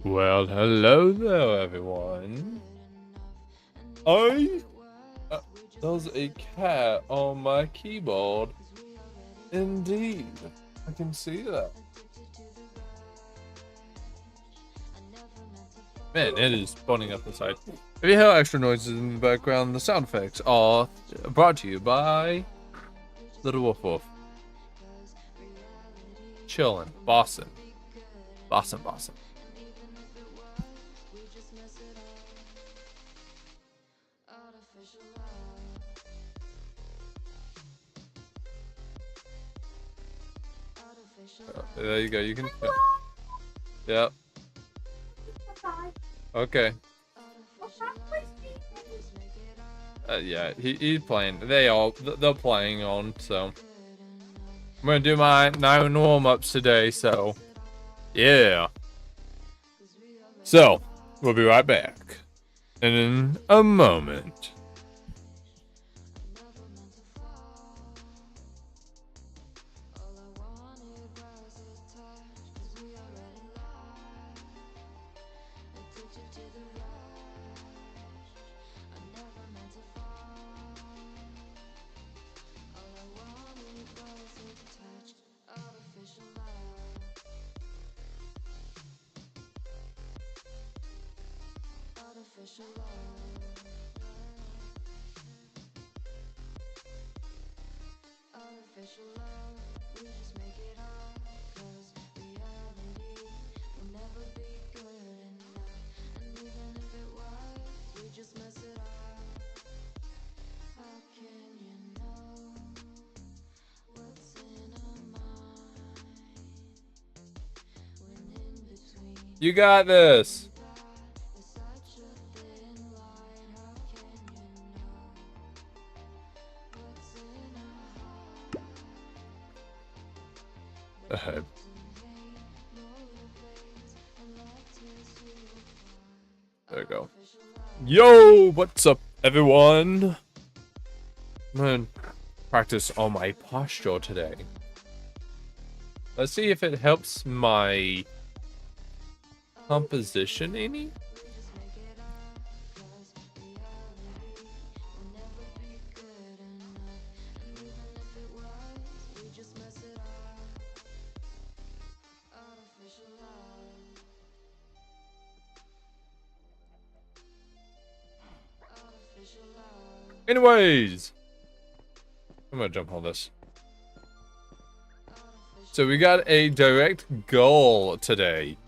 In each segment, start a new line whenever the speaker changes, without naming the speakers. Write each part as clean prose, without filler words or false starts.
Well, hello there, everyone. There's a cat on my keyboard. Indeed, I can see that. Man, it is spawning up the side. If you hear extra noises in the background, the sound effects are brought to you by Little Wolf Wolf. Chillin', bossin'. Bossin'. There you go, you can... Yep. Okay. Yeah, he's playing. They're playing on, so... I'm gonna do my 9 warm-ups today, so... Yeah. So, we'll be right back. In a moment. You got this. There we go. Yo, what's up, everyone? I'm gonna practice on my posture today. Let's see if it helps my composition any. Anyways, I'm gonna jump on this. So we got a direct goal today.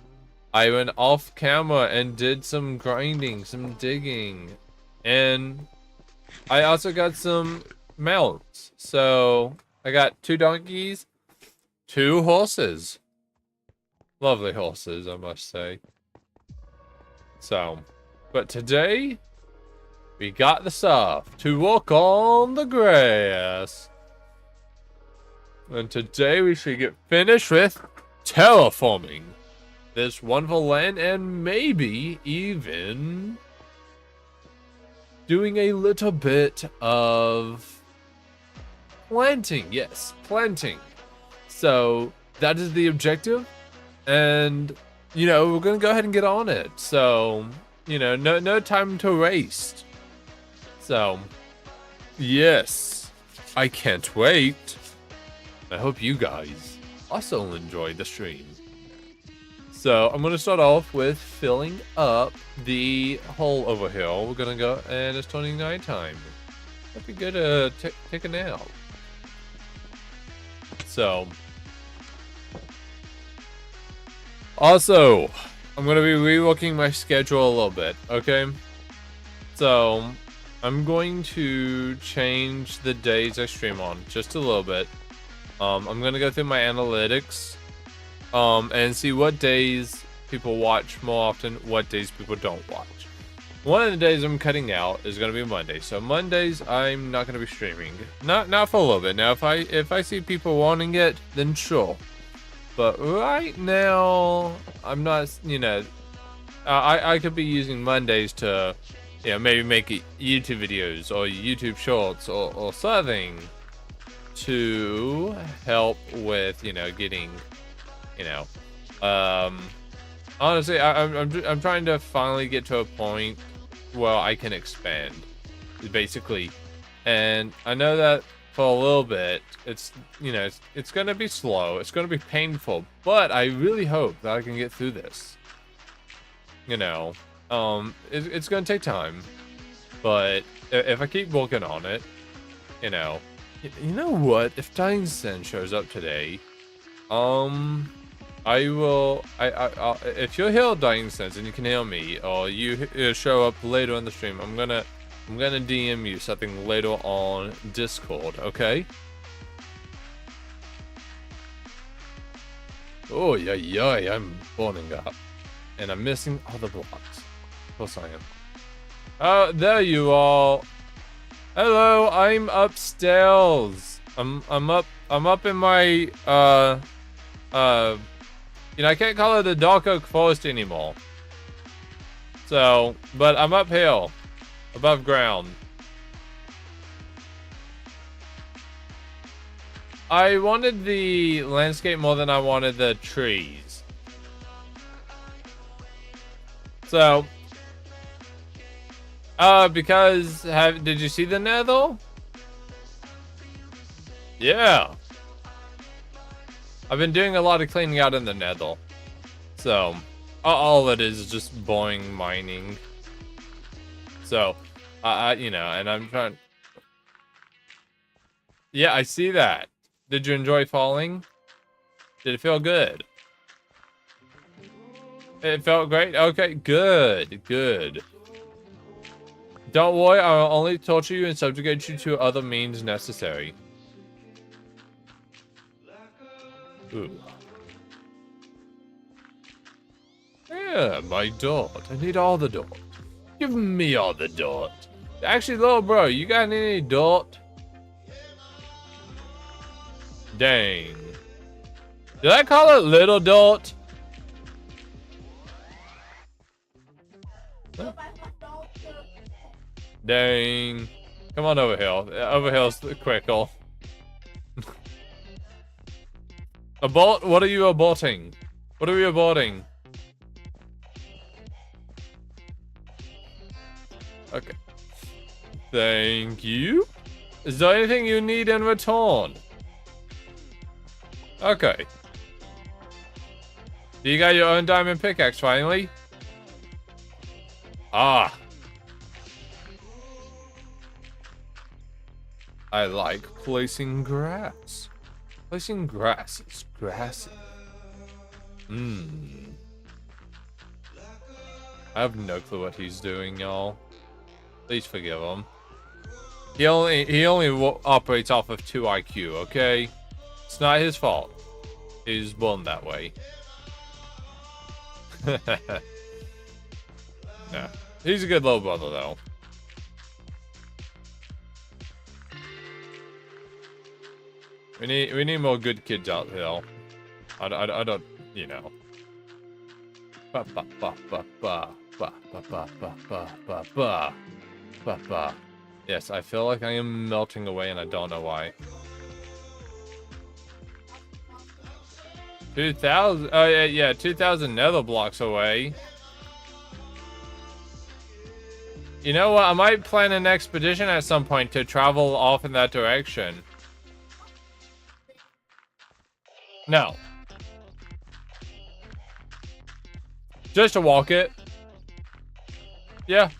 I went off camera and did some grinding, some digging, and I also got some mounts. So I got 2 donkeys, 2 horses. Lovely horses, I must say. So, but today we got the stuff to walk on the grass. And today we should get finished with terraforming this wonderful land, and maybe even doing a little bit of planting. Yes, planting. So that is the objective, and you know, we're gonna go ahead and get on it. So, you know, no time to waste. So yes, I can't wait. I hope you guys also enjoyed the stream. So I'm gonna start off with filling up the hole over here. We're gonna go, and it's turning nighttime. That'd be good to take a nap. So also, I'm gonna be reworking my schedule a little bit. Okay, so I'm going to change the days I stream on just a little bit. I'm gonna go through my analytics. And see what days people watch more often, what days people don't watch. One of the days I'm cutting out is gonna be Monday. So Mondays I'm not gonna be streaming. Not for a little bit. Now if I see people wanting it, then sure. But right now I'm not, you know, I could be using Mondays to, you know, maybe make YouTube videos or YouTube shorts or something. to help with, you know, getting, you know, honestly, I'm trying to finally get to a point where I can expand, basically. And I know that for a little bit, it's, you know, it's gonna be slow, it's gonna be painful, but I really hope that I can get through this. You know, it's gonna take time, but if I keep working on it, you know, you know what? If Dying Sen shows up today, I will. If you heal Dying Sense and you can heal me, or you show up later in the stream, I'm gonna DM you something later on Discord. Okay? Oh yeah, I'm burning up, and I'm missing all the blocks. Of course I am. Oh, there you are. Hello, I'm upstairs. I'm up in my you know, I can't call it the Dark Oak Forest anymore. So, but I'm up here, above ground. I wanted the landscape more than I wanted the trees. So, because did you see the Nether? Yeah. I've been doing a lot of cleaning out in the Nether. So, all it is just boring mining. So, you know, and I'm trying. Yeah, I see that. Did you enjoy falling? Did it feel good? It felt great? Okay, good, good. Don't worry, I'll only torture you and subjugate you to other means necessary. Ooh. Yeah, my dirt. I need all the dirt. Give me all the dirt. Actually, little bro, you got any dirt? Dang. Did I call it little dirt? Huh? Dang. Come on over here. Over here's quicker. Abort? What are you aborting? What are we aborting? Okay. Thank you. Is there anything you need in return? Okay. You got your own diamond pickaxe finally? Ah. I like placing grass. Placing grass is grassy. I have no clue what he's doing, y'all. Please forgive him. He only operates off of 2 IQ, okay? It's not his fault. He's born that way. Nah. He's a good little brother, though. We need more good kids out here. I don't, you know. Ba ba ba ba ba ba ba ba ba ba ba ba ba. Yes, I feel like I am melting away, and I don't know why. 2,000. Oh yeah, 2,000 nether blocks away. You know what? I might plan an expedition at some point to travel off in that direction. No. Just to walk it. Yeah.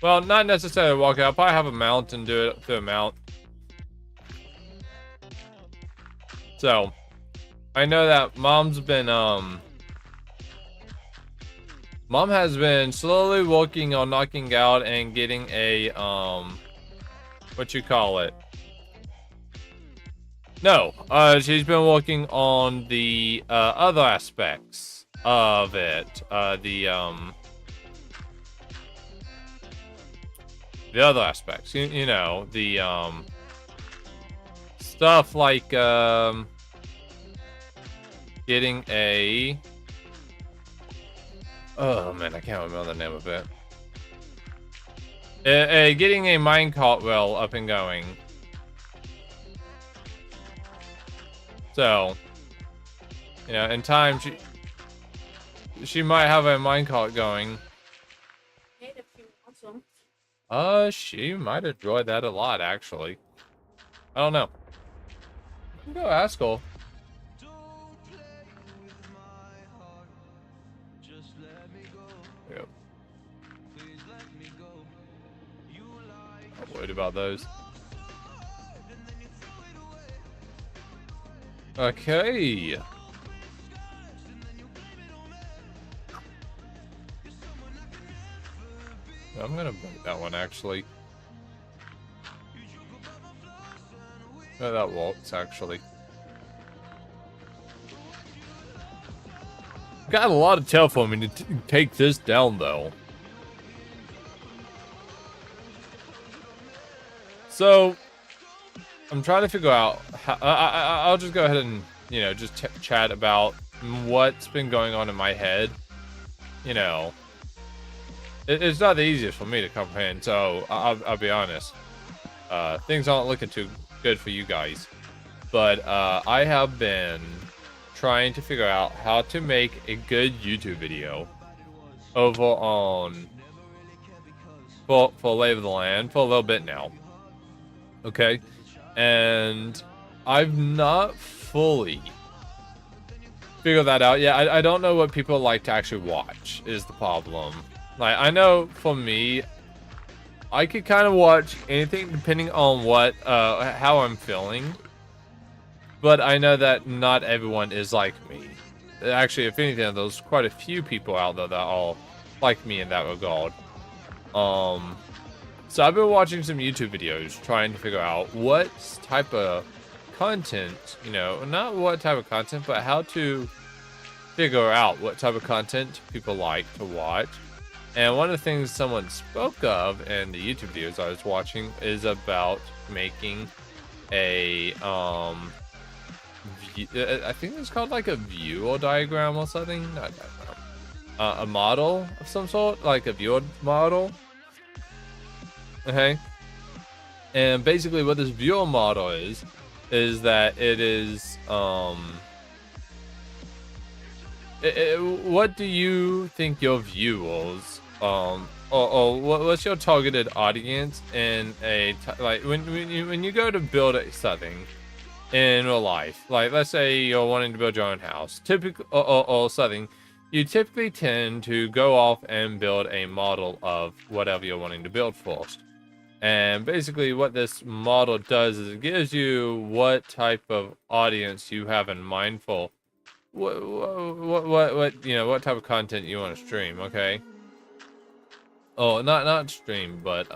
Well, not necessarily walk it. I'll probably have a mount and do it through a mount. So, I know that Mom's been, Mom has been slowly working on knocking out and getting a, what you call it? No, she's been working on the, other aspects of it. The other aspects, you know, the, stuff like, getting a, oh man, I can't remember the name of it. Getting a minecart well up and going. So, you know, in time, she might have a minecart going. She might enjoy that a lot, actually. I don't know. Go ask her. Yep. Not worried about those. Okay. I'm gonna break that one, actually. No, that works, actually. Got a lot of terraforming to take this down, though. So, I'm trying to figure out how... I'll just go ahead and, you know, just chat about what's been going on in my head. You know, it's not the easiest for me to comprehend, so I'll be honest. Things aren't looking too good for you guys. But I have been trying to figure out how to make a good YouTube video over on for Lay of the Land for a little bit now. Okay? And I've not fully figured that out yet. I don't know what people like to actually watch is the problem. Like, I know for me, I could kind of watch anything depending on what how I'm feeling. But I know that not everyone is like me. Actually, if anything, there's quite a few people out there that are like me in that regard. So I've been watching some YouTube videos trying to figure out what type of content, you know, not what type of content, but how to figure out what type of content people like to watch. And one of the things someone spoke of in the YouTube videos I was watching is about making a, I think it's called like a viewer diagram or something. I don't know. A model of some sort, like a viewer model. Okay. And basically what this viewer model is that it is, what do you think your viewers, or what's your targeted audience in a, like, when you go to build something in real life, like let's say you're wanting to build your own house, typically, or something, you typically tend to go off and build a model of whatever you're wanting to build first. And basically what this model does is it gives you what type of audience you have in mind for what you know, what type of content you want to stream. Okay. Oh, not stream, but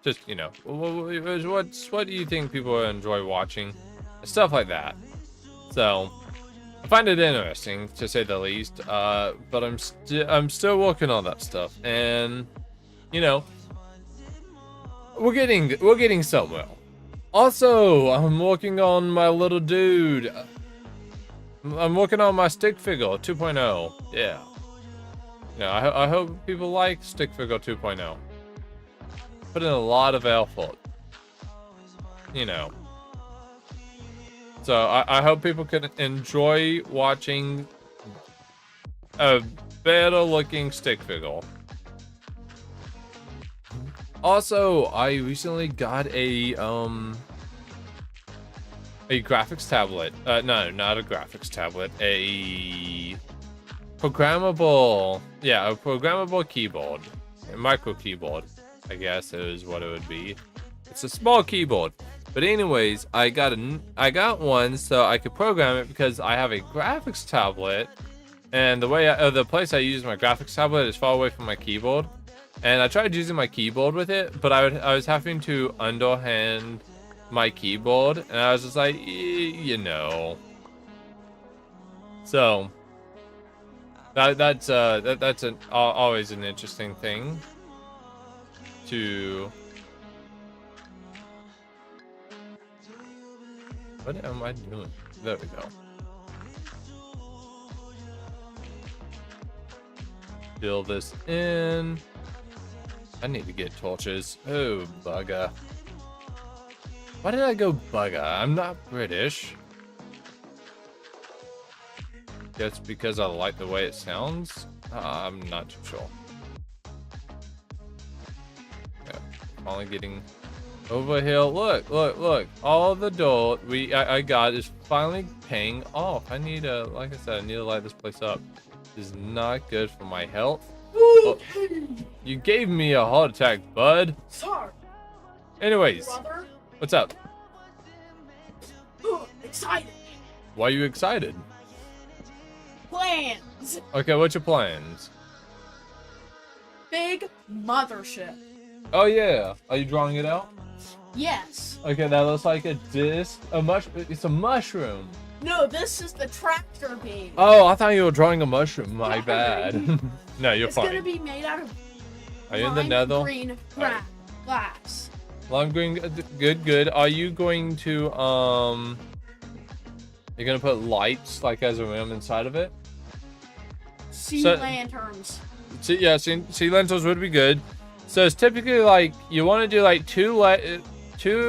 just, you know, what do you think people enjoy watching, stuff like that. So I find it interesting, to say the least, but I'm still working on that stuff, and you know, we're getting somewhere. Also, I'm working on my little dude. I'm working on my stick figure 2.0. Yeah. Yeah, I hope people like stick figure 2.0. Put in a lot of effort. You know. So I hope people can enjoy watching a better looking stick figure. Also, I recently got a graphics tablet. No, not a graphics tablet. A programmable, yeah, a programmable keyboard. A micro keyboard, I guess is what it would be. It's a small keyboard. But anyways, I got one so I could program it, because I have a graphics tablet, and the place I use my graphics tablet is far away from my keyboard. And I tried using my keyboard with it, but I was having to underhand my keyboard, and I was just like, you know. So that's always an interesting thing to. What am I doing? There we go. Fill this in. I need to get torches. Oh, bugger. Why did I go bugger? I'm not British. It's because I like the way it sounds. I'm not too sure. Yeah, finally getting over here. Look, look, look. All the door I got is finally paying off. I need to, like I said, I need to light this place up. This is not good for my health. Oh, you gave me a heart attack, bud.
Sorry.
Anyways,
Brother.
what's up?
Excited.
Why are you excited?
Plans.
Okay, what's your plans?
Big mothership.
Oh yeah, are you drawing it out?
Yes.
Okay, that looks like a disc. It's a mushroom.
No, this is the tractor beam.
Oh, I thought you were drawing a mushroom. My bad. No, you're
it's
fine.
gonna be made out of
Are you in the nether?
green glass.
Lime green, good, good. Are you going to, you're gonna put lights, like, as a room inside of it?
Sea
So-
lanterns.
Yeah, sea lentils would be good. So it's typically, like, you want to do, like, 2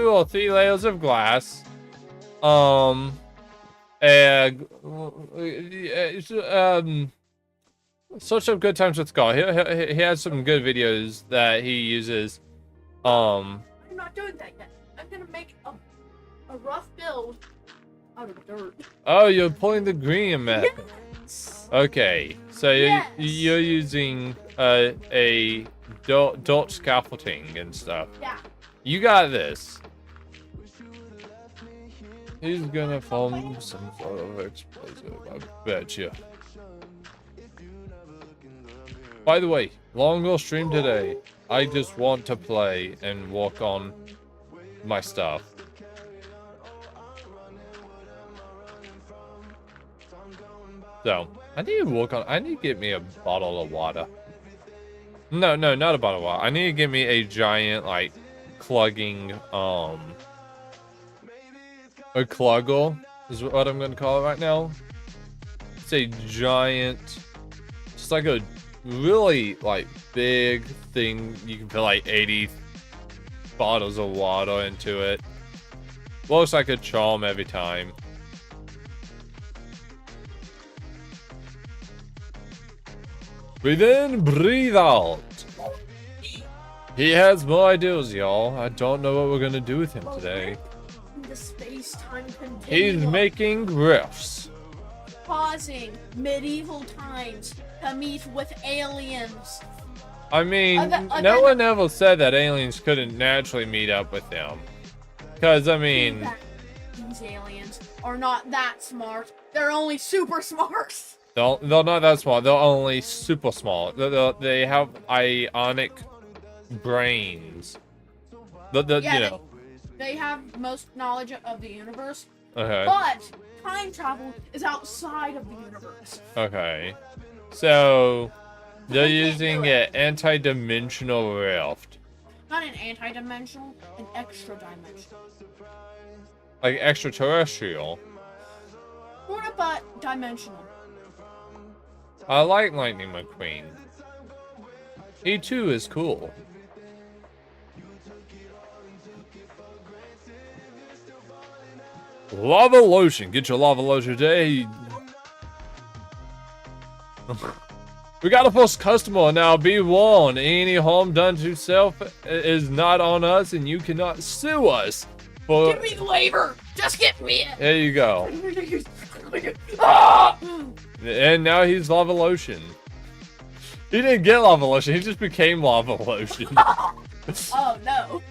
or 3 layers of glass. Such a good times with Skull. He has some good videos that he uses.
I'm not doing that yet. I'm gonna make a rough build out of dirt.
Oh, you're pulling the green method.
Yes.
Okay, so you're using a dot scaffolding and stuff.
Yeah.
You got this. He's gonna form some sort of explosive, I bet you. By the way, longer stream today. I just want to play and work on my stuff. So, I need to get me a bottle of water. No, not a bottle of water. I need to get me a giant, like, clugging, a cluggle is what I'm going to call it right now. It's a giant, just like a really, like, big thing. You can put, like, 80 bottles of water into it. Looks like a charm every time. Breathe in, breathe out. He has more ideas, y'all. I don't know what we're gonna do with him today.
The space-time
He's
continuum.
making riffs.
Pausing medieval times to meet with aliens.
I mean, no one ever said that aliens couldn't naturally meet up with them. Because, I mean...
These aliens are not that smart. They're only super smart.
They're not that small. They're only super small. They have ionic brains. You know.
They have most knowledge of the universe.
Okay.
But time travel is outside of the universe.
Okay. So, they're
They can't
using
do it.
an anti-dimensional rift.
Not an anti-dimensional, an extra-dimensional.
Like extraterrestrial.
Sort of, but dimensional.
I like Lightning McQueen. He too is cool. Lava lotion. Get your lava lotion today. We got a first customer now. Be warned. Any harm done to self is not on us, and you cannot sue us. For
Give me the waiver! Just get me it!
there you go.
Ah!
And now he's lava lotion. He didn't get lava lotion. He just became lava lotion.
Oh no.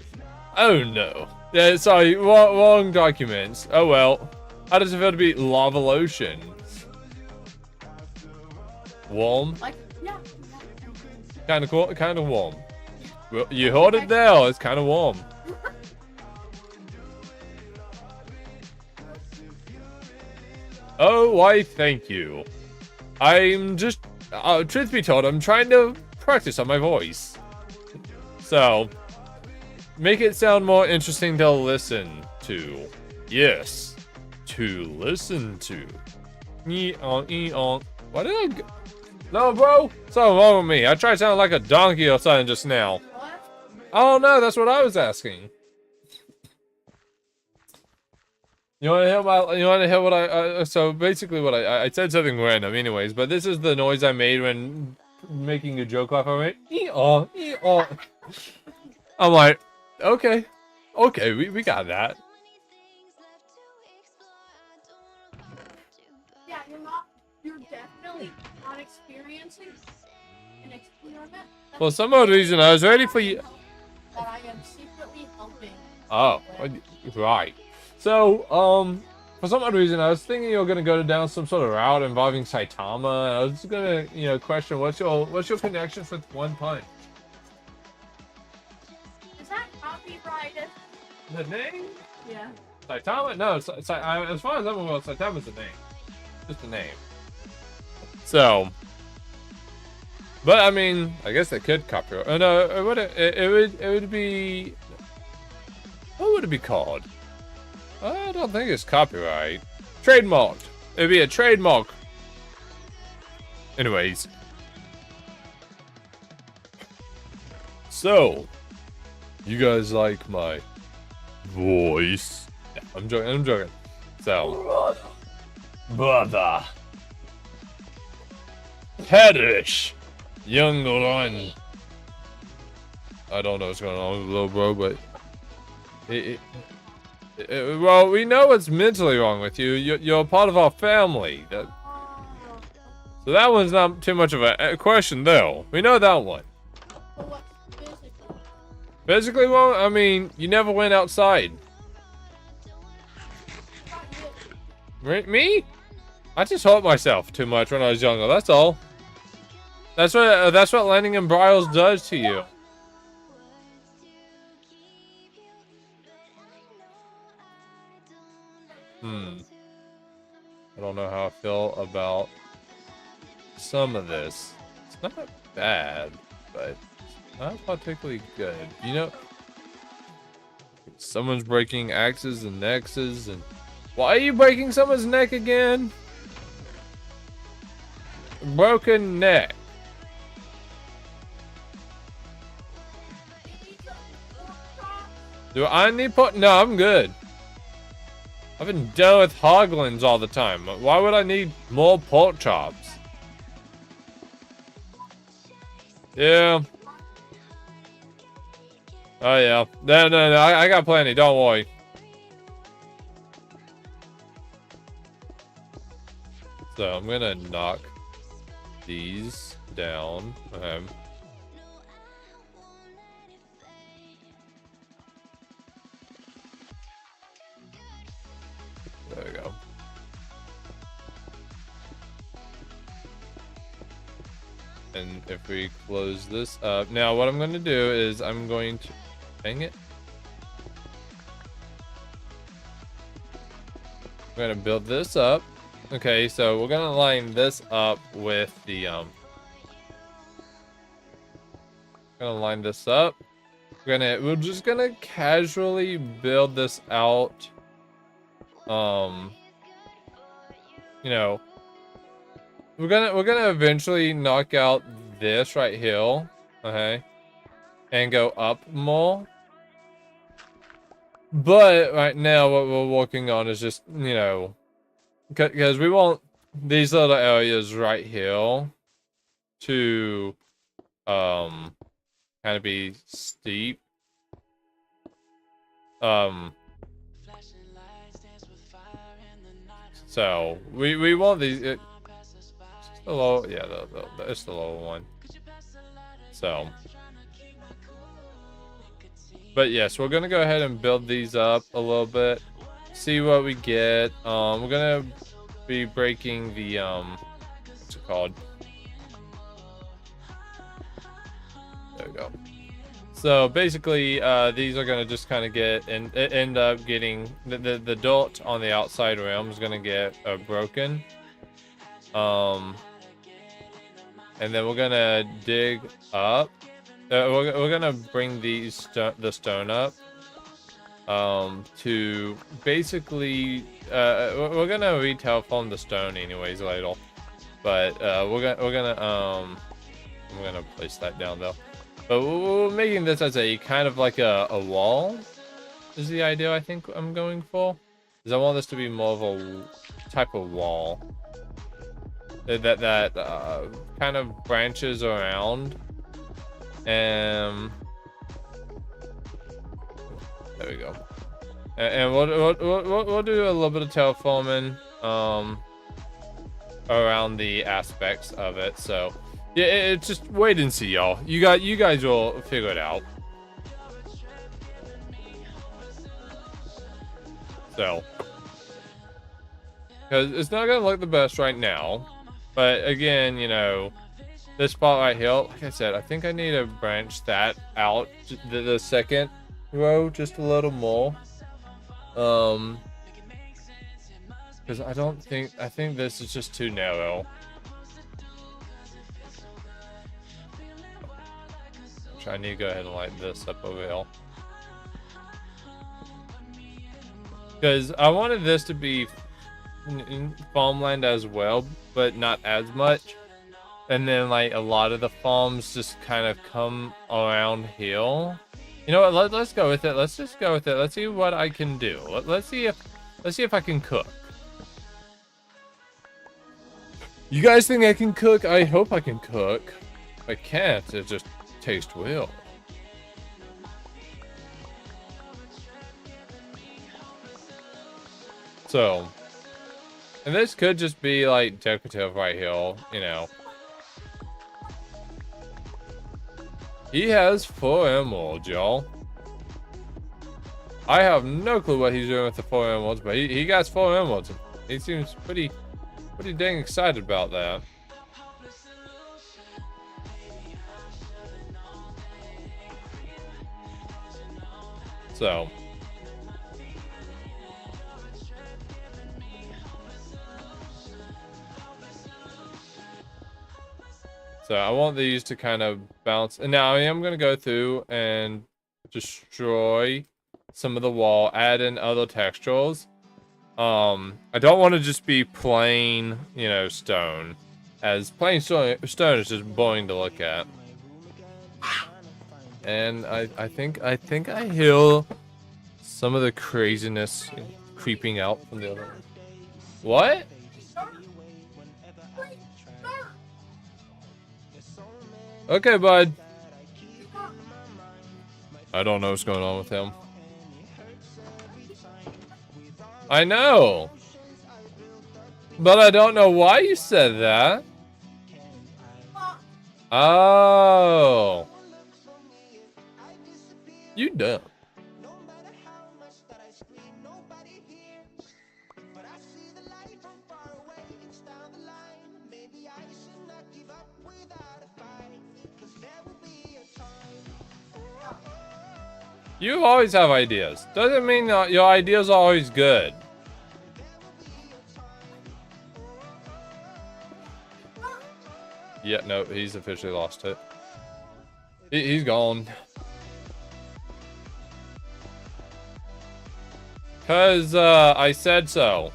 Oh no. Yeah, sorry, wrong documents. Oh well. How does it feel to be lava lotion? Warm?
Like, yeah.
Kind of cool, kind of warm. Well, you heard it there. It's kind of warm. Oh, why thank you. I'm just, truth be told, I'm trying to practice on my voice. So, make it sound more interesting to listen to. Yes, to listen to. Why did I go? No, bro, something wrong with me. I tried to sound like a donkey or something just now.
What?
Oh no, that's what I was asking. You want to hear my? You want to hear what so basically, what I said something random, anyways. But this is the noise I made when making a joke off of it. Ee-aw, ee-aw. I'm like, okay, okay, we got that.
Yeah, you're definitely not experiencing an experiment.
For some odd reason, I was ready for you.
That I am secretly helping.
Oh, right. So, for some odd reason, I was thinking you were gonna go down some sort of route involving Saitama, and I was just gonna, question what's your connections with One Punch?
Is that copyrighted?
The name?
Yeah.
Saitama? No, as far as I'm aware, Saitama's a name. Just a name. So, but I mean, I guess they could copyright. Oh no, it would be. What would it be called? I don't think it's copyright. Trademarked. It'd be a trademark. Anyways. So, you guys like my voice? Yeah, I'm joking. So, brother. Perish, young run. I don't know what's going on with little bro, but well, we know what's mentally wrong with you. You're a part of our family. So that one's not too much of a question, though. We know that one.
But what's physically?
Physically, well, I mean, you never went outside. Me? I just hurt myself too much when I was younger. That's all. That's what landing in bridles does to you. I don't know how I feel about some of this. It's not bad, but it's not particularly good. You know, someone's breaking axes and nexus, and why are you breaking someone's neck again? Broken neck. Do I need put? No, I'm good. I've been done with hoglins all the time. Why would I need more pork chops? Yeah. Oh yeah. No. I got plenty. Don't worry. So I'm gonna knock these down. Okay. There we go. And if we close this up, now what I'm going to do is I'm going to, dang it. I'm going to build this up. Okay, so we're going to line this up with the, going to line this up. We're just going to casually build this out. You know, we're gonna eventually knock out this right here, okay, and go up more. But right now, what we're working on is just, you know, because we want these little areas right here to, kind of be steep. So we want these. It's the low, yeah, it's the lower one. So, but yes, we're gonna go ahead and build these up a little bit, see what we get. We're gonna be breaking the what's it called? There we go. So basically, these are gonna just kind of get and end up getting the dirt on the outside rim is gonna get broken. And then we're gonna dig up. We're gonna bring the stone up. To basically, we're gonna re-terraform the stone anyways later. But we're gonna I'm gonna place that down though. But we're making this as a kind of like a wall is the idea I think I'm going for. is I want this to be more of a type of wall that kind of branches around. And there we go. And we'll do a little bit of terraforming around the aspects of it. So yeah, it's just wait and see, y'all. You guys will figure it out. So, because it's not gonna look the best right now, but again, you know, this spot right here, like I said, I think I need to branch that out, the second row, just a little more. Because I think this is just too narrow. Which I need to go ahead and light this up over here. Because I wanted this to be in farmland as well, but not as much. And then like a lot of the farms just kind of come around here. You know what? Let's go with it. Let's just go with it. Let's see what I can do. Let's see if I can cook. You guys think I can cook? I hope I can cook. If I can't, it just tastes well. So, and this could just be like decorative right here, you know. He has 4 emeralds, y'all. I have no clue what he's doing with the 4 emeralds, but he got 4 emeralds. He seems pretty dang excited about that. So. So I want these to kind of bounce. And now I am going to go through and destroy some of the wall, add in other textures. I don't want to just be plain, you know, stone. As plain stone is just boring to look at. And I think I hear some of the craziness creeping out from the other one. What? Okay, bud. I don't know what's going on with him. I know. But I don't know why you said that. Oh. You dumb. You always have ideas. Doesn't mean that your ideas are always good. Yeah, no, he's officially lost it. He's gone. 'Cause, I said so.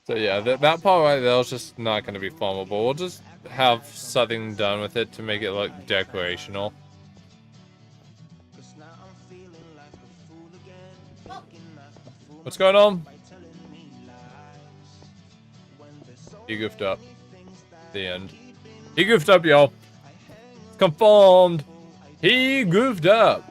So yeah, that part right there is just not going to be farmable. We'll just have something done with it to make it look decorational. What's going on? He goofed up. The end. He goofed up, y'all. Confirmed. He goofed up.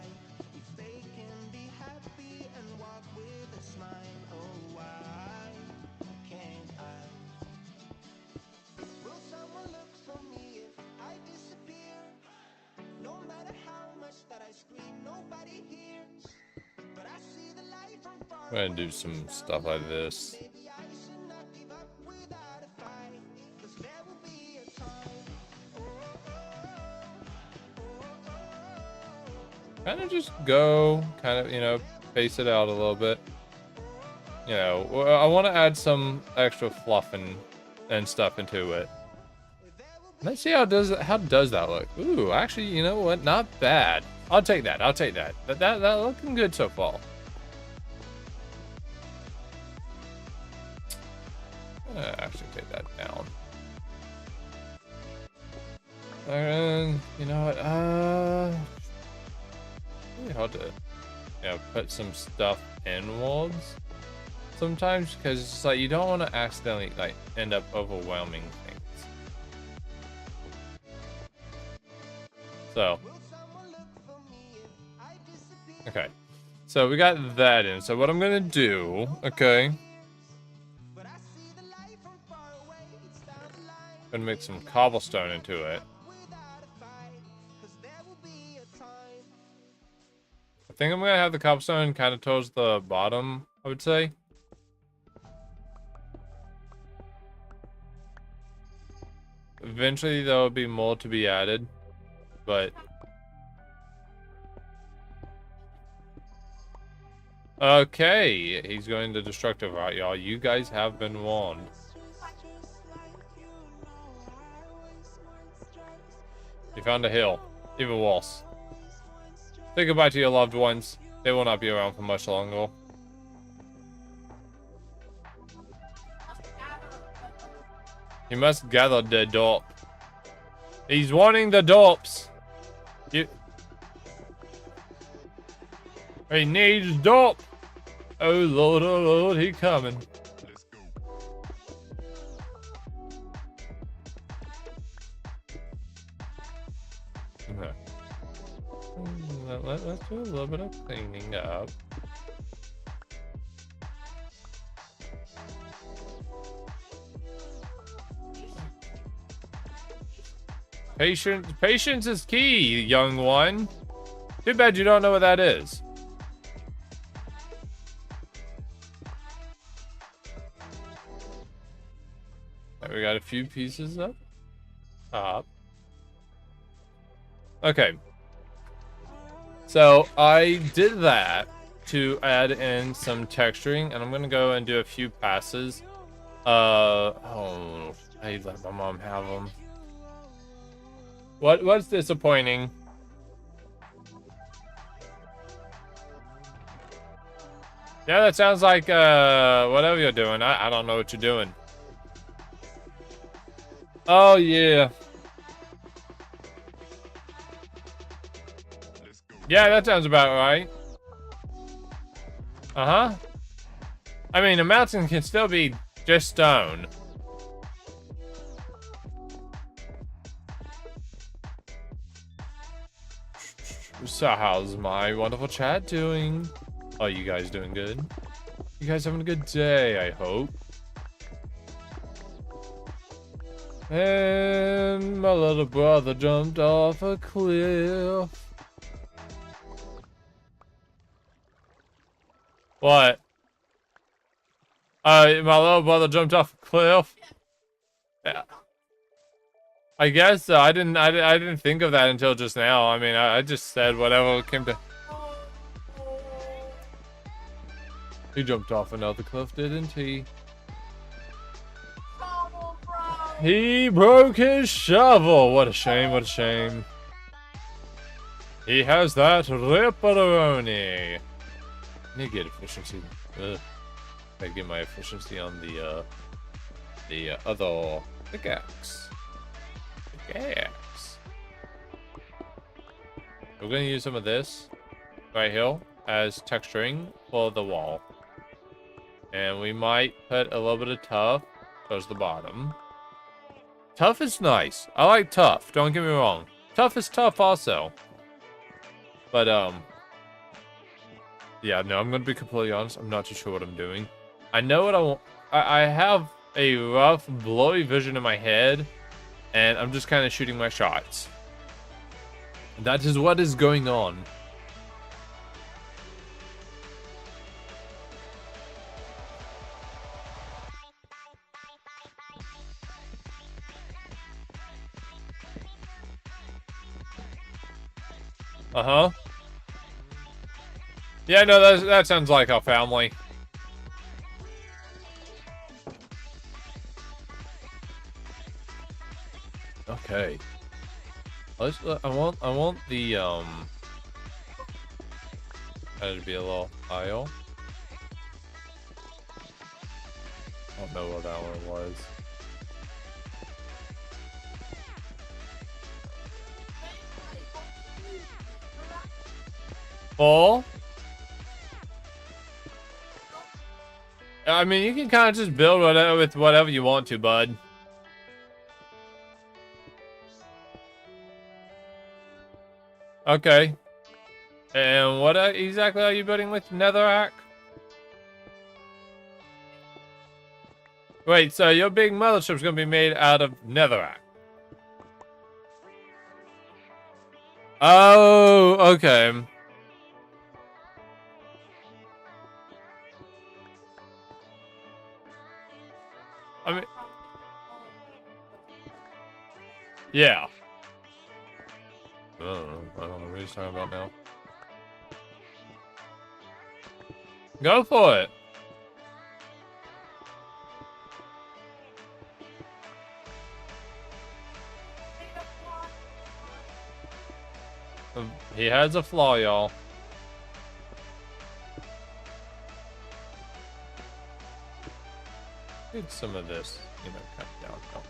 I'm gonna do some stuff like this. Kind of just go, kind of, you know, pace it out a little bit. You know, I want to add some extra fluff and stuff into it. Let's see how does that look. Ooh, actually, you know what? Not bad. I'll take that. I'll take that. That looking good so far. Actually take that down. And you know what? Really hard to, put some stuff inwards sometimes because it's just like you don't want to accidentally like end up overwhelming things. So, okay. So we got that in. So what I'm gonna do, okay? Gonna make some cobblestone into it. I think I'm gonna have the cobblestone kind of towards the bottom, I would say. Eventually there will be more to be added, but okay, he's going the destructive route, y'all. You guys have been warned. You found a hill. Even worse. Say goodbye to your loved ones. They will not be around for much longer. He must gather the dope. He's wanting the dopes. He needs dope. Oh Lord, he coming. Okay. Let's do a little bit of cleaning up. Patience is key, young one. Too bad you don't know what that is. Right, we got a few pieces up top. Okay. So I did that to add in some texturing, and I'm gonna go and do a few passes. Oh, I let my mom have them. What's disappointing? Yeah, that sounds like whatever you're doing. I don't know what you're doing. Oh yeah. Yeah, that sounds about right. Uh-huh. I mean, a mountain can still be just stone. So how's my wonderful chat doing? Are you guys doing good? You guys having a good day, I hope. And my little brother jumped off a cliff. What? My little brother jumped off a cliff. Yeah. I guess so. I didn't think of that until just now. I mean, I just said whatever came to. He jumped off another cliff, didn't he? He broke his shovel. What a shame, what a shame. He has that ripperoni. I need to get efficiency. I get my efficiency on the other pickaxe. Pickaxe. We're gonna use some of this right here as texturing for the wall. And we might put a little bit of tuff towards the bottom. Tuff is nice. I like tuff. Don't get me wrong. Tuff is tough also. But, yeah, no, I'm going to be completely honest. I'm not too sure what I'm doing. I know what I want. I have a rough, blurry vision in my head. And I'm just kind of shooting my shots. That is what is going on. Uh-huh. Yeah, no, that sounds like our family. Okay. I want the that'd be a little aisle. I don't know what that one was. Full? I mean, you can kind of just build whatever with whatever you want to, bud. Okay. And what exactly are you building with Netherrack? Wait, so your big mothership's gonna be made out of Netherrack? Oh, okay. I mean, yeah. I don't know what he's talking about now. Go for it. He has a flaw, y'all. Get some of this, you know, cut down. Oh.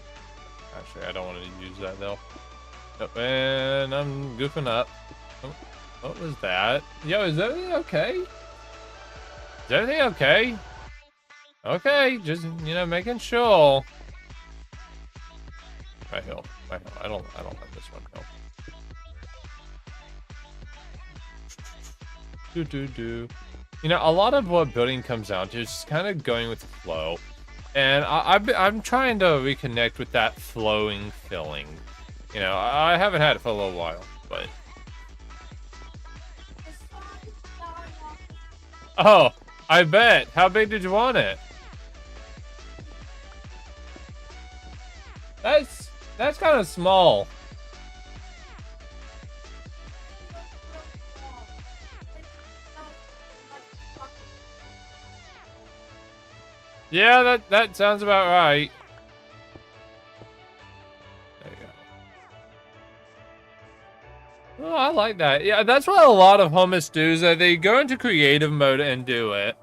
Actually, I don't want to use that though. Oh, and I'm goofing up. Oh, what was that? Yo, is everything okay? Is everything okay? Okay, just, you know, making sure. My hill. I don't like this one. No. You know, a lot of what building comes down to is just kind of going with the flow, and I'm trying to reconnect with that flowing feeling. You know, I haven't had it for a little while, but oh, I bet. How big did you want it? That's kind of small. Yeah, that sounds about right. There you go. Oh, I like that. Yeah, that's what a lot of hummus do, is that they go into creative mode and do it.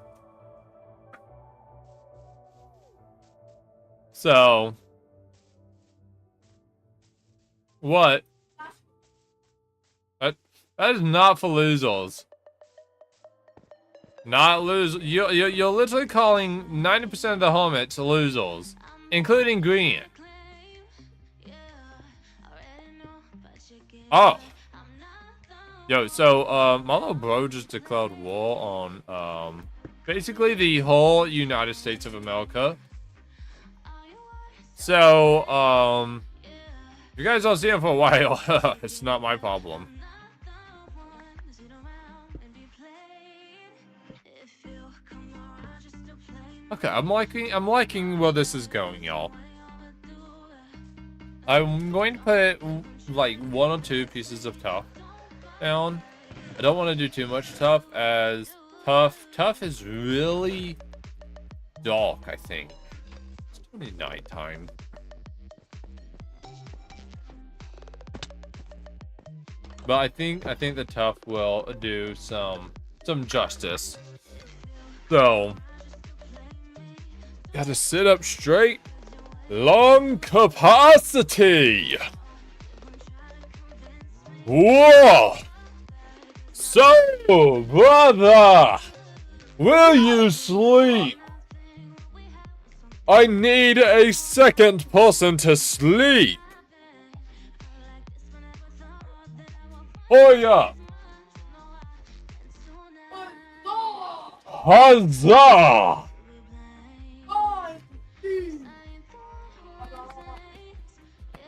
So, what? That is not for losers. Not lose. You're literally calling 90% of the helmets losers, including green. Oh. Yo, so my little bro just declared war on basically the whole United States of America. So you guys don't see him for a while. It's not my problem. Okay, I'm liking where this is going, y'all. I'm going to put like 1 or 2 pieces of tough down. I don't want to do too much tough, as tough is really dark, I think. It's only nighttime. But I think the tough will do some justice. So gotta sit up straight. Lung capacity. Whoa! So, brother, will you sleep? I need a second person to sleep. Hoya! Huzzah!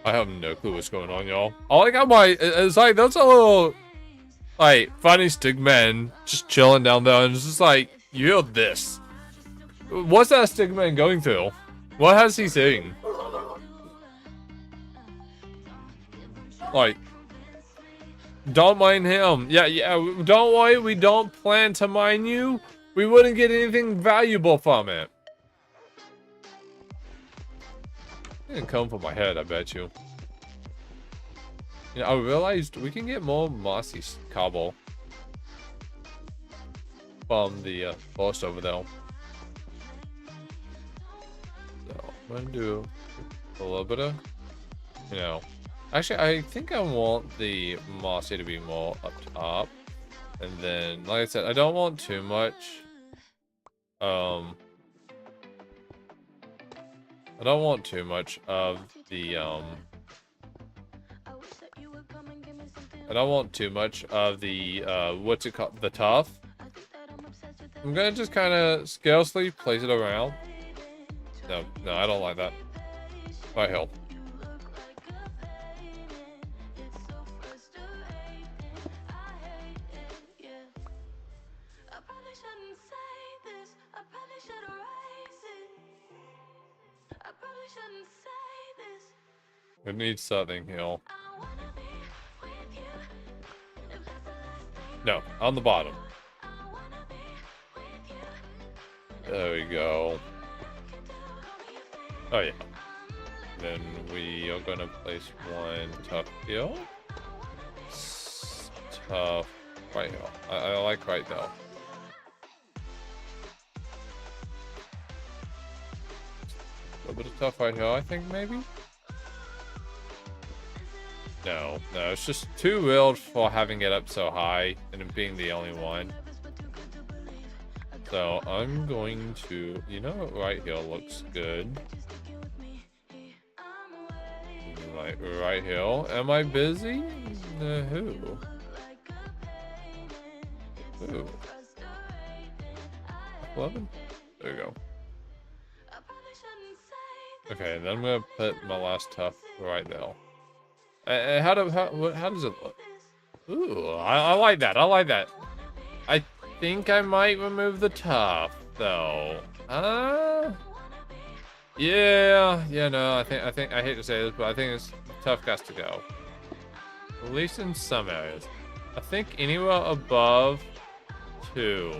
I have no clue what's going on, y'all. I like how it's like, those are little, like, funny stickmen just chilling down there, and it's just like, you hear this. What's that stickman going through? What has he seen? Like, don't mind him. Yeah, don't worry, we don't plan to mine you. We wouldn't get anything valuable from it. It didn't come from my head, I bet you. You know, I realized we can get more mossy cobble from the forest over there. So I'm gonna do a little bit of, you know. Actually, I think I want the mossy to be more up top. And then, like I said, I don't want too much. I don't want too much of the, I don't want too much of the, what's it called? The tough. I'm gonna just kind of scarcely place it around. No, I don't like that. Right hill. We need Southern Hill. No, on the bottom. There we go. Oh yeah. Then we are gonna place one tough hill. Tough right hill. I like right hill. A little bit of tough right hill, I think maybe. No, it's just too wild for having it up so high and it being the only one. So I'm going to, you know what, right hill looks good. Like right hill. Am I busy? Who? 11? There we go. Okay, then I'm gonna put my last tough right there. How does it look? Ooh, I like that. I like that. I think I might remove the tough though. Yeah, no. I think I hate to say this, but I think it's tough got to go. At least in some areas. I think anywhere above 2,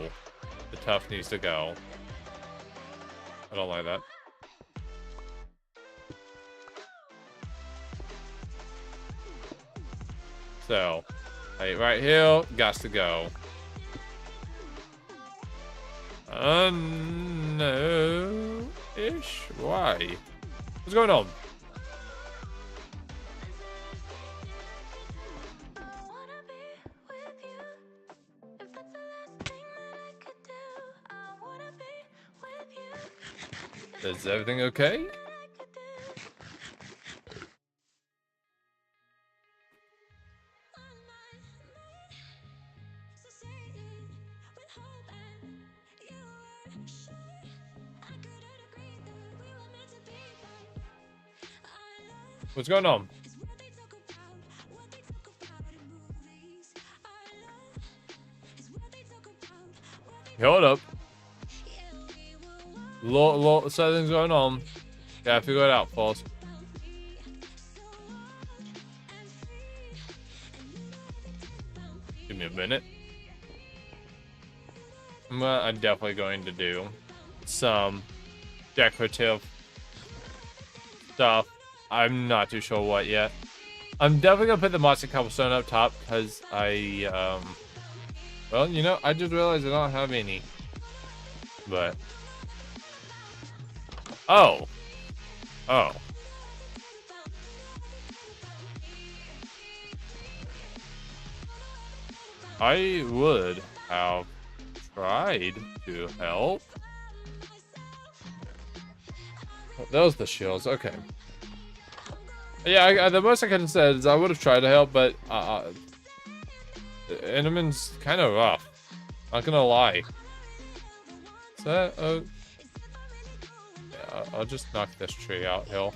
the tough needs to go. I don't like that. So, hey, right here, got to go. No-ish? Why? What's going on? Is everything okay? What's going on? Hold up. Something's going on. Gotta figure it out first. Give me a minute. I'm definitely going to do some decorative stuff. I'm not too sure what yet. I'm definitely gonna put the mossy cobblestone up top because well, you know, I just realized I don't have any. But oh. I would have tried to help. Those the shields, okay. Yeah, the most I could have said is I would have tried to help, but the Enderman's kind of rough. Not gonna lie. Is that yeah, I'll just knock this tree out, Hill.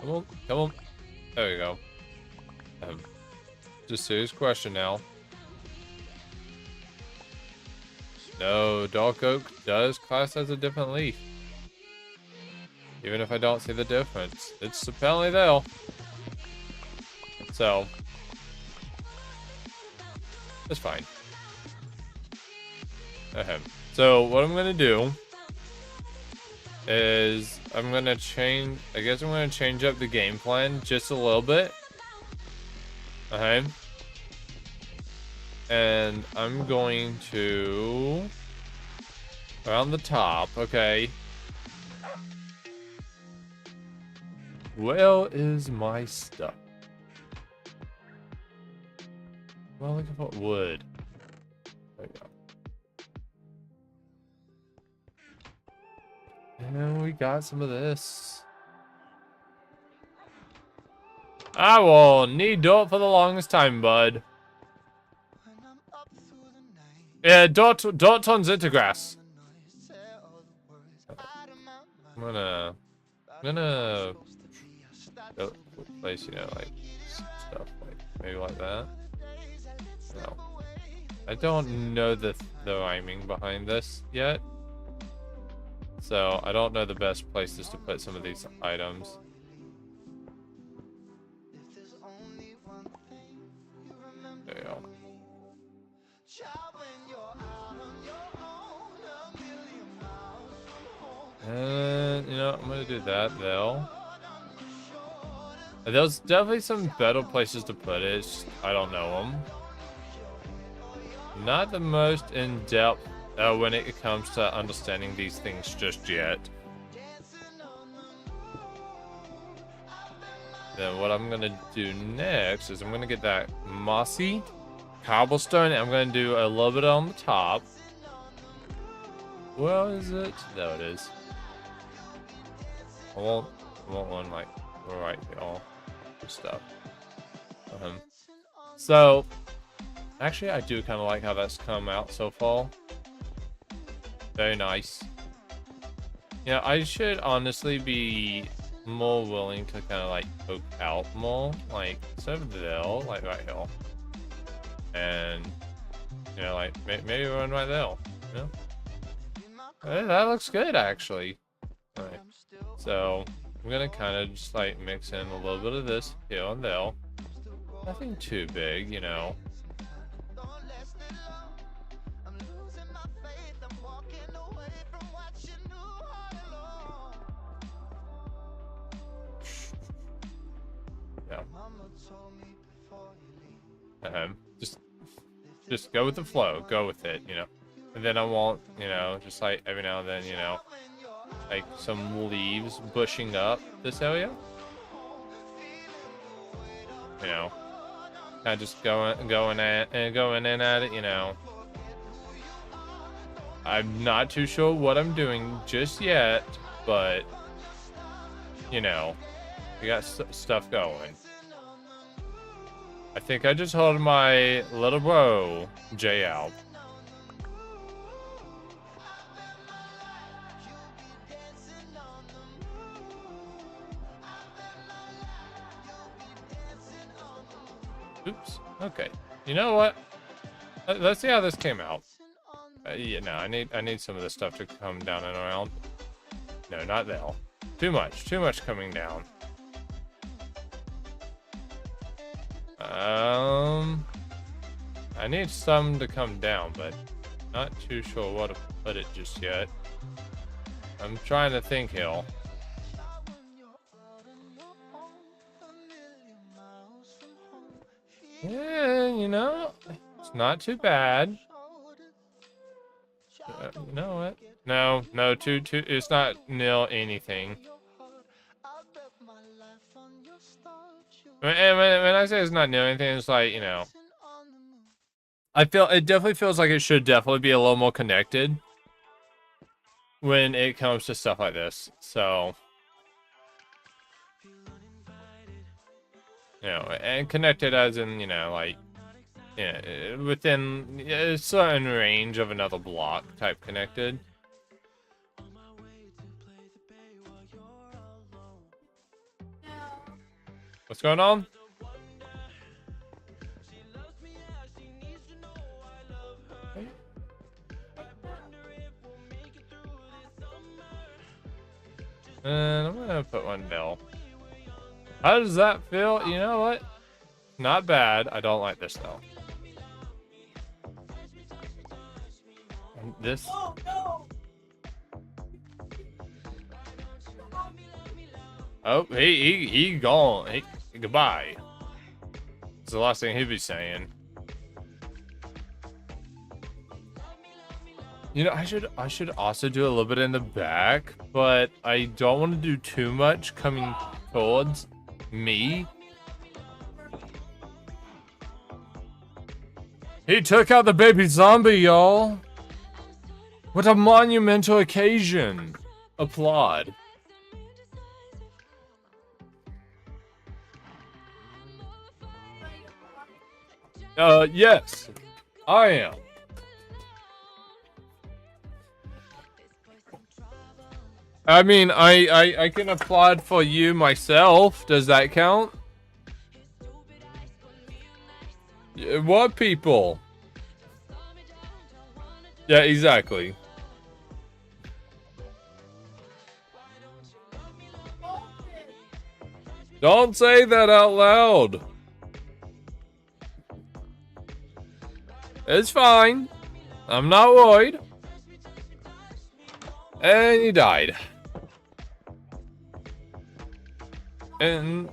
Come on. There we go. Just a serious question now. No, dark oak does class as a different leaf. Even if I don't see the difference. It's apparently there. So, it's fine. So, what I'm going to do is I'm going to change, I guess I'm going to change up the game plan just a little bit. Okay. And I'm going to, around the top, okay. Where is my stuff? Well, looking for wood. There we go. And we got some of this. I will need dirt for the longest time, bud. Yeah, dirt turns into grass. I'm gonna go place, you know, like stuff like maybe like that. No, I don't know the rhyming behind this yet, so I don't know the best places to put some of these items. There you go. And, you know, I'm gonna do that, though. There's definitely some better places to put it. It's just, I don't know them. Not the most in-depth when it comes to understanding these things just yet. Then what I'm gonna do next is I'm gonna get that mossy cobblestone, and I'm gonna do a little bit on the top. Where is it? There it is. I want one like right here. Stuff. So actually, I do kind of like how that's come out so far. Very nice. Yeah, I should honestly be more willing to kind of like poke out more, like instead of there, like right here, and you know, like maybe run right there. You know, hey, that looks good actually. All right, so I'm gonna kind of just like mix in a little bit of this here and there. Nothing too big, you know. Yeah. Just go with the flow. Go with it, you know. And then I want, you know, just like every now and then, you know, like some leaves bushing up this area. You know, kind of just going in at it, you know. I'm not too sure what I'm doing just yet, but you know, we got stuff going. I think I just heard my little bro Jay out. Oops. Okay. You know what? Let's see how this came out. Yeah, no, I need some of this stuff to come down and around. No, not there. Too much coming down. I need some to come down, but not too sure where to put it just yet. I'm trying to think here. Yeah, you know, it's not too bad. You know what? No, it's not nil anything. When I say it's not nil anything, it's like, you know, I feel it definitely feels like it should definitely be a little more connected when it comes to stuff like this. So, you know, and connected as in, you know, like, yeah, within a certain range of another block type connected. What's going on? And I'm gonna put one bell. How does that feel? You know what? Not bad. I don't like this though. And this.
Oh no!
Oh, he gone. He goodbye. It's the last thing he'd be saying. You know, I should also do a little bit in the back, but I don't want to do too much coming towards me. He took out the baby zombie, y'all. What a monumental occasion. Applaud. Yes, I am. I mean, I can applaud for you myself. Does that count? What people? Yeah, exactly. Don't say that out loud. It's fine. I'm not worried. And he died. And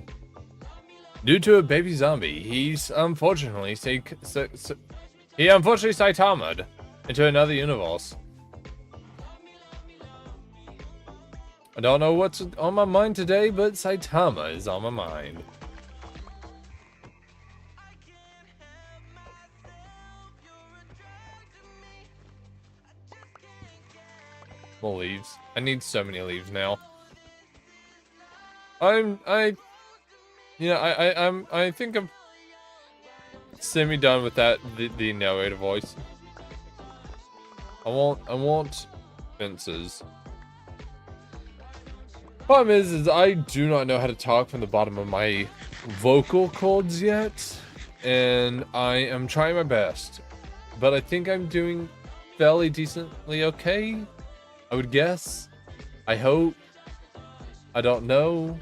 due to a baby zombie, he's unfortunately he unfortunately Saitama'd into another universe. I don't know what's on my mind today, but Saitama is on my mind. More leaves. I need so many leaves now. I think I'm semi-done with that, the narrator voice. I want fences. Problem is I do not know how to talk from the bottom of my vocal cords yet, and I am trying my best, but I think I'm doing fairly decently okay, I would guess. I hope. I don't know.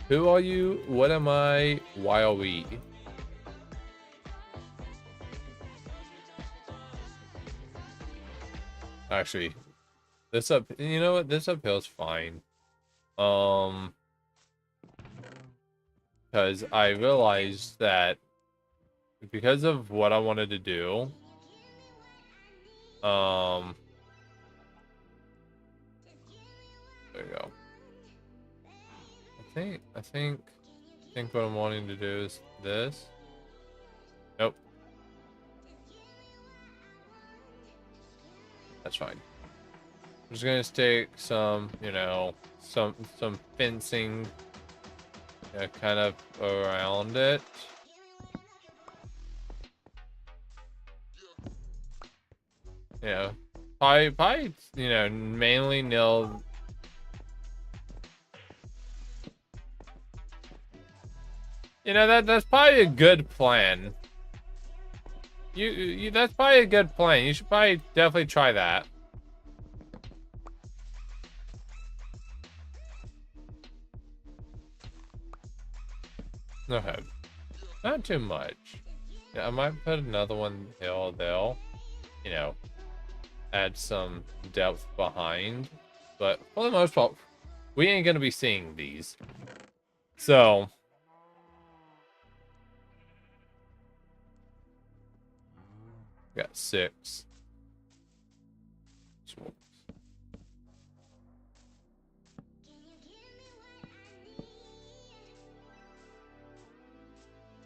Who are you? What am I? Why are we? Actually, this up, you know what? This uphill is fine. Because I realized that because of what I wanted to do, there you go. I think what I'm wanting to do is this. Nope. That's fine. I'm just gonna stick some, you know, some fencing, kind of around it. You know, probably, you know, mainly nil. You know, that's probably a good plan. You that's probably a good plan. You should probably definitely try that. Okay. Not too much. Yeah, I might put another one here, there. You know, add some depth behind. But for the most part, we ain't gonna be seeing these. So got 6.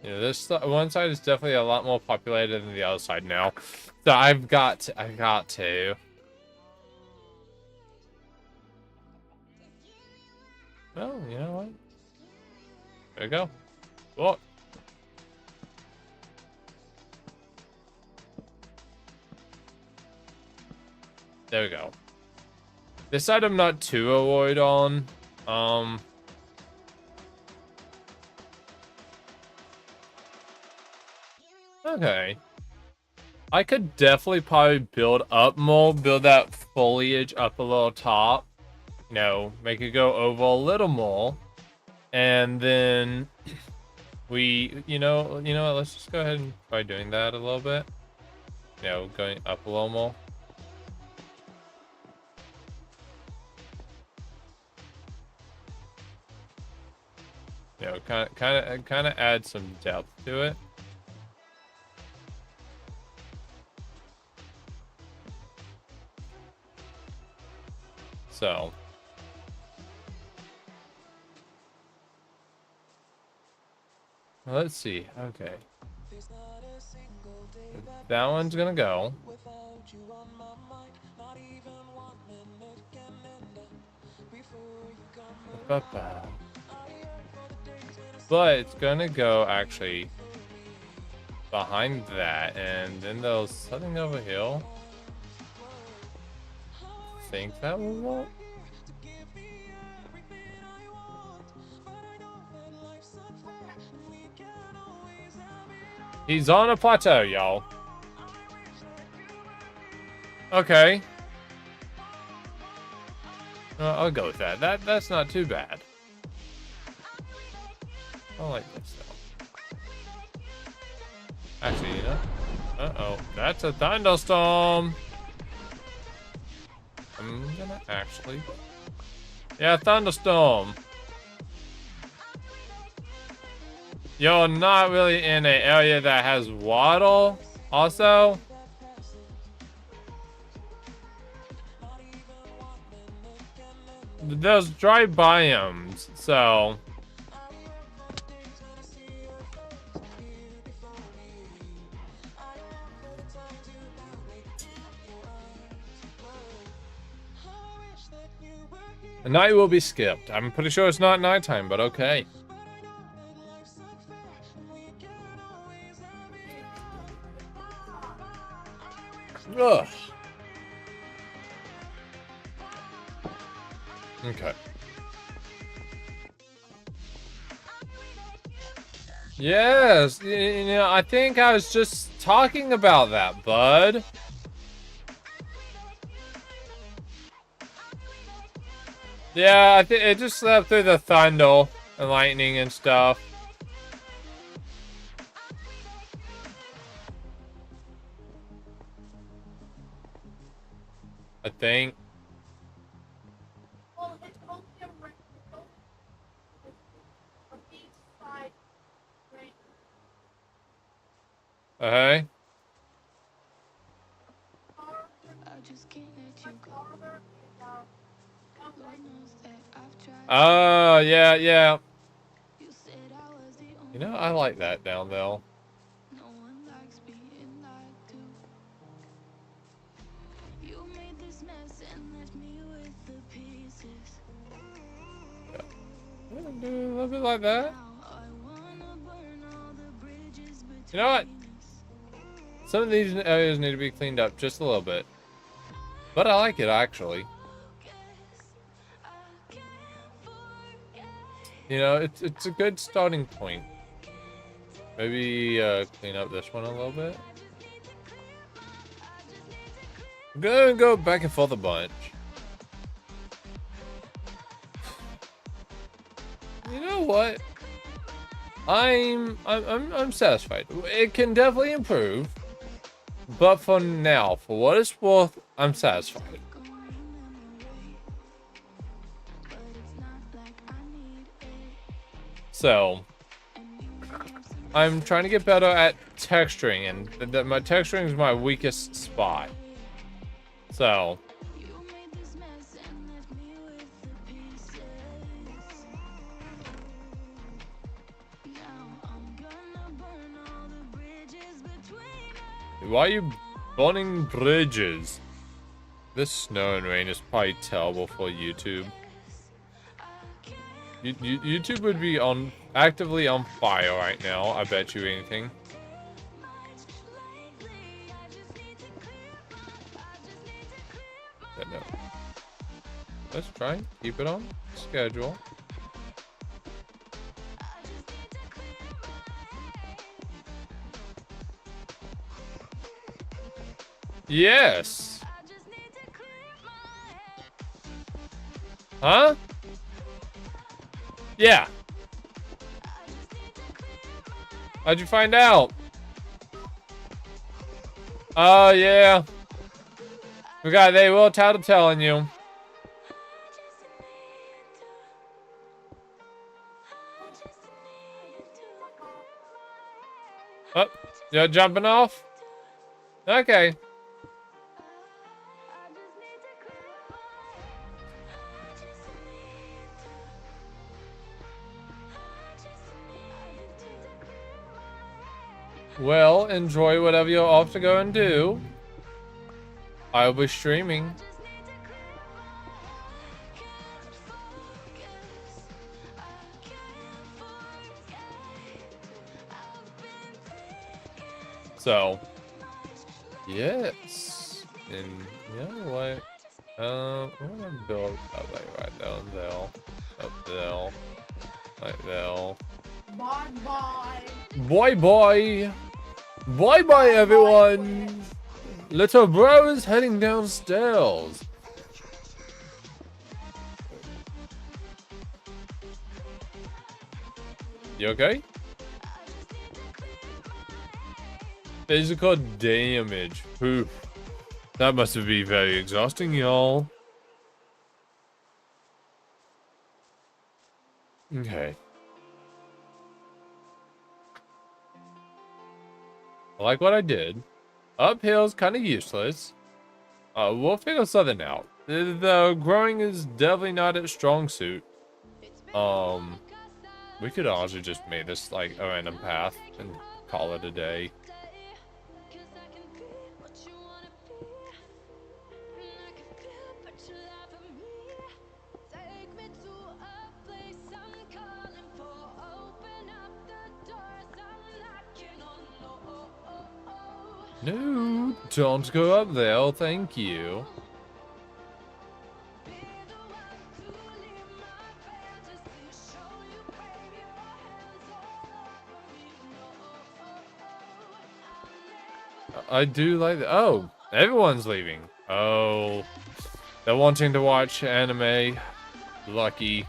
You know, this one side is definitely a lot more populated than the other side now. So I've got to. Well, you know what? There we go. Look. There we go. This side I'm not too worried on. Okay. I could definitely probably build up more, build that foliage up a little top. You know, make it go over a little more. And then you know what, let's just go ahead and try doing that a little bit. You know, going up a little more. You know, kind of add some depth to it. So Let's see. Okay. That one's gonna go. But it's gonna go actually behind that, and then there's something over here. Think that will work? He's on a plateau, y'all. Okay. I'll go with that. That's not too bad. I like this though. Actually, you know. Uh-oh. That's a thunderstorm. I'm gonna actually. Yeah, thunderstorm. You're not really in an area that has water, also. There's dry biomes, so. The night will be skipped. I'm pretty sure it's not nighttime, but okay. Ugh. Okay. Yes, you know, I think I was just talking about that, bud. Yeah, I think it just slept through the thunder and lightning and stuff. I think.
Well, it's only a beachside rain.
Okay. Oh, yeah, yeah. You know, I like that down there. Yeah, do a little bit like that. You know what? Some of these areas need to be cleaned up just a little bit. But I like it, actually. You know, it's a good starting point. Maybe clean up this one a little bit. I'm gonna go back and forth a bunch. You know what? I'm satisfied. It can definitely improve, but for now, for what it's worth, I'm satisfied. So, I'm trying to get better at texturing, and my texturing is my weakest spot. So, why are you burning bridges? This snow and rain is probably terrible for YouTube. YouTube would be actively on fire right now. I bet you anything. Yeah, no. Let's try and keep it on schedule. Yes. Huh? Yeah. How'd you find out? Oh, yeah. Forgot they will telling you. Oh, you're jumping off? Okay. Well, enjoy whatever you're off to go and do. I'll be streaming. So, yes. And you know what? I'm gonna build right down there. Up there. Like there.
Bye bye.
Bye bye. Bye bye, everyone. Little bro is heading downstairs. You okay? Physical damage. Oof. That must be very exhausting, y'all. Okay. I like what I did. Uphill's kind of useless. We'll figure something out. The growing is definitely not its strong suit. We could also just make this like a random path and call it a day. No, don't go up there, thank you. I do like that. Oh, everyone's leaving. Oh, they're wanting to watch anime. Lucky.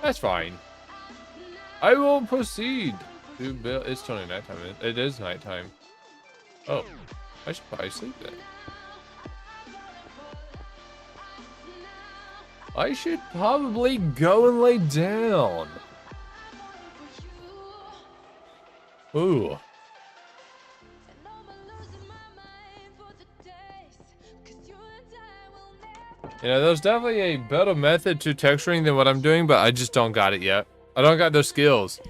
That's fine. I will proceed. It's totally nighttime. It is nighttime. Oh, I should probably sleep then. I should probably go and lay down. Ooh. You know, there's definitely a better method to texturing than what I'm doing, but I just don't got it yet. I don't got those skills.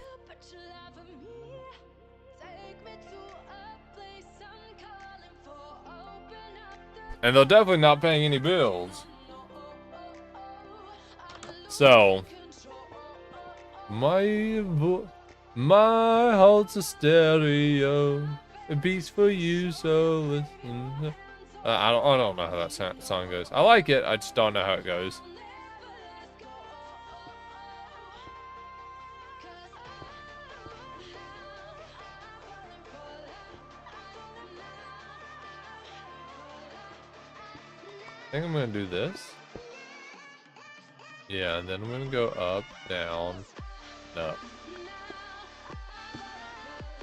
And they're definitely not paying any bills. So, my heart's a stereo, it beats for you, so listen. I don't know how that song goes. I like it, I just don't know how it goes. I think I'm gonna do this. Yeah, and then I'm gonna go up, down, up.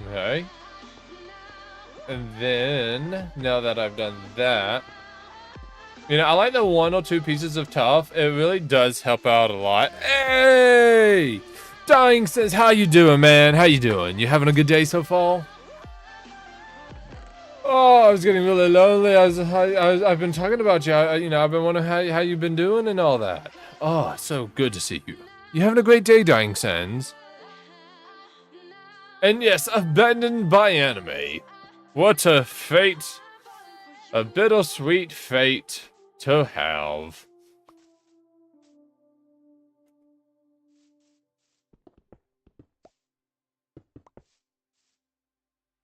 Okay. And then, now that I've done that, you know, I like the 1 or 2 pieces of tough. It really does help out a lot. Hey! Dying says, how you doing, man? How you doing? You having a good day so far? Oh, I was getting really lonely. I've been talking about you. You know, I've been wondering how you've been doing and all that. Oh, so good to see you. You having a great day, Dying Sands? And yes, abandoned by anime. What a fate. A bittersweet fate to have.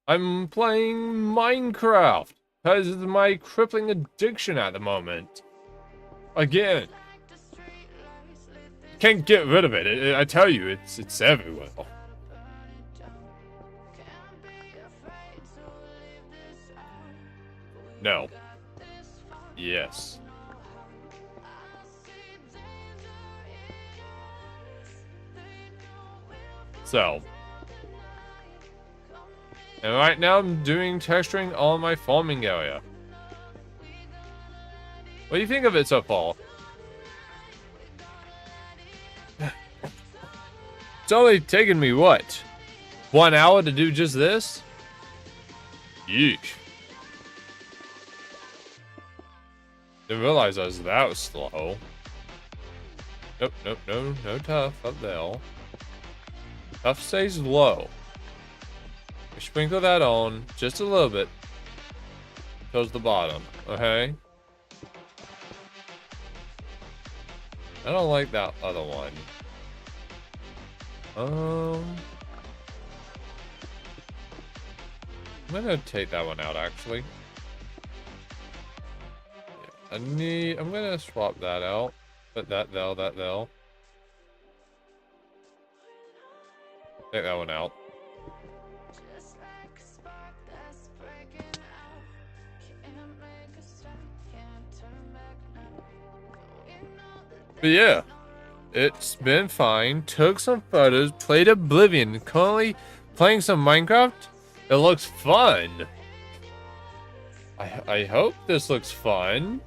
I'm playing Minecraft because of my crippling addiction at the moment. Again. Can't get rid of it. I tell you, it's everywhere. No. Yes. So. And right now I'm doing texturing on my farming area. What do you think of it so far? It's only taken me, what? 1 hour to do just this? Yeesh. Didn't realize I was that slow. Nope, no tough up there. Stuff stays low. We sprinkle that on just a little bit towards the bottom, okay? I don't like that other one. I'm gonna take that one out actually. Yeah, I'm gonna swap that out. Put that there, that there. Take that one out. But yeah, it's been fine. Took some photos, played Oblivion. Currently playing some Minecraft. It looks fun. I hope this looks fun.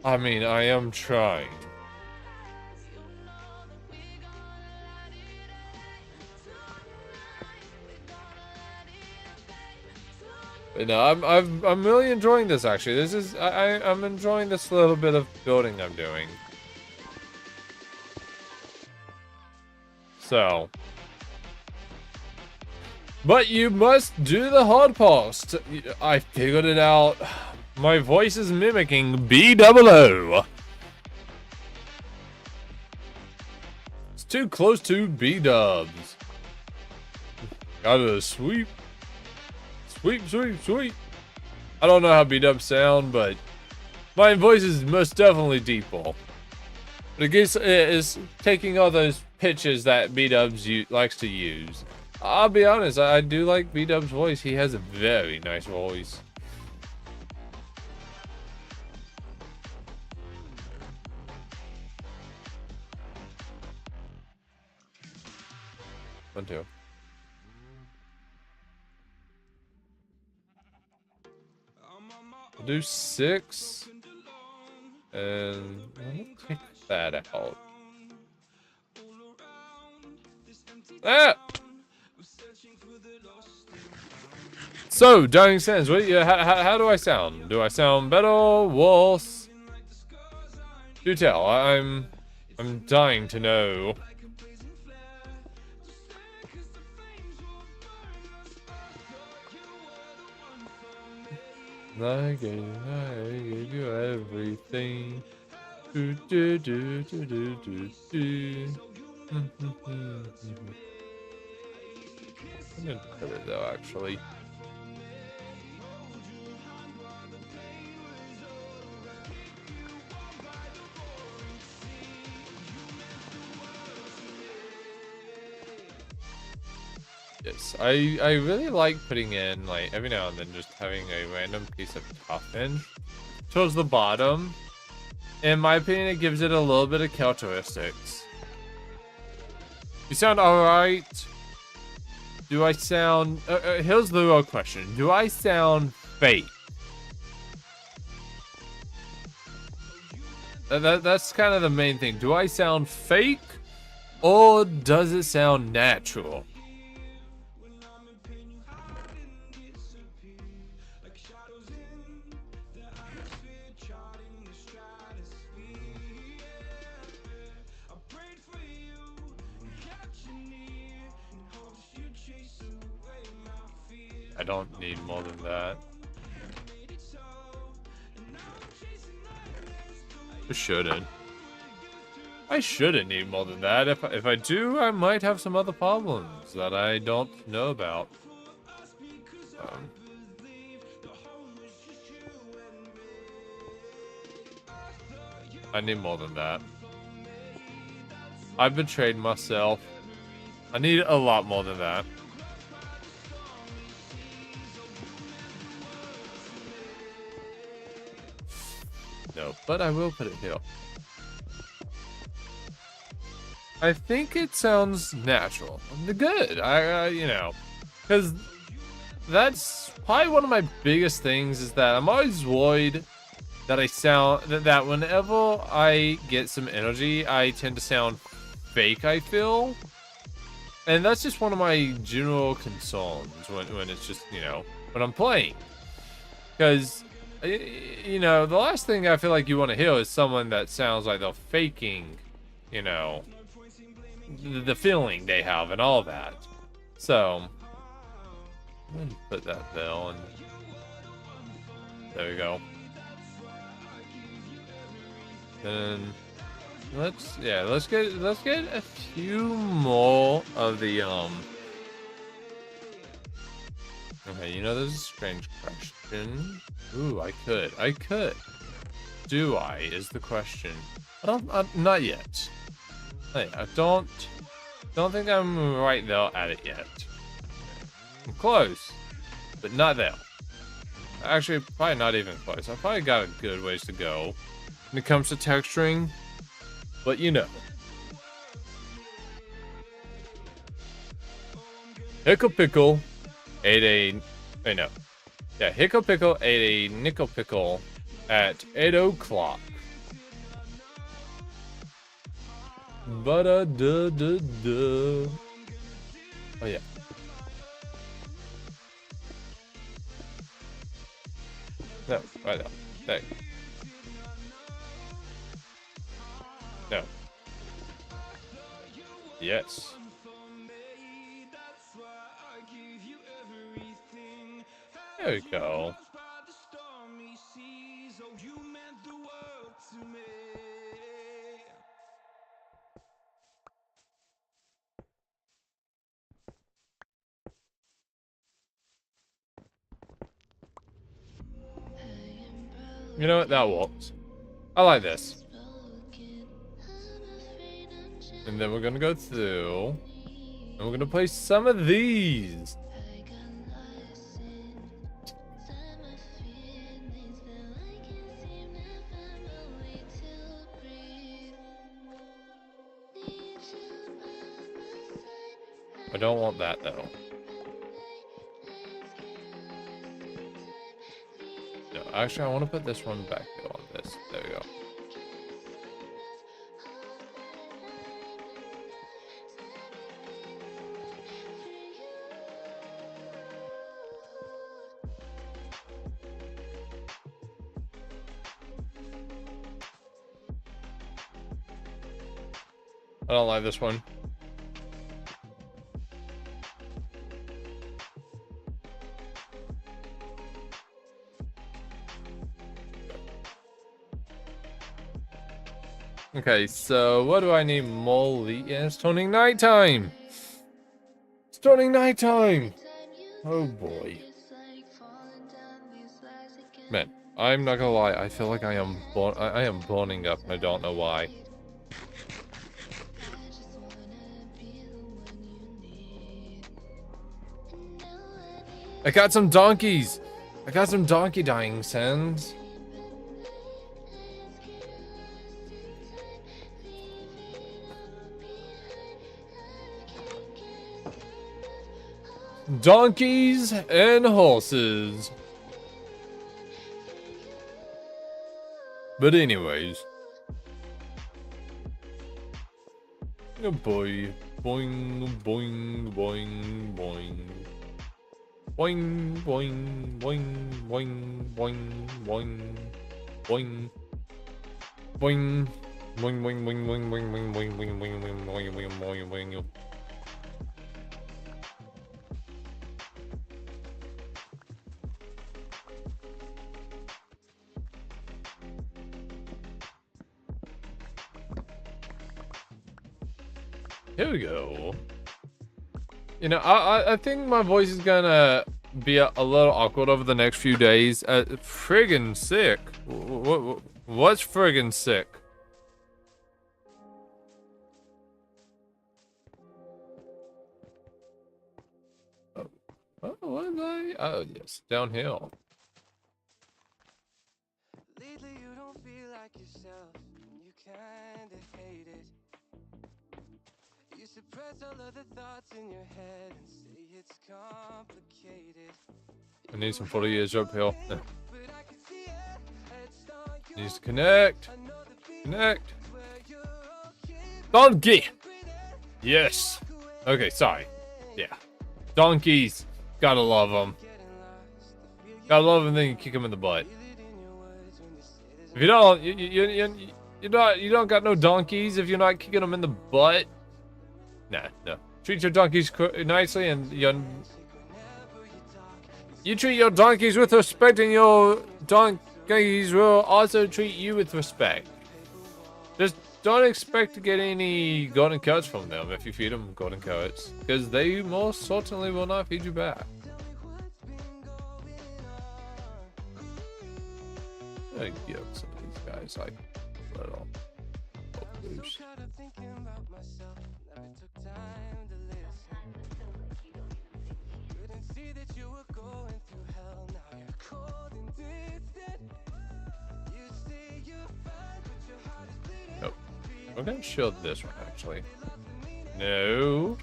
I mean, I am trying. But no, I'm really enjoying this actually. This is I'm enjoying this little bit of building I'm doing. So, but you must do the hard part. I figured it out. My voice is mimicking B-double-O. It's too close to B-dubs. Gotta sweep. Sweep, sweep, sweep. I don't know how B-dubs sound, but my voice is most definitely deeper. But I guess it is taking all those pitches that B-dubs likes to use. I'll be honest, I do like B-dub's voice. He has a very nice voice. One, two. I'll do 6. And let me take that out. Ah! So, Dying Sands, how do I sound? Do I sound better, worse? Do tell. I'm dying to know. I gave you everything. Do do do do do do do. I'm gonna put it though, actually. Yes, I really like putting in, like, every now and then just having a random piece of toughen towards the bottom. In my opinion, it gives it a little bit of characteristics. You sound alright. Do I sound... here's the real question. Do I sound fake? That's kind of the main thing. Do I sound fake? Or does it sound natural? I don't need more than that. I shouldn't. I shouldn't need more than that. If I do, I might have some other problems that I don't know about. I need more than that. I betrayed myself. I need a lot more than that. No, but I will put it here. I think it sounds natural. Good. You know, because that's probably one of my biggest things is that I'm always worried that I sound that whenever I get some energy, I tend to sound fake. I feel, and that's just one of my general concerns when it's just, you know, when I'm playing, because. You know, the last thing I feel like you want to hear is someone that sounds like they're faking, you know. the feeling they have and all that. So I'm gonna put that down. There we go. Then let's get a few more of the Okay, you know, there's a strange question. Ooh, I could. Do I is the question. Not yet. Hey, I don't think I'm right there at it yet. I'm close, but not there. Actually, probably not even close. I probably got a good ways to go when it comes to texturing, but you know. Hiccup Pickle ate a... Wait, no. Yeah, Hiccup Pickle ate a Nickel Pickle at 8 o'clock. Ba-da-da-da-da. Oh, yeah. No, right now. There. No. Yes. There we go. You know what? That works. I like this. And then we're gonna go through, and we're gonna play some of these. I don't want that though. No, actually, I want to put this one back on this. There we go. I don't like this one. Okay, so what do I need? Molly? Yeah, it's turning nighttime. It's turning nighttime. Oh boy. Man, I'm not gonna lie. I feel like I am burning up, and I don't know why. I got some donkeys. I got some donkey dying sounds. Donkeys and horses. But anyways. Oh boy. Boing, boing, boing, boing. Boing, boing, boing, boing, boing, boing, boing. Boing. Boing, boing, boing, boing, boing, boing, boing, boing, boing, boing, boing, boing, boing, boing. Here we go. You know, I think my voice is gonna be a little awkward over the next few days. Friggin' sick. What's friggin' sick? Oh, what is I? Oh, yes, downhill. Lately, you don't feel like yourself, and you kinda hate it. You suppress all of the thoughts in your head and say it's complicated. I need some 40 years uphill. Needs to connect. Connect. Donkey! Yes. Okay, sorry. Yeah. Donkeys. Gotta love them. Gotta love them, then you kick them in the butt. If you don't, you don't got no donkeys if you're not kicking them in the butt. Nah, no. Treat your donkeys nicely, and you treat your donkeys with respect, and your donkeys will also treat you with respect. Just don't expect to get any golden carrots from them if you feed them golden carrots, because they most certainly will not feed you back. I give some of these guys like little boost. Nope. We're gonna shield this one actually. No.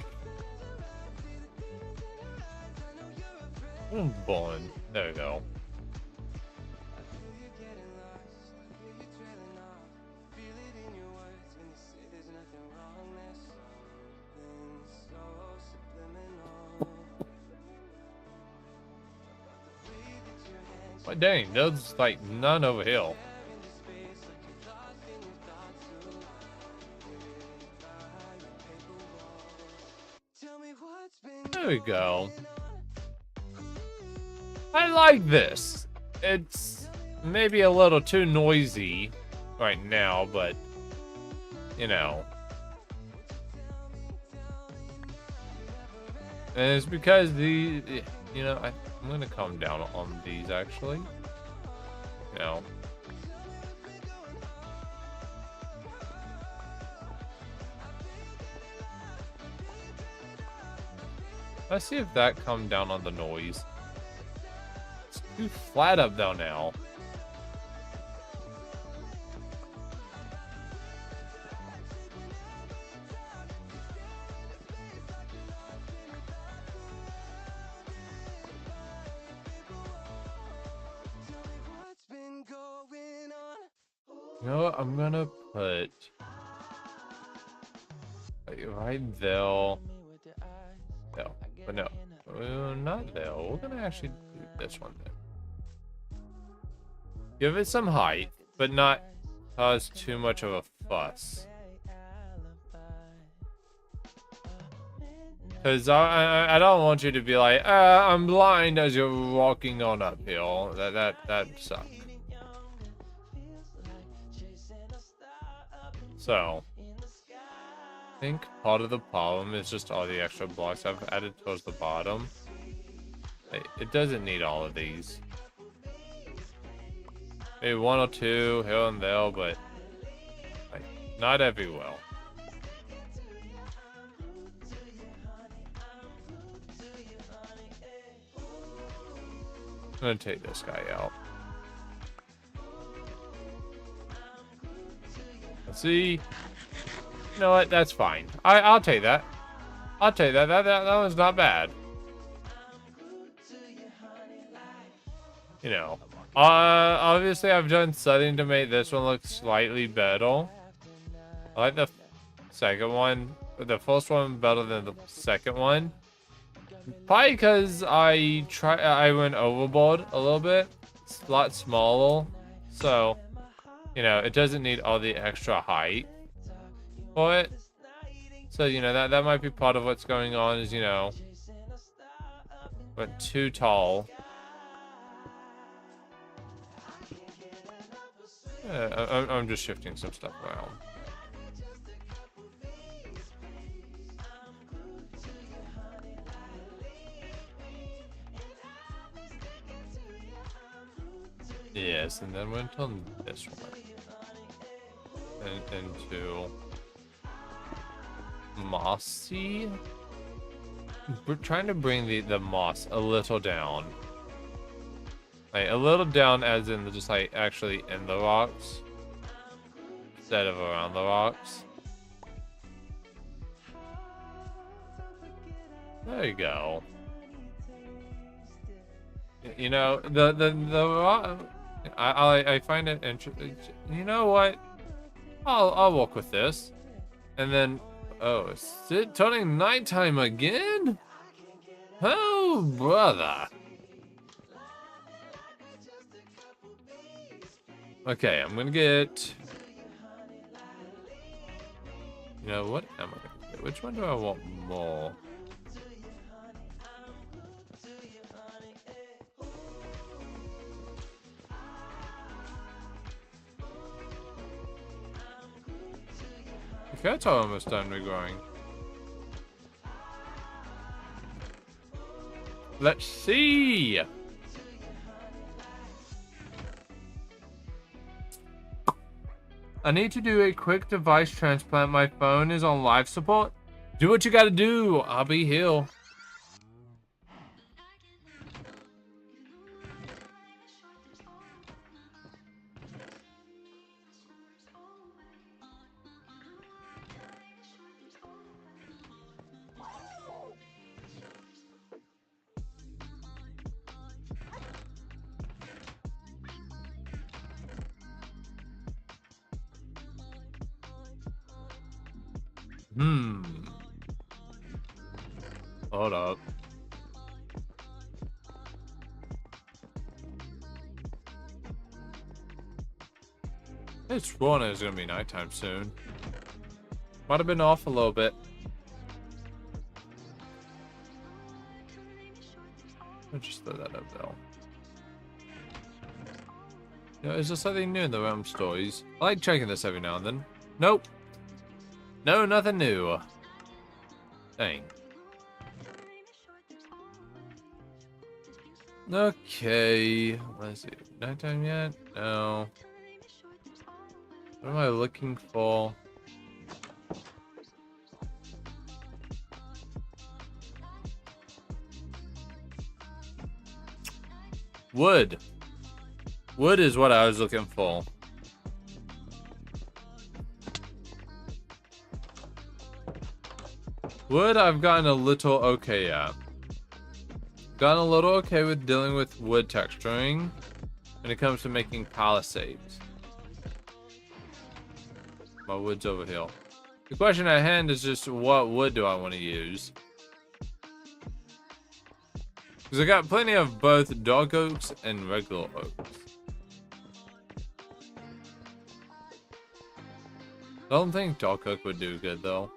Bond. There we go. Well, dang, there's like none over here. There we go. I like this. It's maybe a little too noisy right now, but you know. And it's because you know, I'm gonna calm down on these actually. You know. Let's see if that calmed down on the noise. It's too flat up though now. You know what? I'm gonna put right there. No, but no, not there. We're gonna actually do this one then. Give it some height, but not cause too much of a fuss. Cause I don't want you to be like, I'm blind as you're walking on uphill. That sucks. So, I think part of the problem is just all the extra blocks I've added towards the bottom. It doesn't need all of these. Maybe one or two here and there, but like, not everywhere. I'm gonna take this guy out. Let's see. You know what? That's fine. I'll take that. I'll take that. That was not bad. You know. Obviously I've done something to make this one look slightly better. I like the second one, the first one better than the second one. Probably because I went overboard a little bit. It's a lot smaller, so you know it doesn't need all the extra height for it. So you know that might be part of what's going on. Is you know, but too tall. Yeah, I'm just shifting some stuff around. Yes, and then went on this one. And into mossy. We're trying to bring the moss a little down. Like a little down as in just like actually in the rocks. Instead of around the rocks. There you go. You know, the rock, I find it interesting. You know what? I'll work with this. And then, oh, is it turning nighttime again? Oh, brother. Okay, I'm gonna get... You know, what am I gonna do? which one do I want more? The carrots are almost done regrowing. Let's see. I need to do a quick device transplant. My phone is on life support. Do what you gotta do. I'll be here. Hold up. It's one is gonna be nighttime soon. Might have been off a little bit. I'll just throw that up there. You know, is there something new in the realm stories? I like checking this every now and then. Nope. No, nothing new. Dang. Okay. Let's see. Nighttime yet? No. What am I looking for? Wood. Wood is what I was looking for. Wood, I've gotten a little okay at. Gotten a little okay with dealing with wood texturing when it comes to making palisades. My wood's over here. The question at hand is just what wood do I want to use? Because I got plenty of both dog oaks and regular oaks. I don't think dog oak would do good though.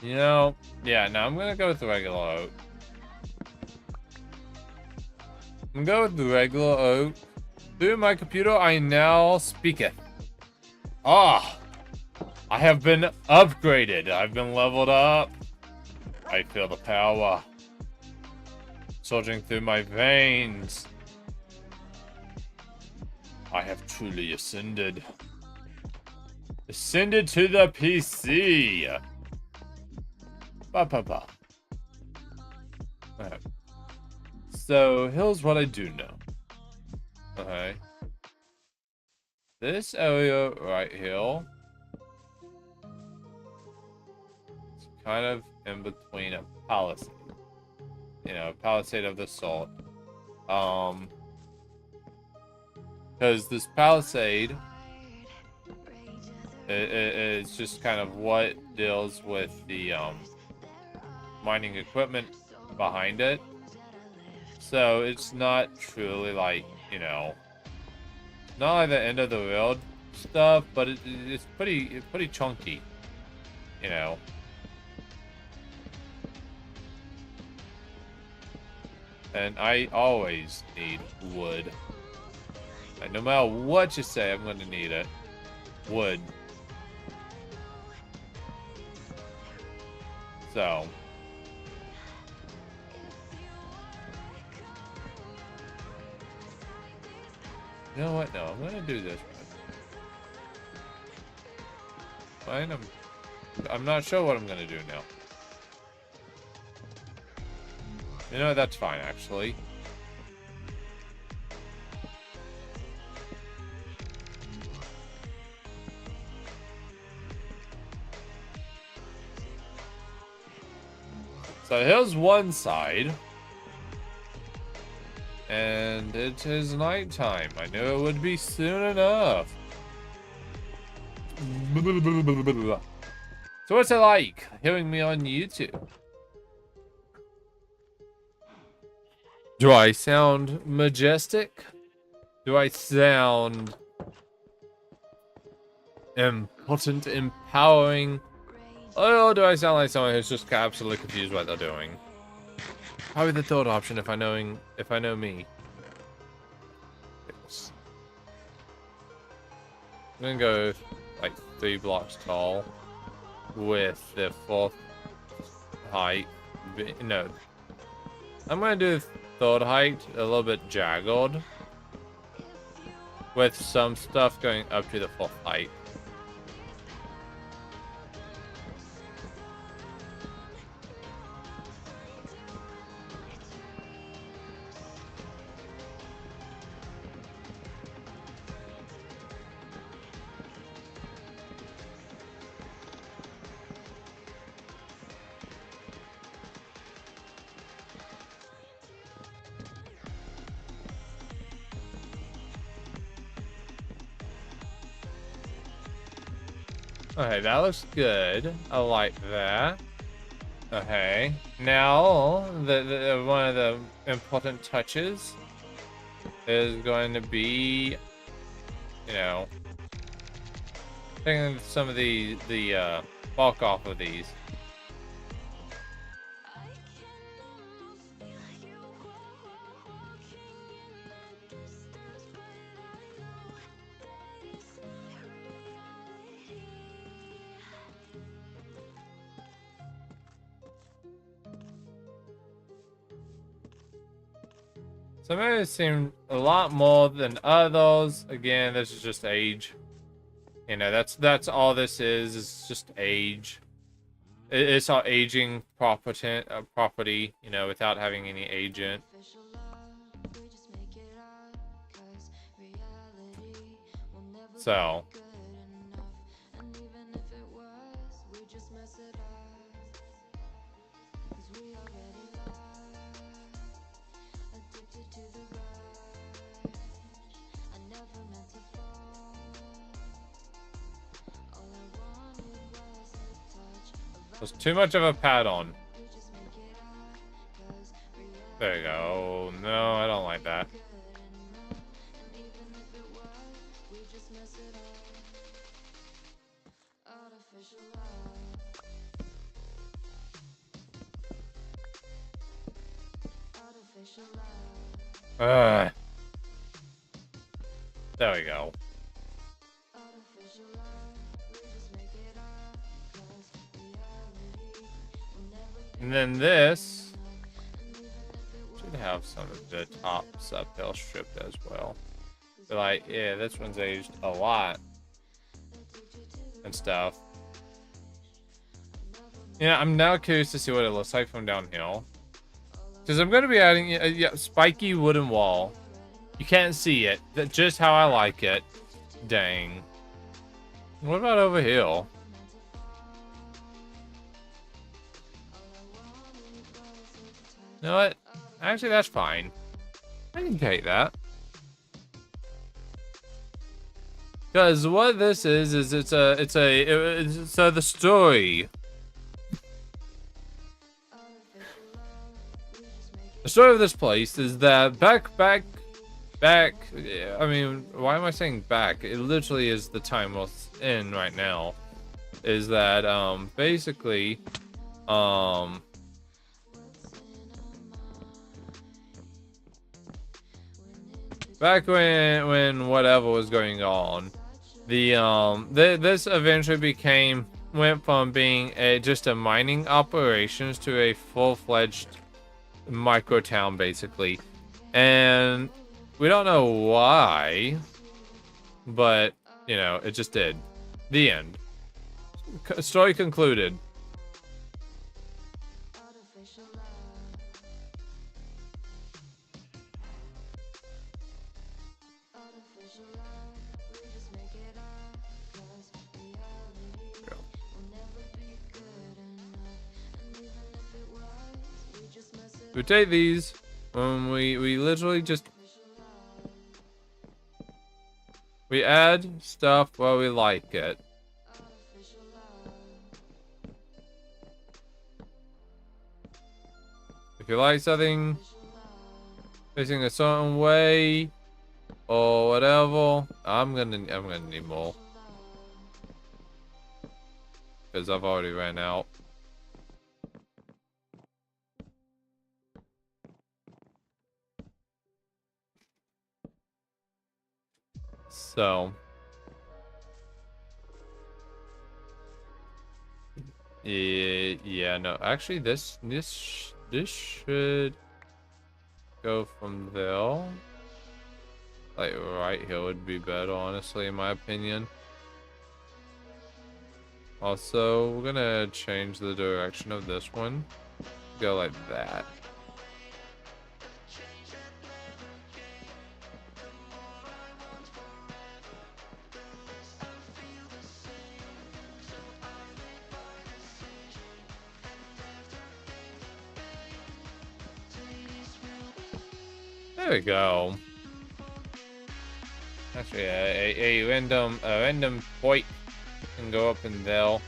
You know, yeah, no, I'm gonna go with the regular oak. I'm gonna go with the regular oak. Through my computer, I now speaketh. Ah! I have been upgraded. I've been leveled up. I feel the power surging through my veins. I have truly ascended. Ascended to the PC. Ba. Alright. So, here's what I do know. Okay. This area right here is kind of in between a palisade. You know, palisade of the salt. Because this palisade it's just kind of what deals with the mining equipment behind it. So it's not truly like, you know, not like the end of the world stuff, but it's pretty chunky, you know. And I always need wood. Like, no matter what you say, I'm gonna need it. Wood. So. You know what? No, I'm gonna do this. Fine, I'm not sure what I'm gonna do now. You know, that's fine, actually. So here's one side. And it is nighttime. I knew it would be soon enough. So what's it like hearing me on YouTube? Do I sound majestic? Do I sound important, empowering? Or do I sound like someone who's just absolutely confused what they're doing? Probably the third option if I know me. Yes. I'm gonna go like 3 blocks tall with the 4th height. No, I'm gonna do third height a little bit jagged, with some stuff going up to the 4th height. Okay, that looks good. I like that. Okay, now the one of the important touches is going to be, you know, taking some of the bulk off of these. Some of it seem a lot more than others. Again, this is just age. You know, that's all this is. It's just age. It's all aging property. You know, without having any agent. So. There's too much of a pad on. There you go. No, I don't like that. There we go. And then this should have some of the top subtail stripped as well. But like, yeah, this one's aged a lot and stuff. Yeah, I'm now curious to see what it looks like from downhill. Because I'm going to be adding a spiky wooden wall. You can't see it. That's just how I like it. Dang. What about over here? You know what? Actually, that's fine. I can take that. Because what this is so the story. The story of this place is that back. I mean, why am I saying back? It literally is the time we're in right now. Is that basically back when whatever was going on, this eventually went from being just a mining operations to a full-fledged micro town basically, and we don't know why, but you know, it just did. The end. Story concluded. We take these, we literally just we add stuff while we like it. If you like something, facing a certain way or whatever. I'm gonna need more because I've already ran out. So yeah, no, actually this should go from there. Like right here would be better, honestly, in my opinion. Also, we're gonna change the direction of this one. Go like that. There we go. Actually, a random point can go up in there.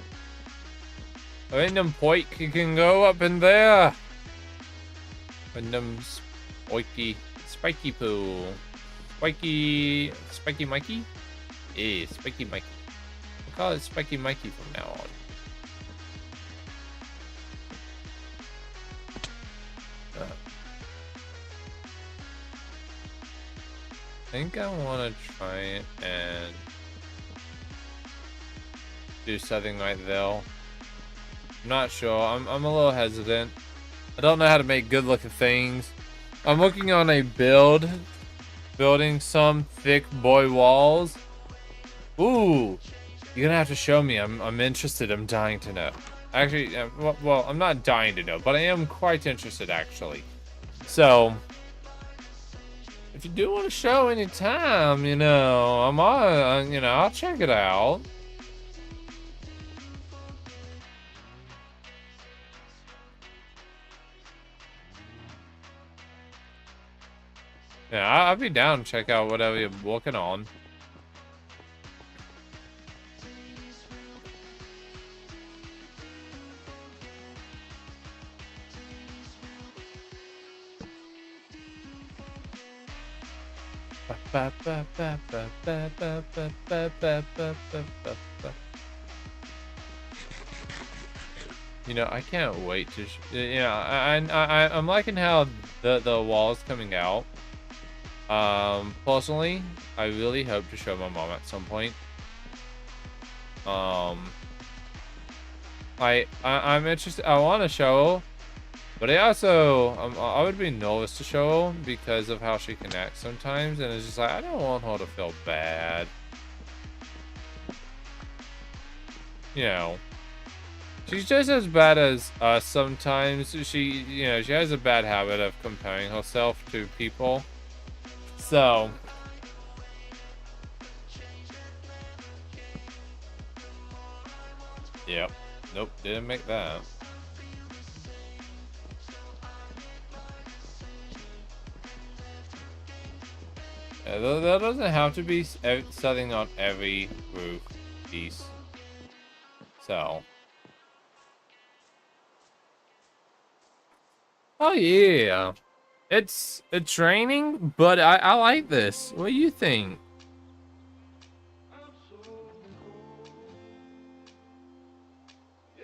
A random point can go up in there. Random spiky poo. Spiky Mikey? Yeah, Spiky Mikey. We'll call it Spiky Mikey from now on. I think I want to try and do something right there. I'm not sure. I'm a little hesitant. I don't know how to make good looking things. I'm working on a building some thick boy walls. Ooh, you're gonna have to show me. I'm interested. I'm dying to know. Actually, well, I'm not dying to know, but I am quite interested actually. So, if you do want to show anytime, you know, I'm on, you know, I'll check it out. Yeah, I'll be down to check out whatever you're working on. You know, I can't wait to. You know, I'm liking how the wall's coming out. Personally, I really hope to show my mom at some point. I'm interested. I want to show her, but I would be nervous to show her because of how she can act sometimes, and it's just like I don't want her to feel bad. You know, she's just as bad as us sometimes. She has a bad habit of comparing herself to people. So, yep. Nope, didn't make that. Yeah, there doesn't have to be something on every roof piece. So. Oh yeah. It's raining, but I like this. What do you think?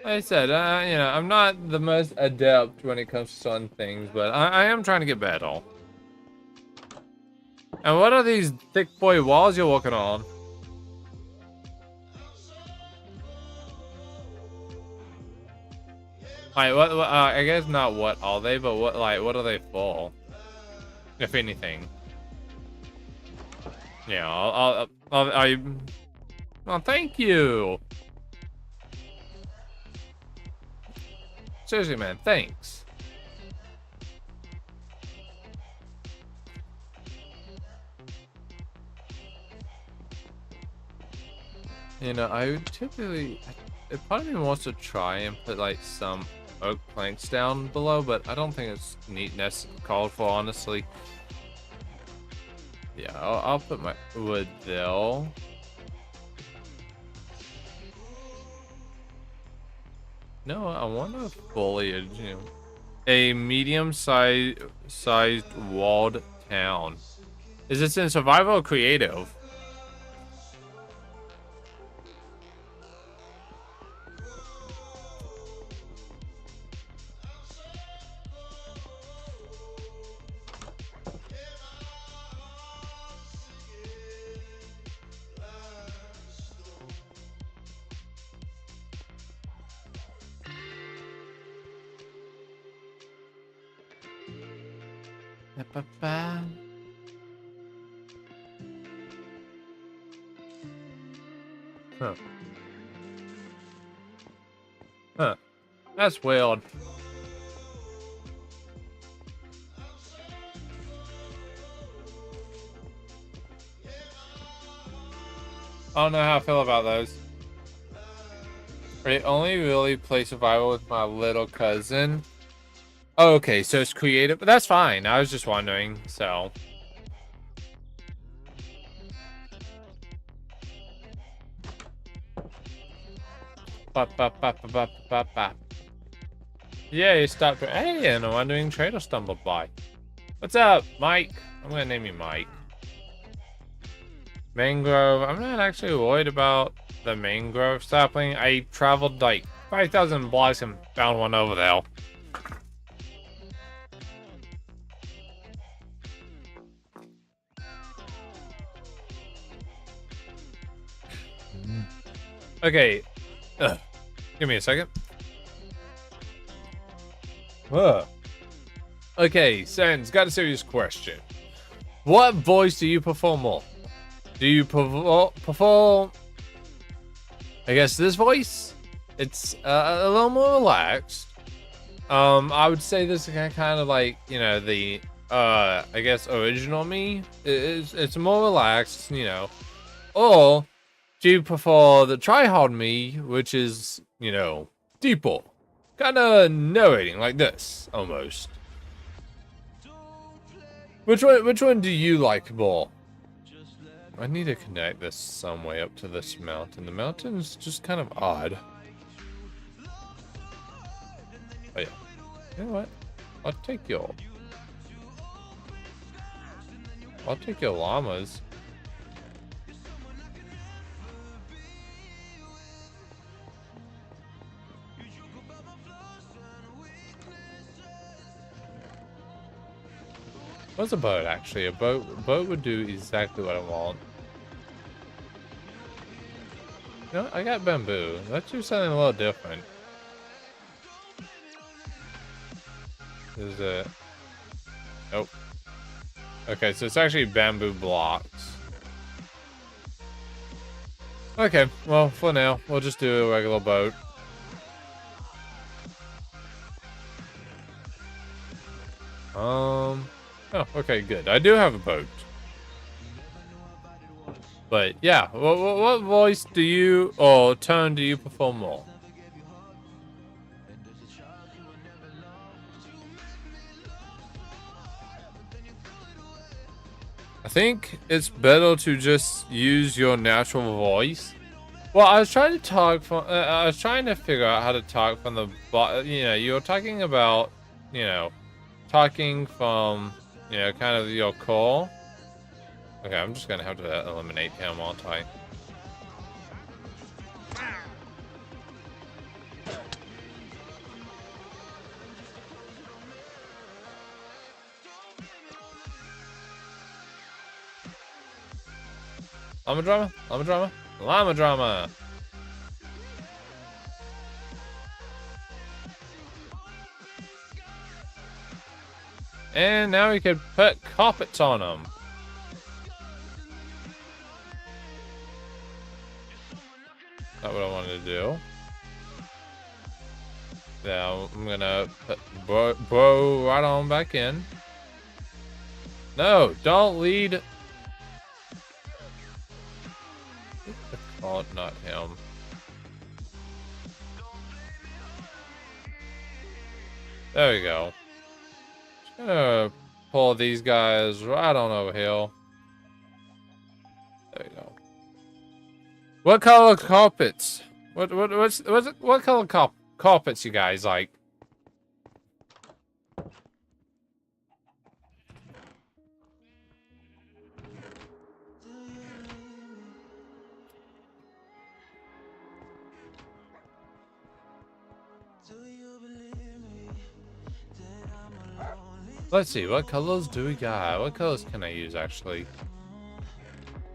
Like I said, you know, I'm not the most adept when it comes to certain things, but I am trying to get better. And what are these thick boy walls you're working on? Like, what I guess not what are they, but what are they for? If anything. Yeah, oh, thank you. Seriously, man, thanks. You know, I typically, part of me wants to try and put like some oak planks down below, but I don't think it's neatness called for, honestly. Yeah, I'll put my wood there. No, I want a foliage, you know. A medium-sized walled town. Is this in survival or creative? Ba-ba-ba. Huh. Huh. That's weird. I don't know how I feel about those. I only really play survival with my little cousin. Oh, okay, so it's creative, but that's fine. I was just wondering, so. Ba, ba, ba, ba, ba, ba, ba. Yeah, you stopped. Hey, and a wandering trader stumbled by. What's up, Mike? I'm gonna name you Mike. Mangrove. I'm not actually worried about the mangrove sapling. I traveled like 5,000 blocks and found one over there. Okay. Ugh. Give me a second. Ugh. Okay, Sans, got a serious question. What voice do you perform more? Do you perform, I guess, this voice? It's a little more relaxed. I would say this is kind of like, you know, the, I guess, original me. It's more relaxed, you know. Or do you prefer the tryhard me, which is, you know, deeper? Kind of narrating like this, almost. Which one do you like more? I need to connect this some way up to this mountain. The mountain's just kind of odd. Oh yeah. You know what? I'll take your llamas. What's a boat, actually? A boat would do exactly what I want. No, I got bamboo. Let's do something a little different. Is it? Nope. Okay, so it's actually bamboo blocks. Okay, well, for now, we'll just do a regular boat. Oh, okay, good. I do have a boat. But yeah, what voice do you, or tone do you perform more? I think it's better to just use your natural voice. Well, I was trying to talk from, I was trying to figure out how to talk from the, you know, you were talking about, you know, talking from, you know, kind of your core. Okay, I'm just gonna have to eliminate him, aren't I? Llama drama? Llama drama? Llama drama! And now we can put carpets on them. That's what I wanted to do. Now I'm gonna put bro right on back in. No, don't lead. Oh, not him. There we go. Just gonna pull these guys right on over here. There we go. What color carpets? What color carpets you guys like? Let's see, what colors do we got? What colors can I use, actually?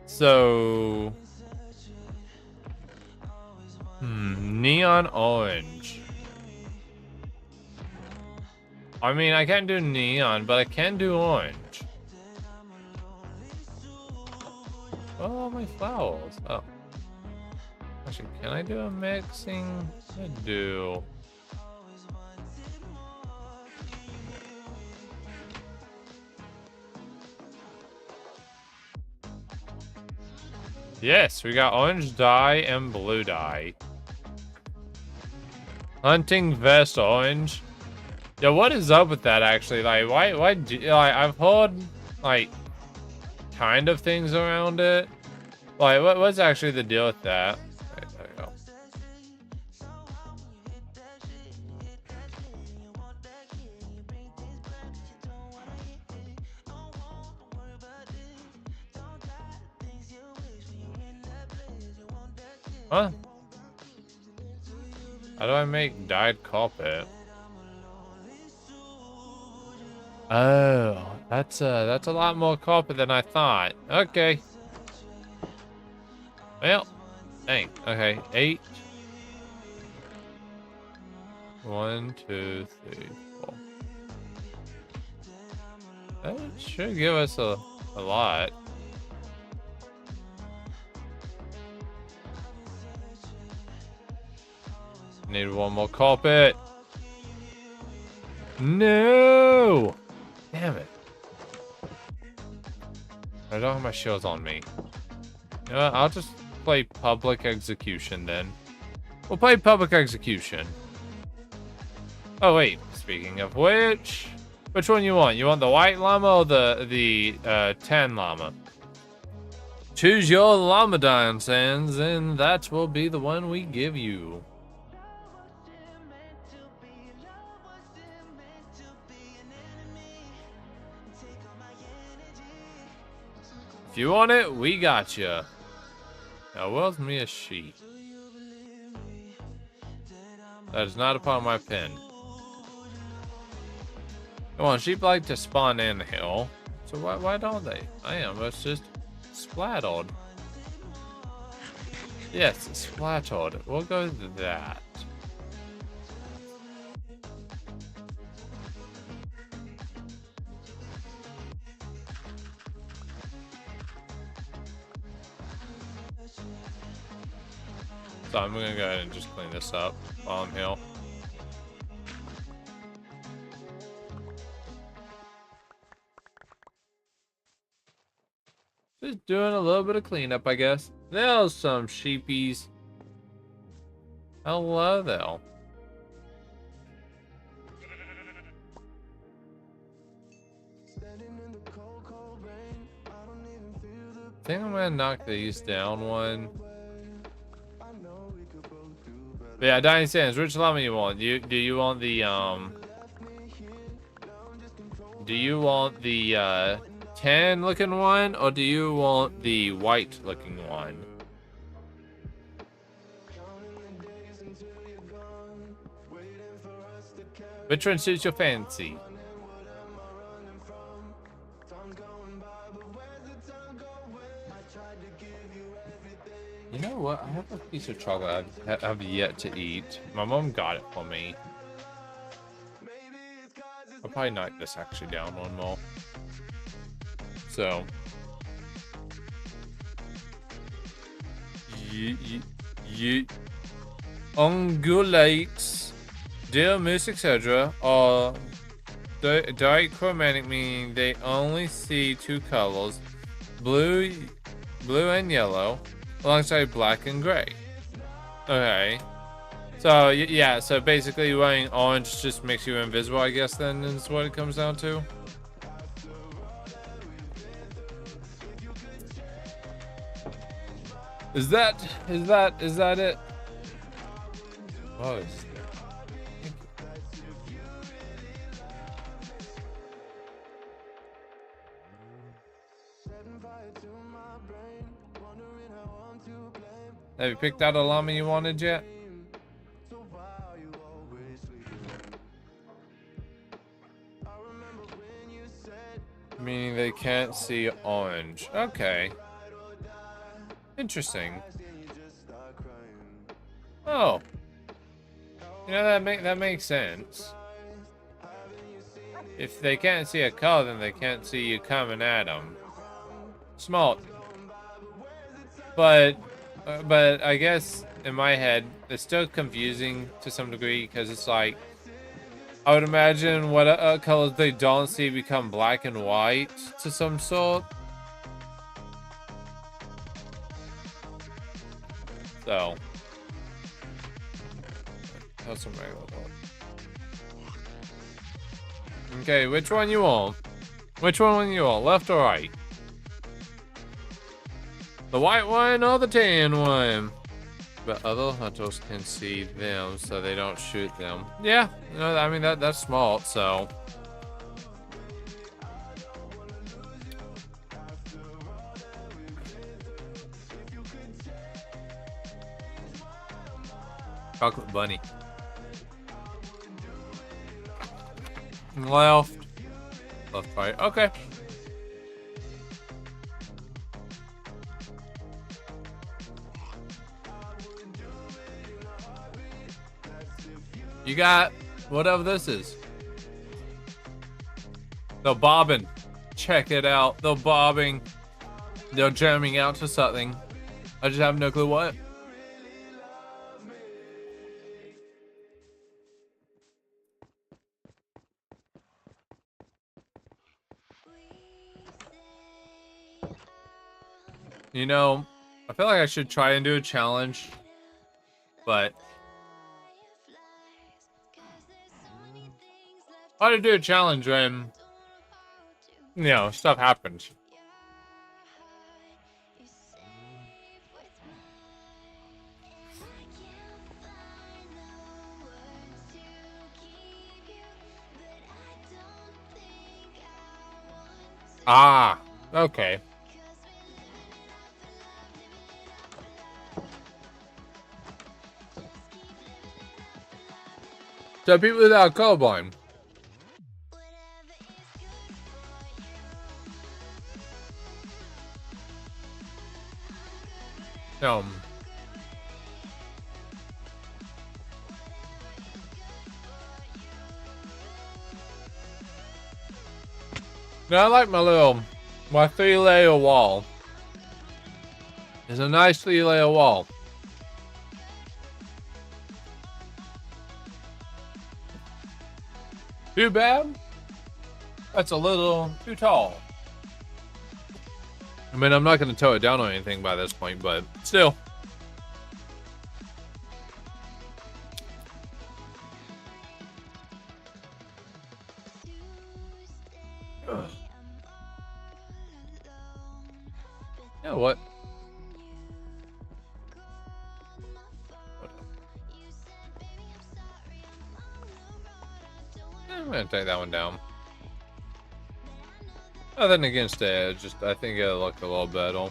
So... neon orange. I mean, I can't do neon, but I can do orange. Oh, my flowers. Oh. Actually, can I do a mixing? I do. Yes, we got orange dye and blue dye. Hunting vest orange. Yeah, what is up with that actually? Like, why do, like, I've heard, like, kind of things around it. Like, what's actually the deal with that? Right, there we go. Huh? How do I make dyed carpet? Oh, that's a lot more carpet than I thought. Okay. Well, dang. Okay, 8. 1, 2, 3, 4. That should give us a lot. Need one more carpet. No! Damn it. I don't have my shields on me. You know what? I'll just play public execution then. We'll play public execution. Oh wait, speaking of which one you want? You want the white llama or the tan llama? Choose your llama, Sands, and that will be the one we give you. If you want it, we got you. Now, where's me a sheep? That is not upon my pen. Come on, sheep like to spawn in the hill. So why don't they? I am. It's just splattered. Yes, splattered. We'll go to that. So I'm gonna go ahead and just clean this up while I'm here. Just doing a little bit of cleanup, I guess. There's some sheepies. Hello there. I think I'm gonna knock these down one. But yeah, Dying Sands, which llama you want? Do you want the do you want the tan looking one, or do you want the white looking one? Which one suits your fancy? You know what? I have a piece of chocolate I have yet to eat. My mom got it for me. I'll probably knock this actually down one more. So. Ungulates, deer, moose, etc. are dichromatic, meaning they only see 2 colors, blue and yellow, alongside black and gray. Okay. So, yeah, so basically wearing orange just makes you invisible, I guess, then is what it comes down to. Is that it? Oh, is there? Have you picked out a llama you wanted yet? Meaning they can't see orange. Okay. Interesting. Oh. You know, that makes sense. If they can't see a color, then they can't see you coming at them. Smart. But I guess in my head, it's still confusing to some degree because it's like, I would imagine what colors they don't see become black and white to some sort. So. That's some regular dog. Okay, which one you want? Which one you want? Left or right? The white one or the tan one? But other hunters can see them, so they don't shoot them. Yeah, no, I mean that's smart. So. Chocolate bunny. Left, right. Okay. You got whatever this is. They're bobbing. Check it out. They're bobbing. They're jamming out to something. I just have no clue what. You know, I feel like I should try and do a challenge, but how to do a challenge when, you know, stuff happens. Ah, okay. So people that are colorblind. No. Now I like my 3-layer wall. It's a nice 3-layer wall. Too bad. That's a little too tall. I mean, I'm not going to tow it down or anything by this point, but still. Ugh. You know what? I'm going to take that one down. Nothing against it, just I think it'll look a little better.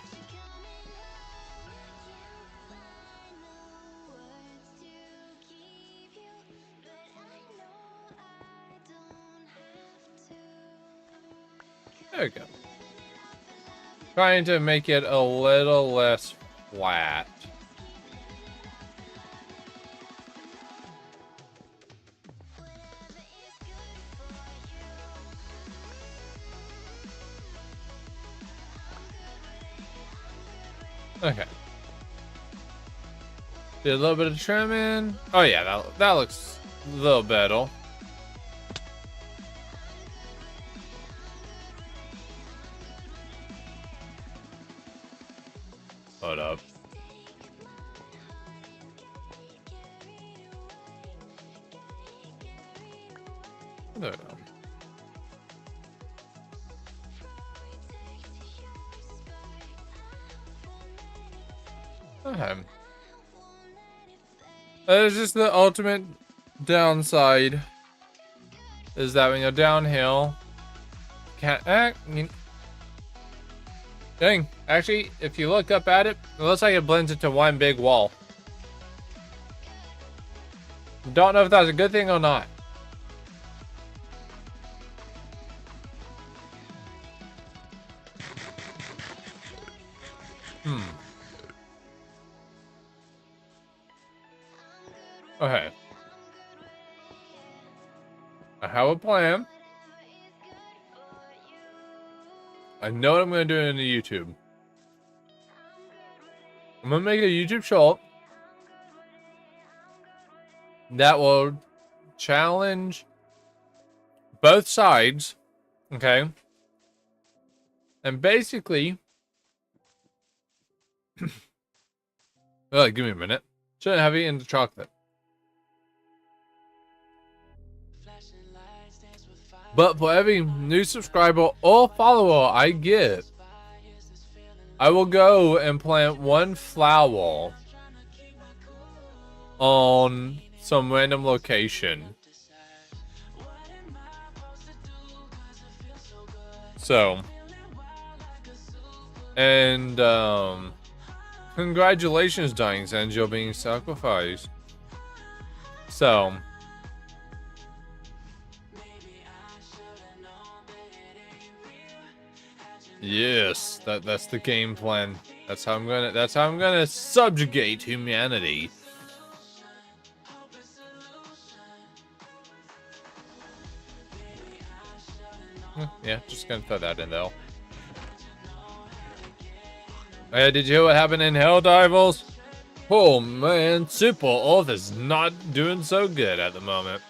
There we go. Trying to make it a little less flat. Okay. Did a little bit of trimming. Oh yeah, that looks a little better. Hold up. There we go. Okay. That is just the ultimate downside. Is that when you're downhill, can't dang, actually, if you look up at it, it looks like it blends into one big wall. Don't know if that's a good thing or not. Okay. I have a plan. I know what I'm gonna do in the YouTube. I'm gonna make a YouTube short that will challenge both sides, okay? And basically, give me a minute. Shouldn't have eaten the chocolate. But for every new subscriber or follower I get, I will go and plant one flower on some random location. So, and congratulations, Dying Sands, you're being sacrificed. So, yes, that's the game plan. That's how I'm gonna subjugate humanity. Yeah, just gonna throw that in though. Hey, did you hear what happened in Helldivers? Oh man, Super Earth is not doing so good at the moment.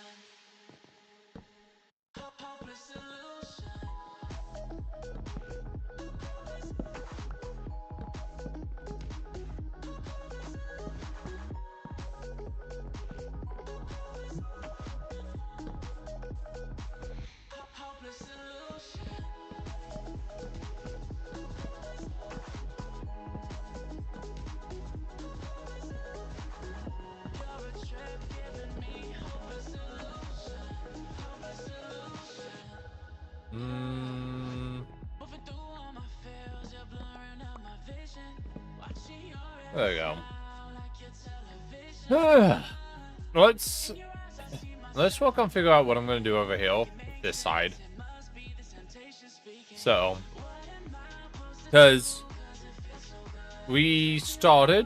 There you go. Let's work on figure out what I'm gonna do over here, this side. So, because we started,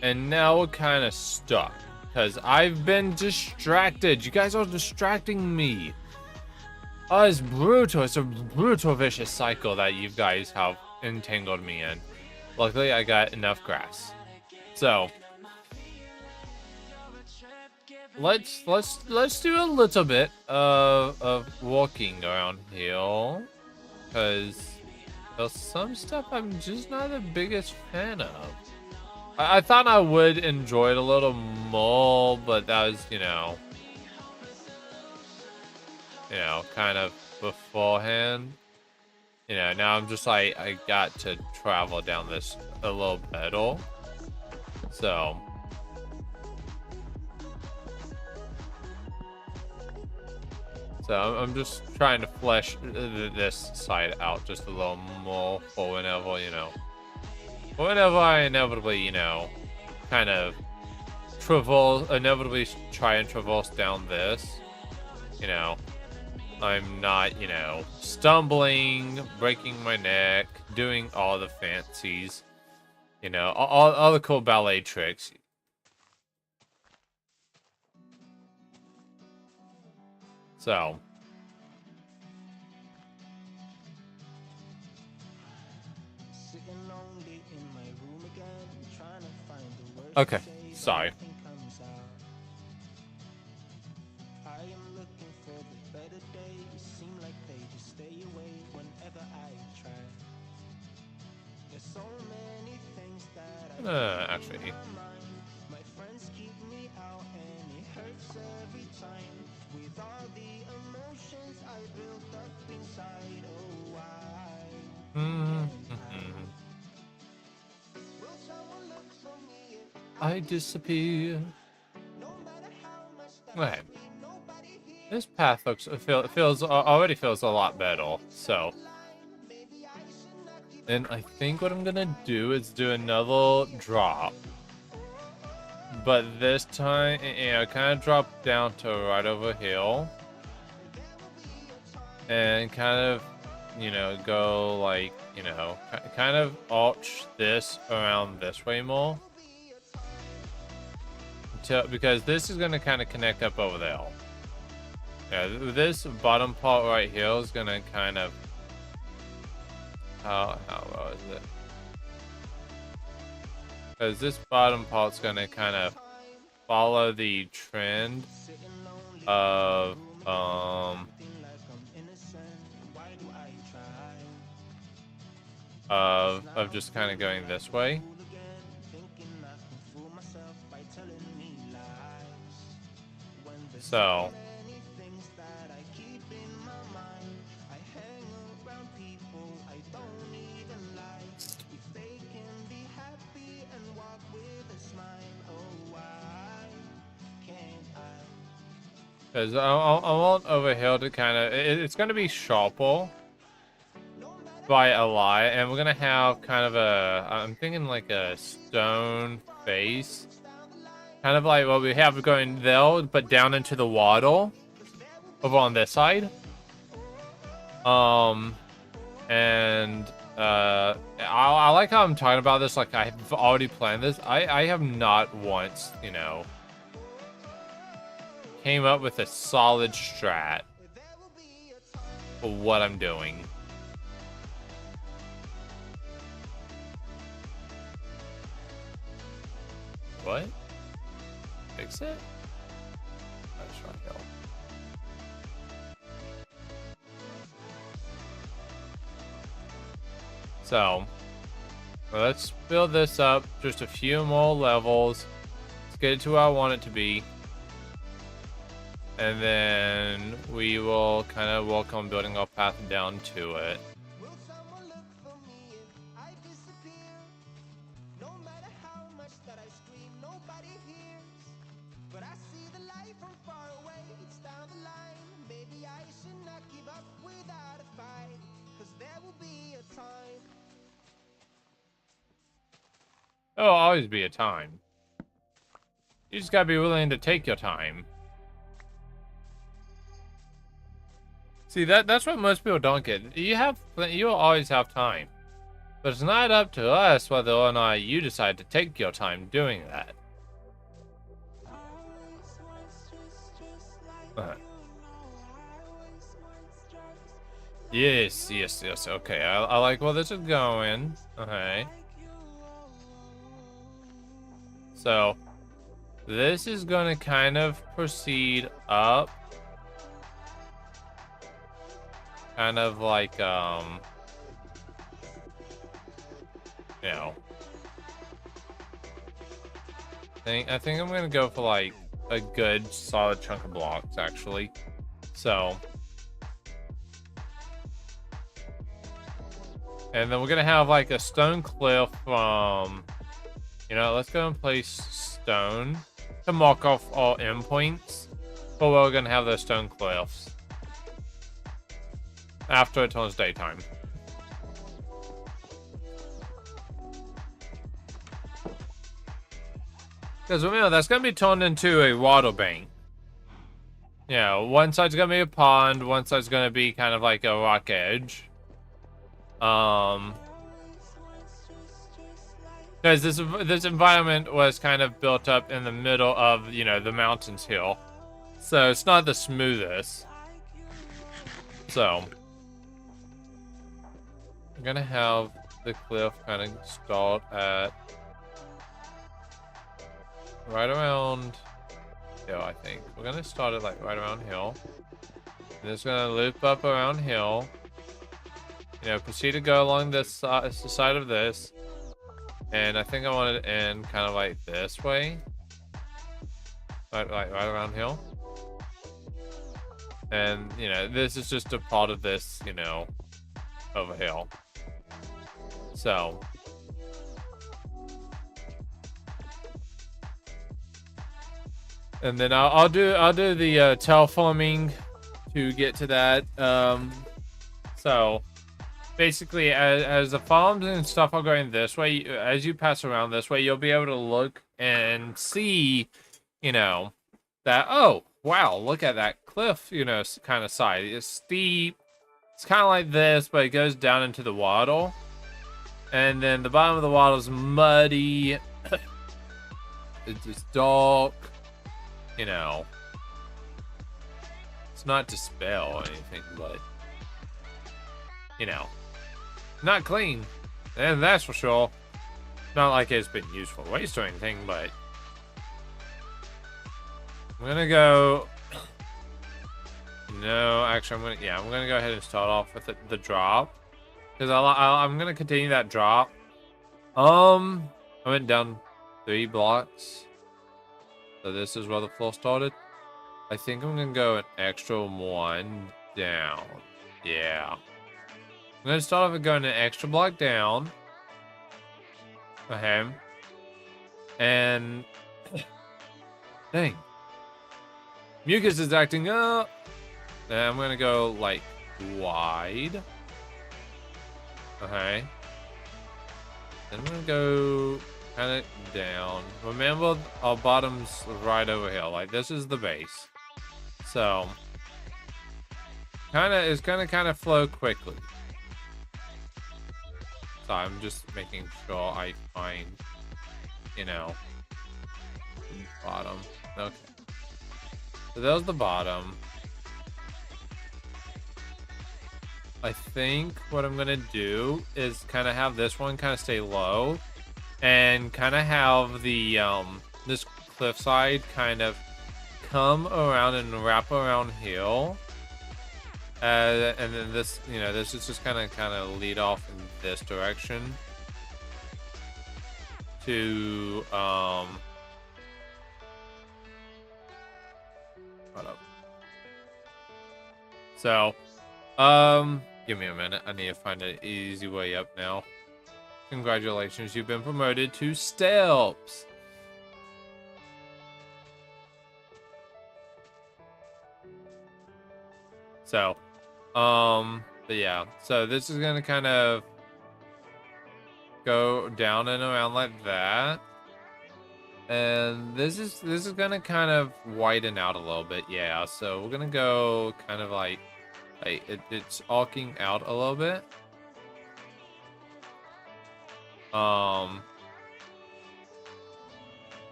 and now we're kind of stuck. Because I've been distracted. You guys are distracting me. Oh, it's brutal. It's a brutal, vicious cycle that you guys have entangled me in. Luckily, I got enough grass. So, let's do a little bit of walking around here, because there's some stuff I'm just not the biggest fan of. I thought I would enjoy it a little more, but that was, you know, kind of beforehand. You know, now I'm just like, I got to travel down this a little better. So, I'm just trying to flesh this side out just a little more for whenever, you know, whenever I inevitably, you know, kind of inevitably try and traverse down this, you know, I'm not, you know, stumbling, breaking my neck, doing all the fancies, you know, all the cool ballet tricks. So, okay, sorry. Actually. I disappear. Okay. This path already feels a lot better. So, and I think what I'm gonna do is do another drop, but this time, you know, kind of drop down to right over here, and kind of you know, go like, you know, kind of arch this around this way more. Because this is going to kind of connect up over there. Yeah, this bottom part right here is going to kind of... How well is it? Because this bottom part's going to kind of follow the trend of just kind of going this way. So because I want over here to kind of, it's going to be sharper by a lot, and we're going to have kind of a, I'm thinking like a stone face, kind of like what we have going there, but down into the water over on this side. And I like how I'm talking about this like I've already planned this. I have not once, you know, came up with a solid strat for what I'm doing. What? Fix it? That's not help. So, let's build this up just a few more levels. Let's get it to where I want it to be. And then we will kind of work on building our path down to it. There'll always be a time. You just gotta be willing to take your time. See, that's what most people don't get. You'll always have time. But it's not up to us whether or not you decide to take your time doing that. Yes. Okay, I like where this is going. Okay. So, this is going to kind of proceed up. Kind of like, you know. I think I'm going to go for like a good solid chunk of blocks, actually. So. And then we're going to have like a stone cliff from... You know, let's go and place stone to mark off all endpoints. But we're going to have those stone cliffs after it turns daytime. Because remember, that's going to be turned into a water bank. Yeah, one side's going to be a pond, one side's going to be kind of like a rock edge. Because this environment was kind of built up in the middle of, you know, the mountains hill. So it's not the smoothest. So I'm gonna have the cliff kind of start at right around hill, I think. We're gonna start it like right around hill. And it's gonna loop up around hill. You know, proceed to go along this side of this. And I think I want it to end kind of like this way. Right around hill. And, you know, this is just a part of this, you know, over hill. So. And then I'll do the terraforming to get to that. So. Basically, as the farms and stuff are going this way, as you pass around this way, you'll be able to look and see, you know, that, oh, wow, look at that cliff, you know, kind of side. It's steep, It's kind of like this, but it goes down into the water. And then the bottom of the water is muddy. It's just dark. You know. It's not to spell or anything, but... You know. Not clean. And that's for sure. Not like it's been used for waste or anything, but... I'm gonna go... No, actually, I'm gonna go ahead and start off with the drop. Because I'm gonna continue that drop. I went down 3 blocks. So this is where the floor started. I think I'm gonna go an extra 1 down. Yeah. I'm gonna start off with going an extra block down. Okay. And dang. Mucus is acting up. And I'm gonna go like wide. Okay. Then I'm gonna go kind of down. Remember, our bottom's right over here. Like, this is the base. So, it's gonna kind of flow quickly. So I'm just making sure I find, you know, bottom. Okay. So there's the bottom. I think what I'm gonna do is kind of have this one kind of stay low, and kind of have the this cliffside kind of come around and wrap around here, and then this, you know, this is just kind of lead off in this direction to hold up. So give me a minute. I need to find an easy way up now. Congratulations, you've been promoted to steps. So, but yeah. So this is gonna kind of go down and around like that. And this is gonna kind of widen out a little bit, yeah. So we're gonna go kind of like it's arcing out a little bit.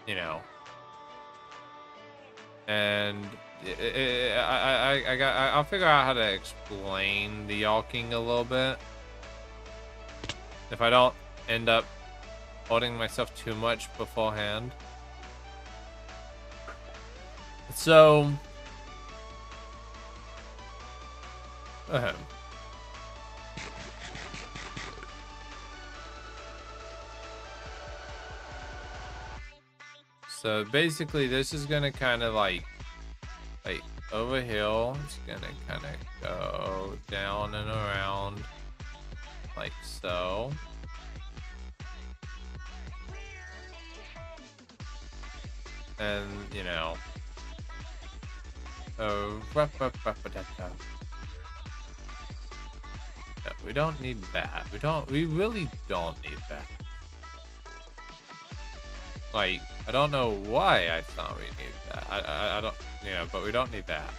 You know, and I'll figure out how to explain the arcing a little bit if I don't end up holding myself too much beforehand. So so basically this is gonna kind of like over here. It's gonna kind of go down and around like so. And, you know, yeah, we don't need that. We really don't need that. Like, I don't know why I thought we need that. I don't, yeah, but we don't need that.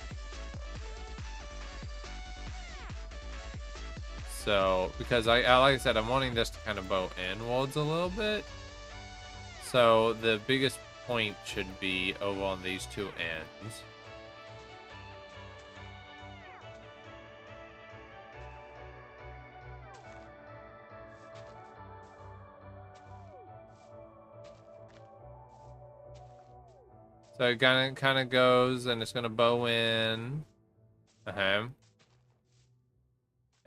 So, because like I said, I'm wanting this to kind of bow inwards a little bit. So the biggest point should be over on these two ends. So it kind of goes, and it's gonna bow in.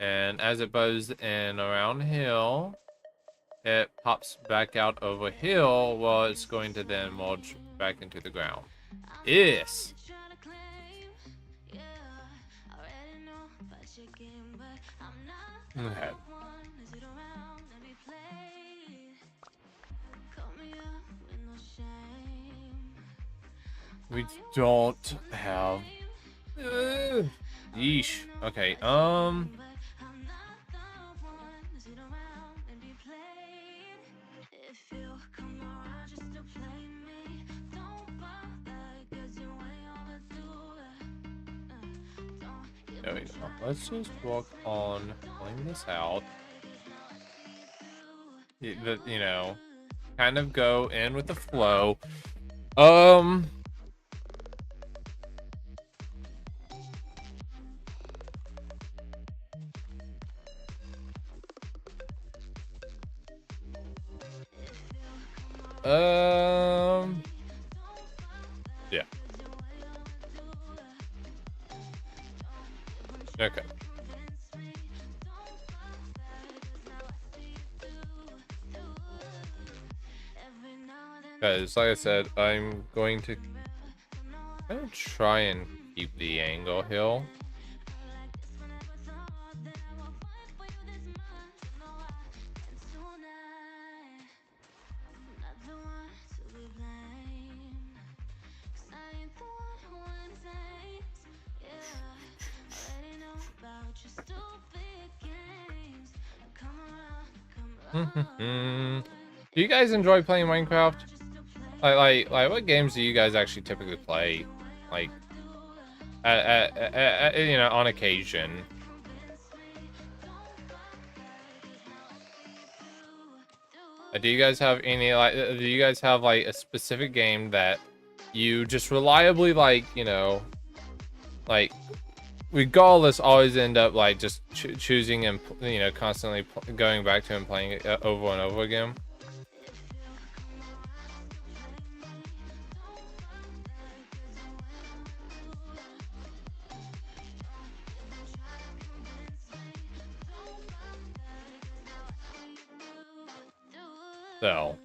And as it bows in around here, it pops back out over here, while it's going to then merge back into the ground. Yes. Okay. We don't have. Yeesh. Okay. There we go. Let's just work on pulling this out. You know, kind of go in with the flow. Yeah. Okay. Guys, like I said, I'm going to try and keep the angle here. Do you guys enjoy playing Minecraft? Like what games do you guys actually typically play? Like, you know, on occasion. Do you guys have any do you guys have like a specific game that you just reliably like, you know, like regardless always end up like just choosing and, you know, constantly going back to and playing it over and over again? So,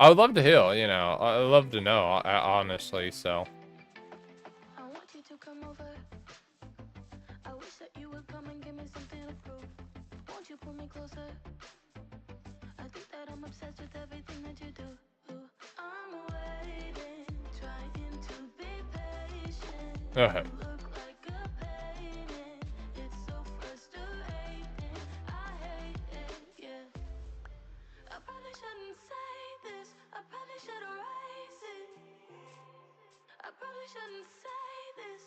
I would love to hear, you know, I'd love to know, honestly, so.
I want you to come over. I wish that you would come and give me something to prove. Won't you pull me closer? I think that I'm obsessed with everything that you do. I'm waiting, trying to be patient.
Okay.
Look like a painting. It's so frustrating. I hate it, yeah. I probably shouldn't say this. I probably should erase it. I probably shouldn't say this.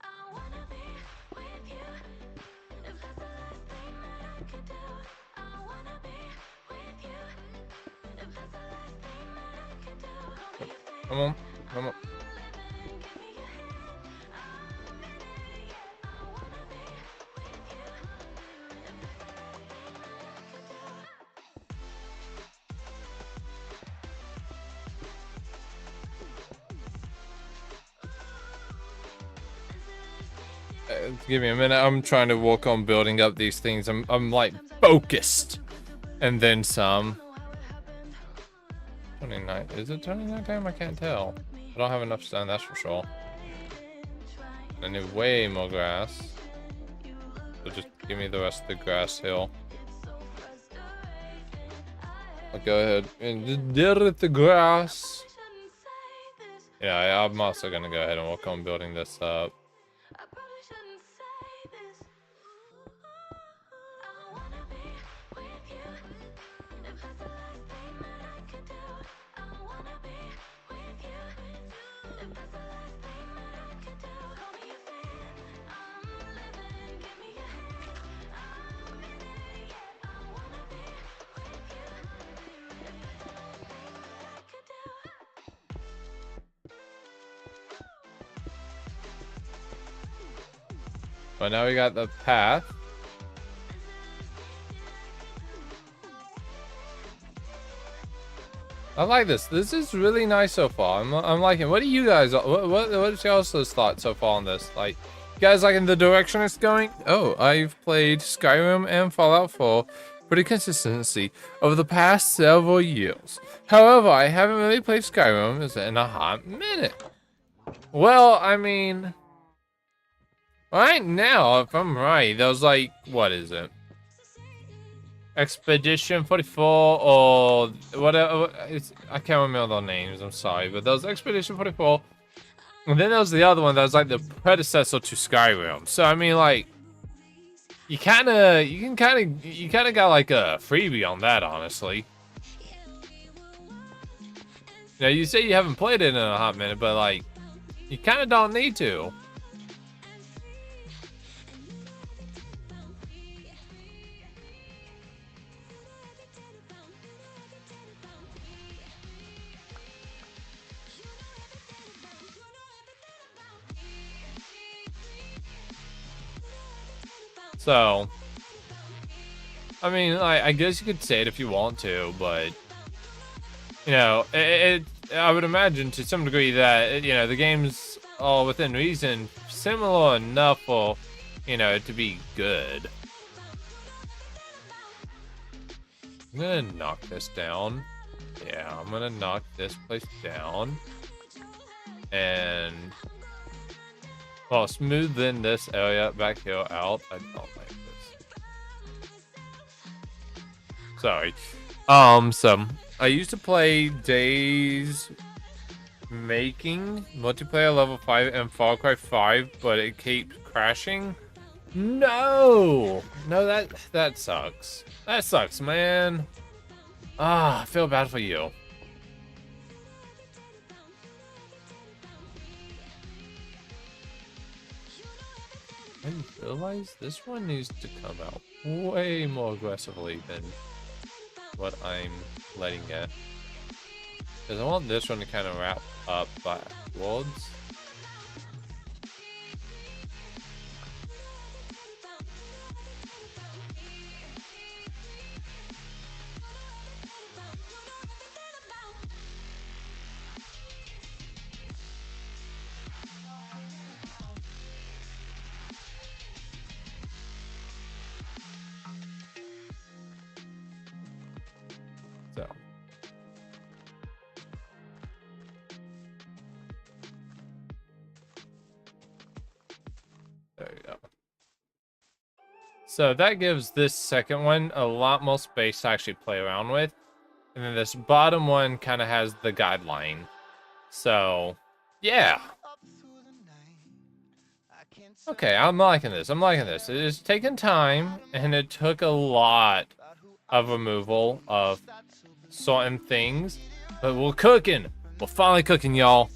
I wanna be with you. If that's the last thing that I could do. I wanna be with you. If that's the last thing that I could do. Call me a friend.
Come on, come on.
Give me your hand. I'm in it, yeah. I wanna be with you. If that's the last thing that I could do.
Give me a minute. I'm trying to work on building up these things. I'm like focused, and then some. 29. Is it 29 time? I can't tell. I don't have enough stone, that's for sure. I need way more grass. So just give me the rest of the grass hill. I'll go ahead and just deal with the grass. Yeah, I'm also gonna go ahead and work on building this up.
I probably shouldn't say this. I wanna be with you. If that's the last thing that I could do. I wanna be with you. If that's the last thing that I could do. Call me a fan. I'm living. Give me your hand. I'm in it, yeah. I wanna be with you. If that's the last thing that I could do.
But now we got the path. I like this. This is really nice so far. I'm liking. What do you guys? What's y'all's thoughts so far on this? Like, you guys liking the direction it's going? Oh, I've played Skyrim and Fallout 4 pretty consistently over the past several years. However, I haven't really played Skyrim in a hot minute. Well, I mean, right now, if I'm right, there's like, what is it? Expedition 44 or whatever. I can't remember the names, I'm sorry. But there was Expedition 44. And then there was the other one that was like the predecessor to Skyrim. So, I mean, like, you kind of got like a freebie on that, honestly. Now, you say you haven't played it in a hot minute, but like, you kind of don't need to. So, I mean, I guess you could say it if you want to, but you know, I would imagine to some degree that the game's all within reason, similar enough for to be good. I'm gonna knock this down. Yeah, I'm gonna knock this place down. And well, smoothing this area back here out. I don't like this. Sorry. So I used to play Days Making multiplayer level 5 and Far Cry 5, but it keeps crashing. No, that sucks. That sucks, man. Ah, I feel bad for you. I realize this one needs to come out way more aggressively than what I'm letting it. Because I want this one to kind of wrap up backwards. So. There we go. So that gives this second one a lot more space to actually play around with. And then this bottom one kind of has the guideline. So, yeah. Okay, I'm liking this. I'm liking this. It is taking time, and it took a lot of removal of certain things. But we're cooking. We're finally cooking, y'all.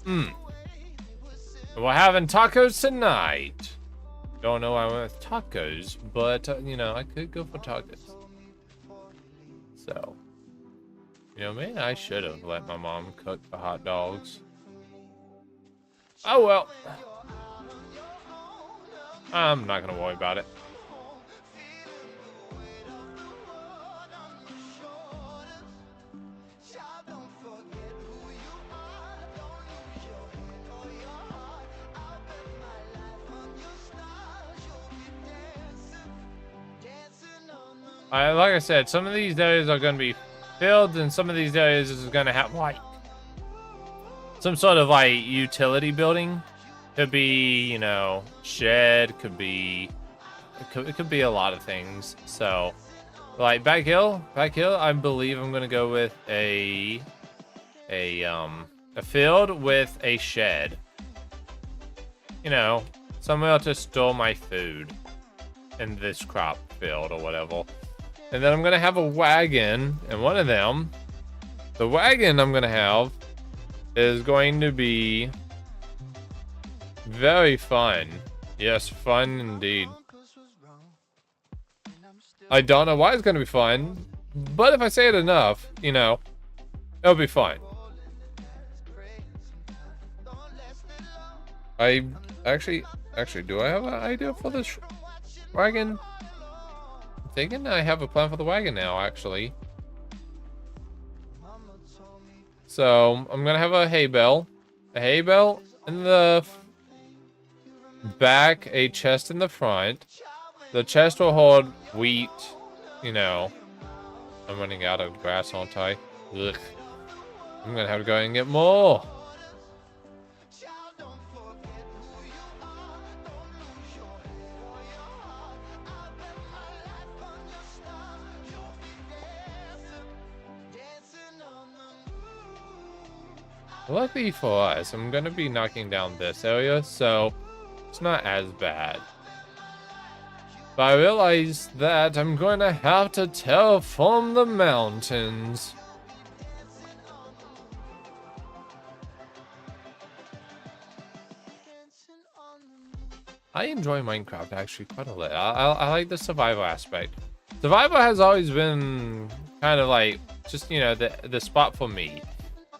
We're having tacos tonight. Don't know why I went with tacos, but, I could go for tacos. So, maybe I should have let my mom cook the hot dogs. Oh, well. I'm not going to worry about it. Like I said, some of these areas are going to be filled, and some of these areas is going to have, like, some sort of, like, utility building. Could be, shed, could be, it could be a lot of things. So, like, back hill, I believe I'm going to go with a field with a shed. Somewhere to store my food in this crop field or whatever. And then I'm going to have a wagon, and one of them, the wagon I'm going to have is going to be very fun. Yes, fun indeed. I don't know why it's going to be fun, but if I say it enough, it'll be fun. I actually, do I have an idea for this wagon? Thinking I have a plan for the wagon now, actually. So I'm gonna have a hay bale in the back, a chest in the front. The chest will hold wheat. I'm running out of grass, aren't I? Ugh. I'm gonna have to go and get more. Luckily for us, I'm gonna be knocking down this area, so it's not as bad. But I realize that I'm going to have to terraform the mountains. I enjoy Minecraft actually quite a lot. I like the survival aspect. Survival has always been kind of like just the spot for me.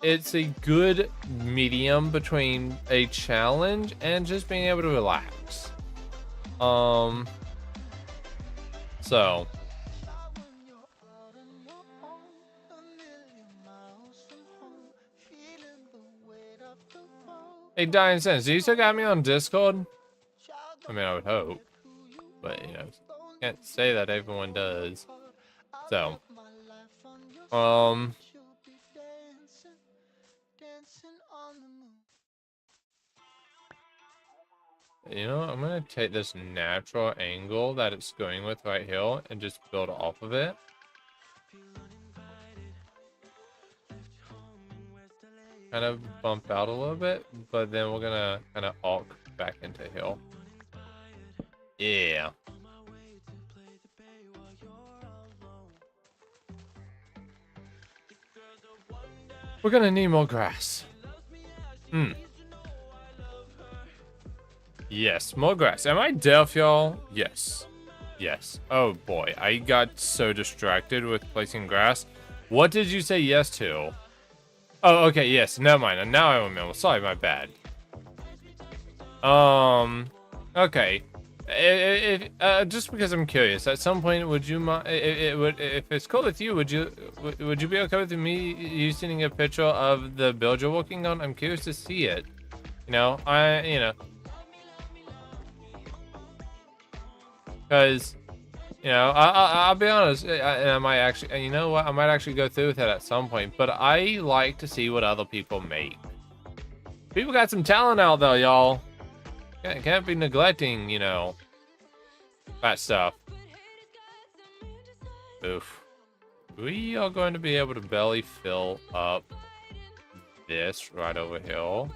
It's a good medium between a challenge and just being able to relax. So. Hey, Dying Sense, do you still got me on Discord? I mean, I would hope. But, you know, can't say that everyone does. So. You know, I'm gonna take this natural angle that it's going with right here and just build off of it. Kind of bump out a little bit, but then we're gonna kind of arc back into hill. Yeah. We're gonna need more grass. Yes, more grass. Am I deaf, y'all? Yes. Yes. Oh boy, I got so distracted with placing grass. What did you say yes to? Oh, okay, yes, never mind. Now I remember. Sorry, my bad. Okay. Just because I'm curious, at some point, would you mind? If it's cool with you, would you be okay with me using a picture of the build you're working on? I'm curious to see it. You know, because, you know, I'll be honest, I might actually, you know what, I might actually go through with it at some point, but I like to see what other people make. People got some talent out there, y'all. Can't be neglecting, you know, that stuff. Oof. We are going to be able to belly fill up this right over here.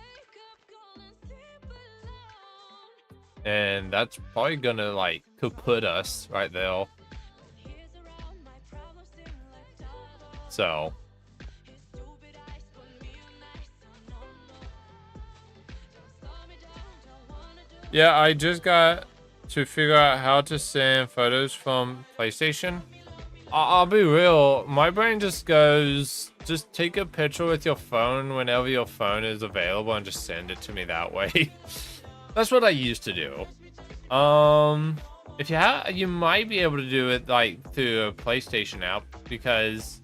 And that's probably gonna, like, kaput us right there. So. Yeah, I just got to figure out how to send photos from PlayStation. I'll be real, my brain just goes, just take a picture with your phone whenever your phone is available and just send it to me that way. That's what I used to do. If you have, you might be able to do it like through a PlayStation app, because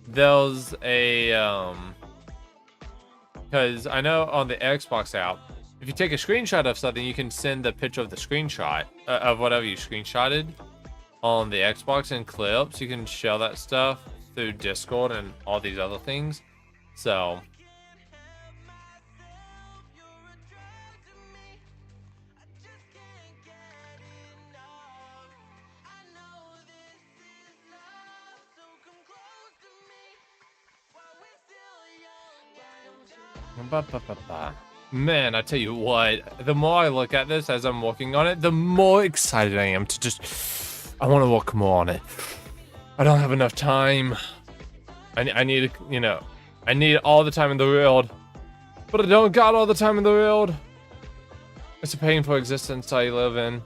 there's a because I know on the Xbox app, if you take a screenshot of something, you can send a picture of the screenshot of whatever you screenshotted on the Xbox in clips. You can share that stuff through Discord and all these other things. So. Man, I tell you what, the more I look at this as I'm working on it, the more excited I am to just, I want to work more on it. I don't have enough time. I need, you know, I need all the time in the world, but I don't got all the time in the world. It's a painful existence I live in.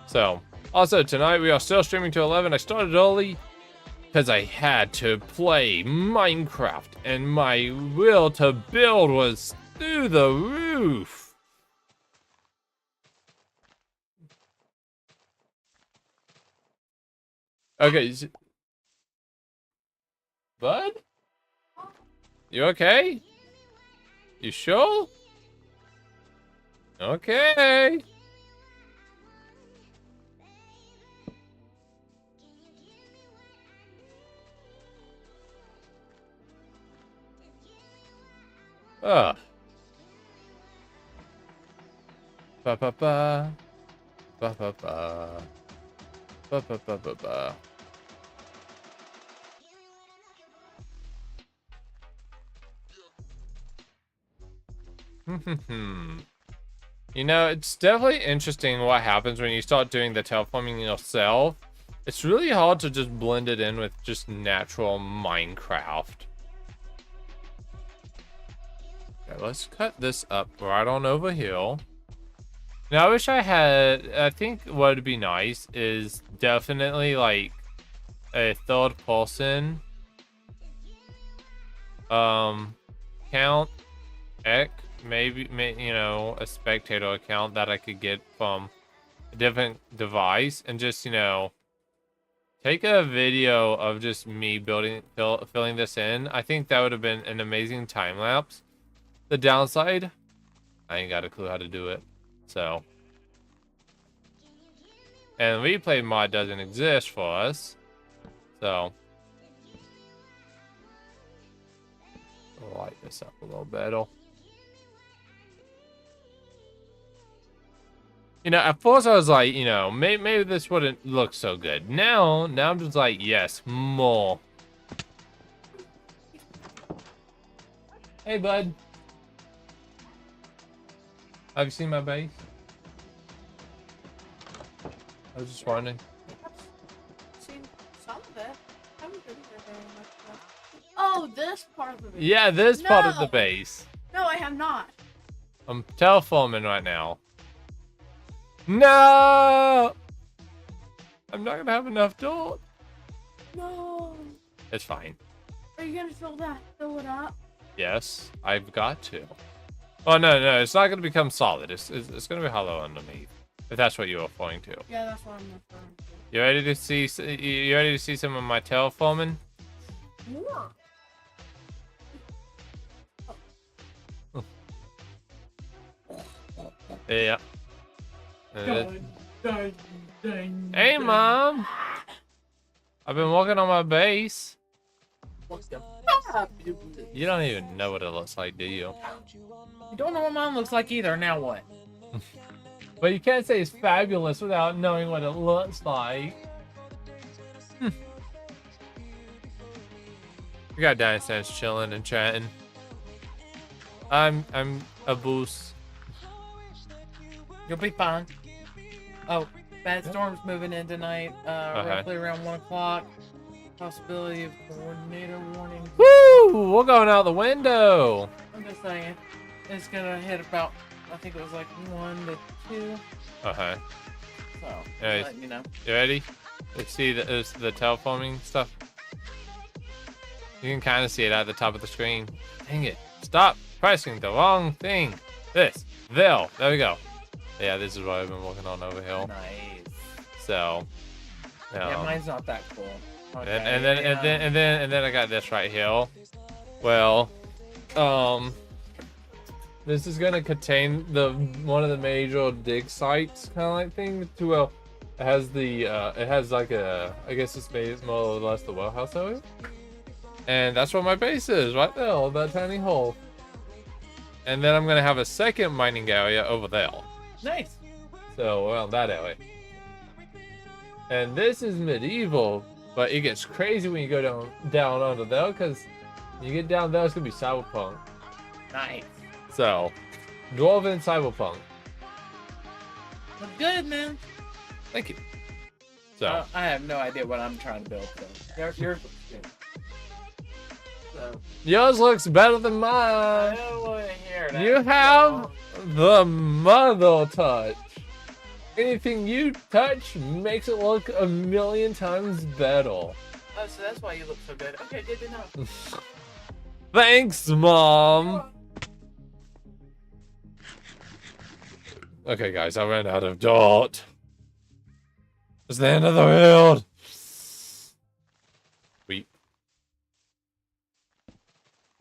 So, also tonight we are still streaming to 11. I started early because I had to play Minecraft, and my will to build was through the roof. Okay, bud? You okay? You sure? Okay. Ah. Ba ba ba. Ba ba ba. Ba ba ba ba ba. You know, it's definitely interesting what happens when you start doing the terraforming yourself. It's really hard to just blend it in with just natural Minecraft. Okay, let's cut this up right on over here. Now, I wish I had, I think what would be nice is definitely like a third person count, maybe, you know, a spectator account that I could get from a different device and just, you know, take a video of just me filling this in. I think that would have been an amazing time lapse. The downside, I ain't got a clue how to do it. So, and replay mod doesn't exist for us. So, I'll light this up a little better. You know, at first I was like, you know, maybe this wouldn't look so good. Now I'm just like, yes, more. Hey, bud. Have you seen my base? I was just wondering.
I've seen some of it. I haven't been there very much though. Oh, this part of it.
Yeah, this part of the
No.
base.
No, I have not.
I'm teleforming right now. No! I'm not gonna have enough dirt.
No.
It's fine.
Are you gonna fill it up?
Yes, I've got to. Oh, no, it's not gonna become solid. It's gonna be hollow underneath. If that's what you were referring to.
Yeah, that's what I'm referring to.
You ready to see? You ready to see some of my terraforming?
More.
Yeah. Hey, Mom. I've been working on my base. You don't even know what it looks like, do you?
You don't know what mine looks like either. Now what?
But you can't say it's fabulous without knowing what it looks like. We got Dinosaurs chilling and chatting. I'm a boost.
You'll be fine. Oh, bad storm's moving in tonight. Roughly around 1 o'clock. Possibility of tornado warning.
Woo! We're going out the window.
I'm just saying. It's gonna hit about, I think it was like 1 to 2.
Okay.
So,
Nice.
letting you know.
You ready? Let's see the terraforming stuff. You can kind of see it at the top of the screen. Dang it. Stop pressing the wrong thing. This. There we go. Yeah, this is what I've been working on over here.
Nice.
So,
Yeah, mine's not that cool. Okay,
and then I got this right here. Well, this is gonna contain one of the major dig sites kind of like thing. It has like a, I guess it's made more or less the warehouse area. And that's where my base is, right there, that tiny hole. And then I'm gonna have a second mining area over there.
Nice.
So around that area. And this is medieval, but it gets crazy when you go down under there, because when you get down there, it's gonna be cyberpunk.
Nice.
So, dwarven cyberpunk.
Look good, man.
Thank you. So,
I have no idea what I'm trying to build. So yours looks good. So
yours looks better than
I
mine.
don't want to hear that.
You have the mother touch. Anything you touch makes it look a million times better.
Oh, so that's why you look so good. Okay, good to know.
Thanks, Mom. Okay, guys, I ran out of dirt. It's the end of the world. Sweet.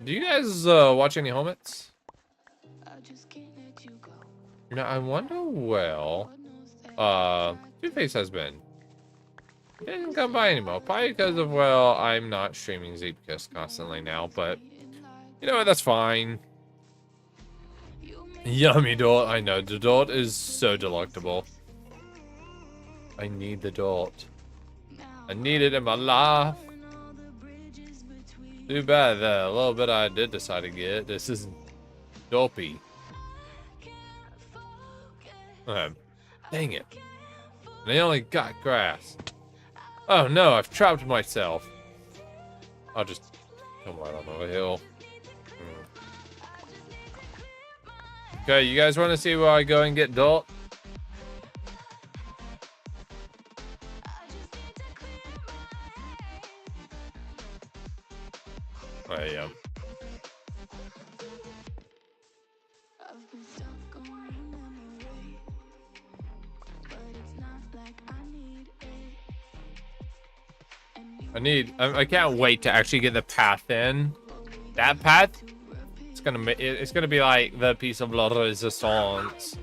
Do you guys watch any Homits? You know, I wonder, well, Two-Face has been. He didn't come by anymore. Probably because of, well, I'm not streaming Zeepkiss constantly now, but you know what, that's fine. Yummy dirt. I know, the dirt is so delectable. I need the dirt. I need it in my life. Too bad that a little bit I did decide to get. This is dopey. Dang it. They only got grass. Oh no, I've trapped myself. I'll just come right on over here. Okay, you guys want to see where I go and get dirt? I am. I can't wait to actually get the path in. That path, it's gonna be like the piece of la resistance.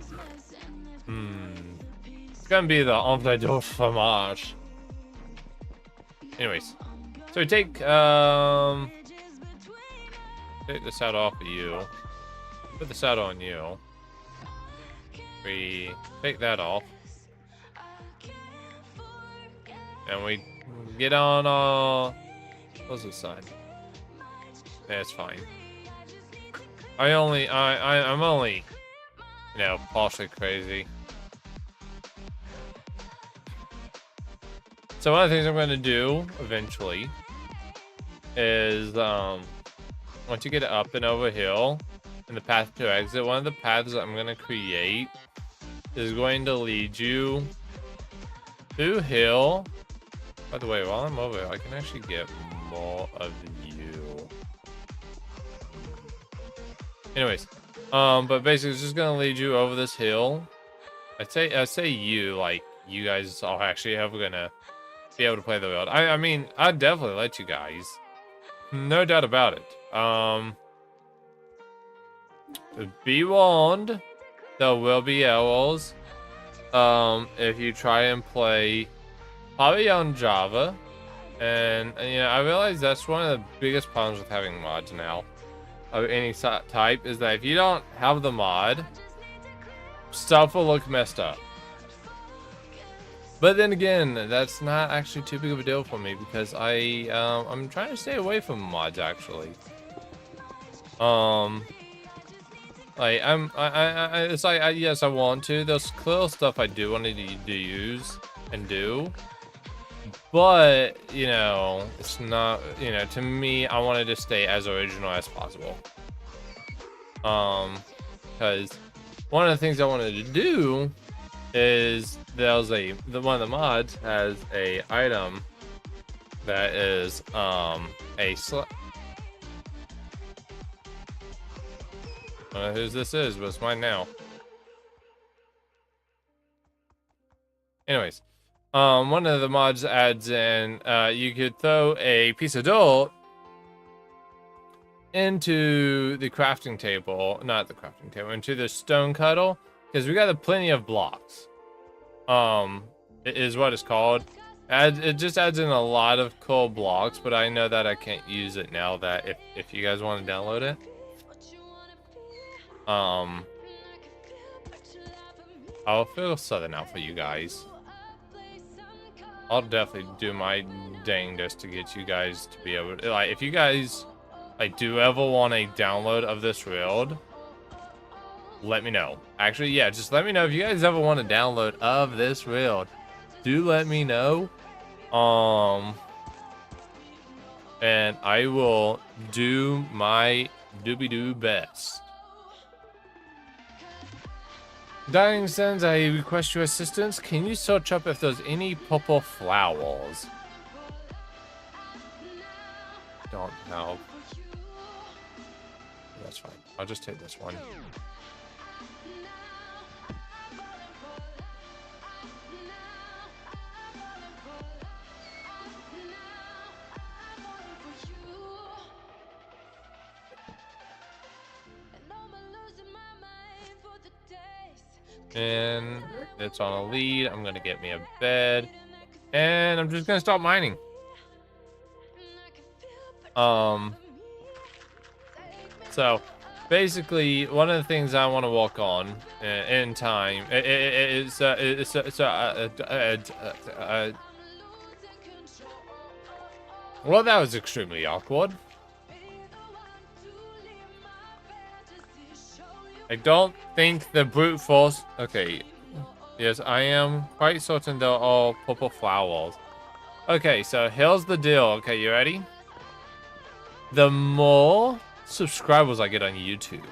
It's gonna be the omelette du fromage. Anyways, so we take this out off of you. Put this out on you. We take that off. And we get on what's this side? Yeah, it's fine. I'm only, you know, partially crazy. So one of the things I'm gonna do eventually is once you get up and over hill in the path to exit, one of the paths that I'm gonna create is going to lead you through hill. By the way, while I'm over here, I can actually get more of you. Anyways, but basically it's just gonna lead you over this hill. I'd say you, like, you guys are actually ever gonna be able to play the world. I mean, I'd definitely let you guys. No doubt about it. Be warned, there will be errors. If you try and play probably on Java, and you know, I realize that's one of the biggest problems with having mods now of any type, is that if you don't have the mod, stuff will look messed up. But then again, that's not actually too big of a deal for me, because I'm trying to stay away from mods actually. Like it's like yes, I want to. There's clear stuff I do want to use and do. But, you know, it's not, you know, to me, I wanted to stay as original as possible. Because one of the things I wanted to do is one of the mods has a item that is, I don't know whose this is, but it's mine now. Anyways. One of the mods adds in, you could throw a piece of dirt into the crafting table, not the crafting table, into the stone cuddle, because we got plenty of blocks. It is what it's called. It just adds in a lot of cool blocks, but I know that I can't use it now. That if you guys want to download it, I'll feel southern out for you guys. I'll definitely do my dangest to get you guys to be able to, like, if you guys, like, do ever want a download of this build, let me know. Actually, yeah, just let me know if you guys ever want a download of this build. Do let me know. And I will do my doobie-doo best. Dying Sons, I request your assistance. Can you search up if there's any purple flowers? Don't know. That's fine. I'll just take this one. And it's on a lead. I'm gonna get me a bed, and I'm just gonna start mining. So basically, one of the things I want to work on in time is well, that was extremely awkward. I don't think the brute force... Okay. Yes, I am quite certain they're all purple flowers. Okay, so here's the deal. Okay, you ready? The more subscribers I get on YouTube,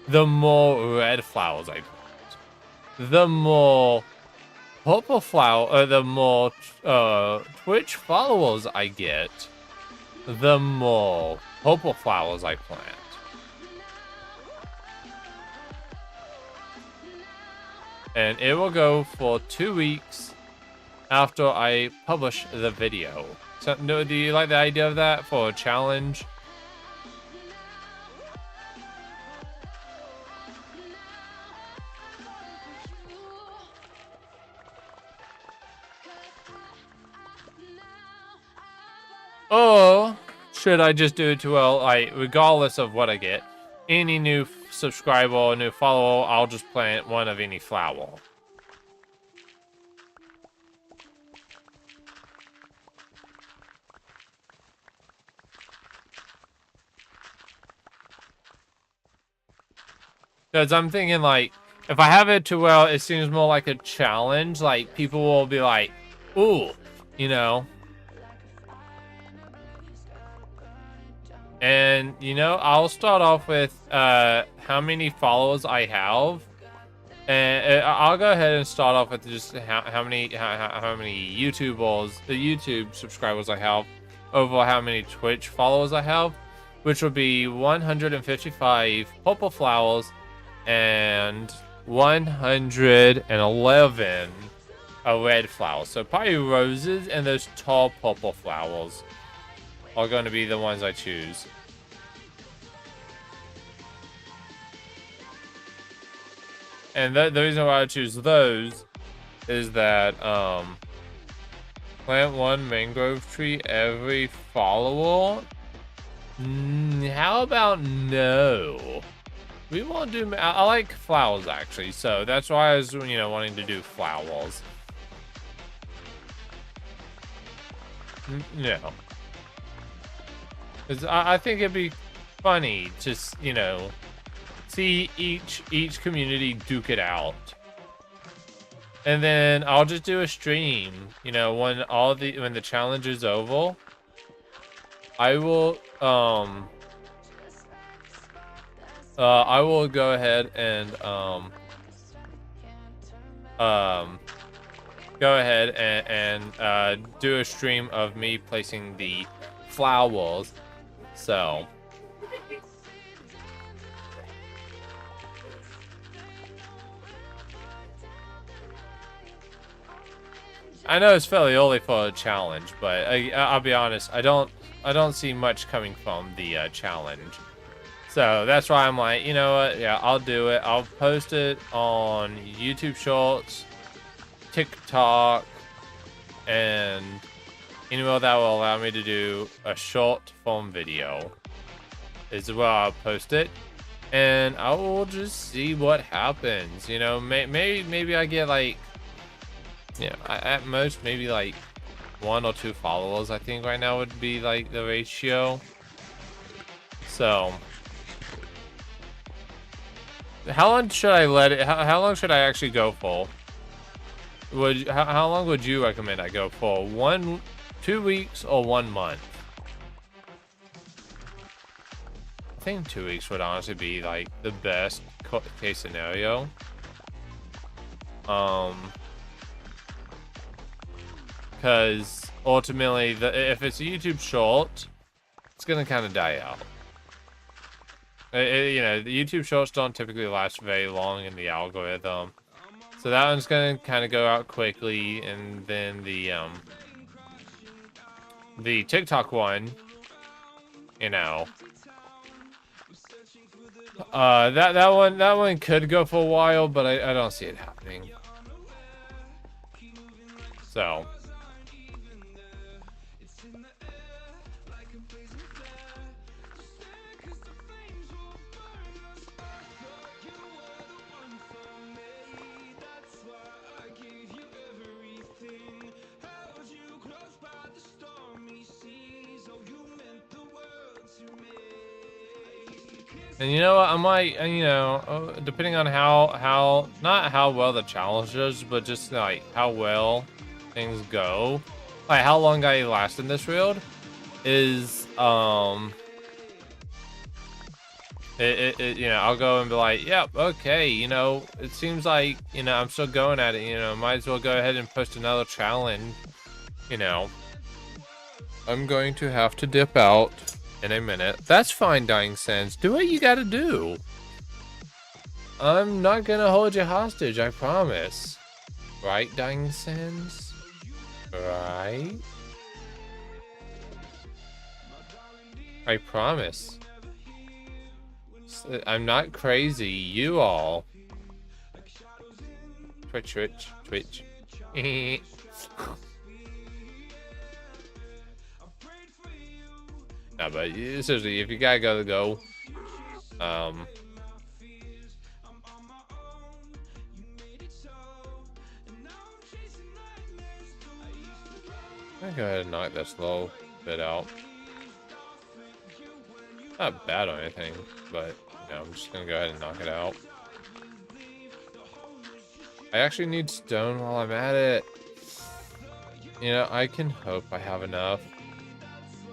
the more red flowers I plant. The more purple flower... the more Twitch followers I get, the more purple flowers I plant. And it will go for 2 weeks after I publish the video. So, no, do you like the idea of that for a challenge? Or should I just do it to, well, like, regardless of what I get, any new subscriber or new follower, I'll just plant one of any flower. Because I'm thinking, like, if I have it to, well, it seems more like a challenge, like, people will be like, ooh, you know. And, you know, I'll start off with how many followers I have. And I'll go ahead and start off with just how many YouTube subscribers I have over how many Twitch followers I have, which would be 155 purple flowers and 111 red flowers. So probably roses and those tall purple flowers are going to be the ones I choose. And the reason why I choose those is that plant one mangrove tree every follower. How about no? We won't do. I like flowers actually, so that's why I was, you know, wanting to do flowers. No. Because I think it'd be funny to, you know, see each community duke it out. And then I'll just do a stream, you know, when the challenge is over. I will go ahead and do a stream of me placing the flowers. So I know it's fairly early for a challenge, but I'll be honest, I don't see much coming from the challenge. So that's why I'm like, you know what? Yeah, I'll do it. I'll post it on YouTube Shorts, TikTok, and anywhere that will allow me to do a short form video is where I'll post it, and I will just see what happens. You know, maybe I get like, you know, at most maybe like 1 or 2 followers. I think right now would be like the ratio. So how long should I let it? How long should I actually go for? How long would you recommend I go for? 2 weeks or 1 month? I think 2 weeks would honestly be like the best case scenario. Because ultimately, if it's a YouTube short, it's gonna kind of die out. You know, the YouTube shorts don't typically last very long in the algorithm, so that one's gonna kind of go out quickly, and then the TikTok one, you know, that one could go for a while, but I don't see it happening. So. And you know what, I might, you know, depending on how not how well the challenge is, but just like how well things go, like how long I last in this field is, you know, I'll go and be like, yep, okay, you know, it seems like, you know, I'm still going at it, you know, might as well go ahead and post another challenge, you know. I'm going to have to dip out in a minute. That's fine, Dying Sands. Do what you gotta do. I'm not gonna hold you hostage, I promise. Right, Dying Sands? Right? I promise. I'm not crazy. You all. Twitch, twitch, twitch. No, but seriously, if you gotta go. I'm gonna go ahead and knock this little bit out. Not bad or anything, but you know, I'm just gonna go ahead and knock it out. I actually need stone while I'm at it. You know, I can hope I have enough.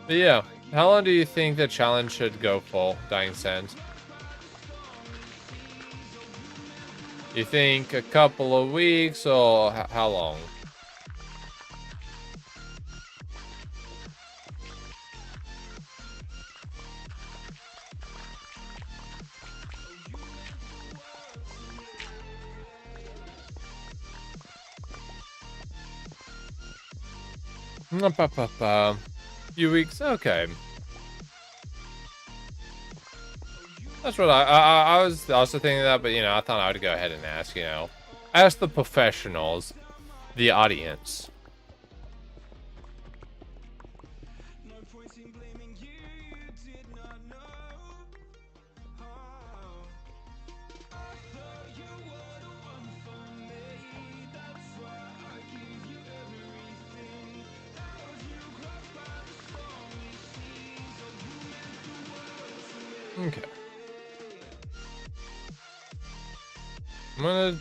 But yeah, how long do you think the challenge should go for, Dying Sands? You think a couple of weeks or how long? Few weeks, okay. That's what I was also thinking that, but you know, I thought I would go ahead and ask, you know, ask the professionals, the audience. Okay. I'm gonna...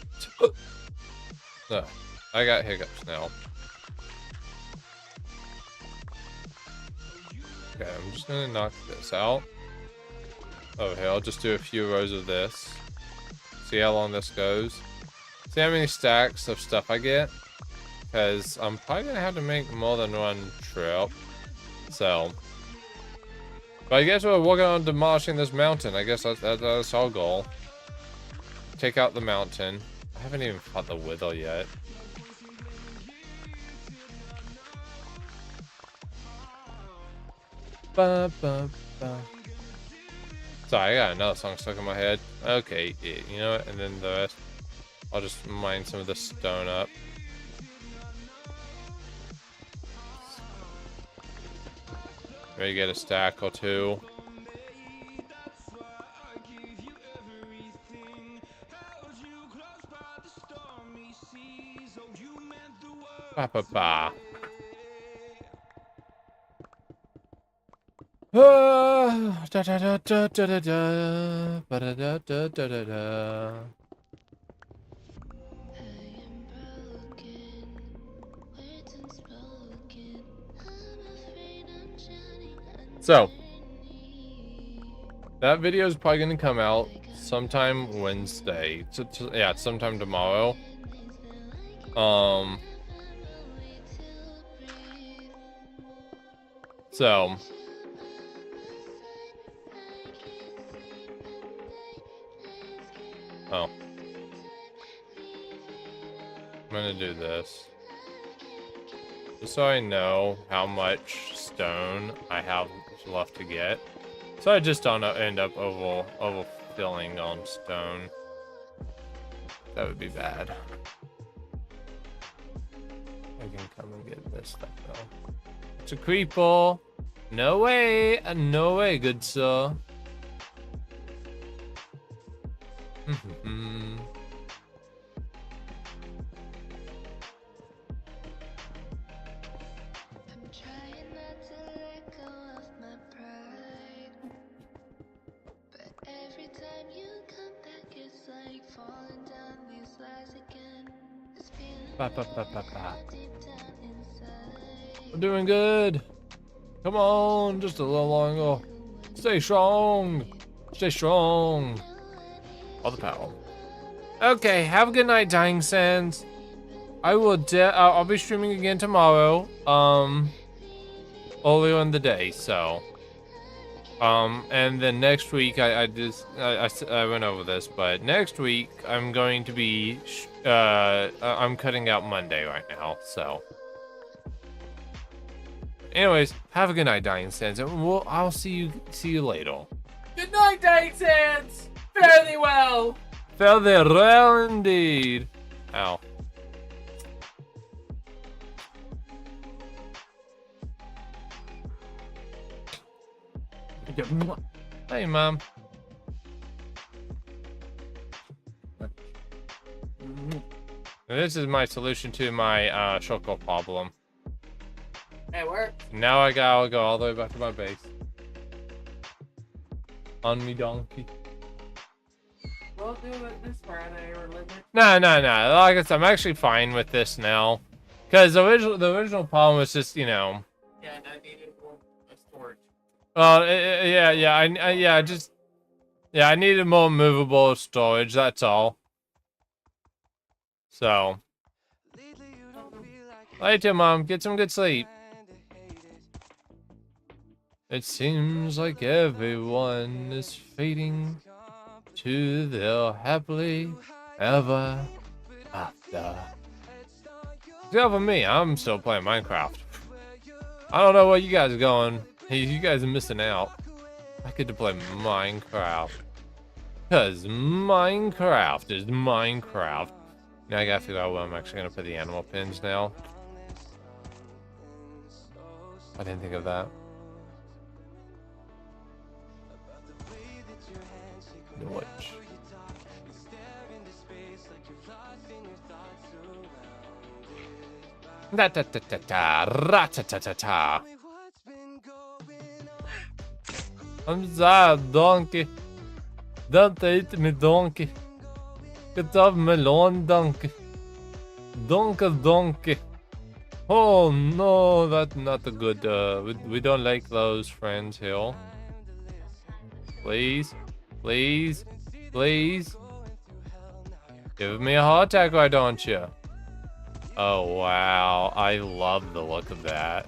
No, I got hiccups now. Okay, I'm just gonna knock this out. Oh, here, I'll just do a few rows of this. See how long this goes. See how many stacks of stuff I get. Because I'm probably gonna have to make more than one trip. So... But I guess we're working on demolishing this mountain. I guess that's our goal. Take out the mountain. I haven't even fought the Wither yet. Ba, ba, ba. Sorry, I got another song stuck in my head. Okay, yeah, you know what? And then the rest, I'll just mine some of the stone up. Maybe get a stack or two. Ba ba ba. Da da da da da da da. Ba da da da da da da. So, that video is probably going to come out sometime Wednesday. Yeah, sometime tomorrow. So, oh, I'm going to do this. Just so I know how much stone I have left to get. So I just don't end up overfilling on stone. That would be bad. I can come and get this stuff though. It's a creeper. No way. No way, good sir. Ba, ba, ba, ba, ba. We're doing good. Come on, just a little longer. Stay strong. Stay strong. All the power. Okay, have a good night, Dying Sands. I will. I'll be streaming again tomorrow. Earlier in the day. So. And then next week, I went over this, but next week I'm going to be, I'm cutting out Monday right now, so Anyways, have a good night, Dying Sands, and I'll see you later.
Good night, Dying Sands. Fare thee well.
Fare thee well indeed. Ow. Hey, Mom. This is my solution to my Choco problem.
It works.
Now I gotta go all the way back to my base. On me donkey.
We'll do it this Friday or limit.
No. Like I said, I'm actually fine with this now. Because the original problem was just, you know.
Yeah, and I needed more storage.
Well, I needed more movable storage. That's all. So. Later, Mom. Get some good sleep. It seems like everyone is fading to their happily ever after. Except for me, I'm still playing Minecraft. I don't know what you guys are going. Hey, you guys are missing out. I get to play Minecraft. Because Minecraft is Minecraft. Now I gotta figure out where I'm actually gonna put the animal pins now. I didn't think of that. Which? Da da da da da ra ta ta ta ta. I'm sorry, donkey. Don't eat me, donkey. Get off my lawn, donkey. Donkey. Oh no, that's not a good. We don't like those friends here. Please. Give me a heart attack, why don't you? Oh, wow. I love the look of that.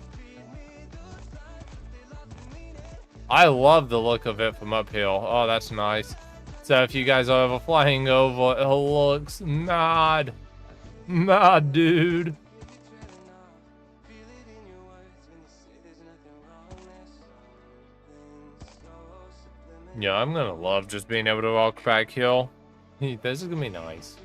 I love the look of it from uphill. Oh, that's nice. So if you guys are ever flying over, it looks mad. Mad, dude. Yeah, I'm gonna love just being able to walk back hill. This is gonna be nice.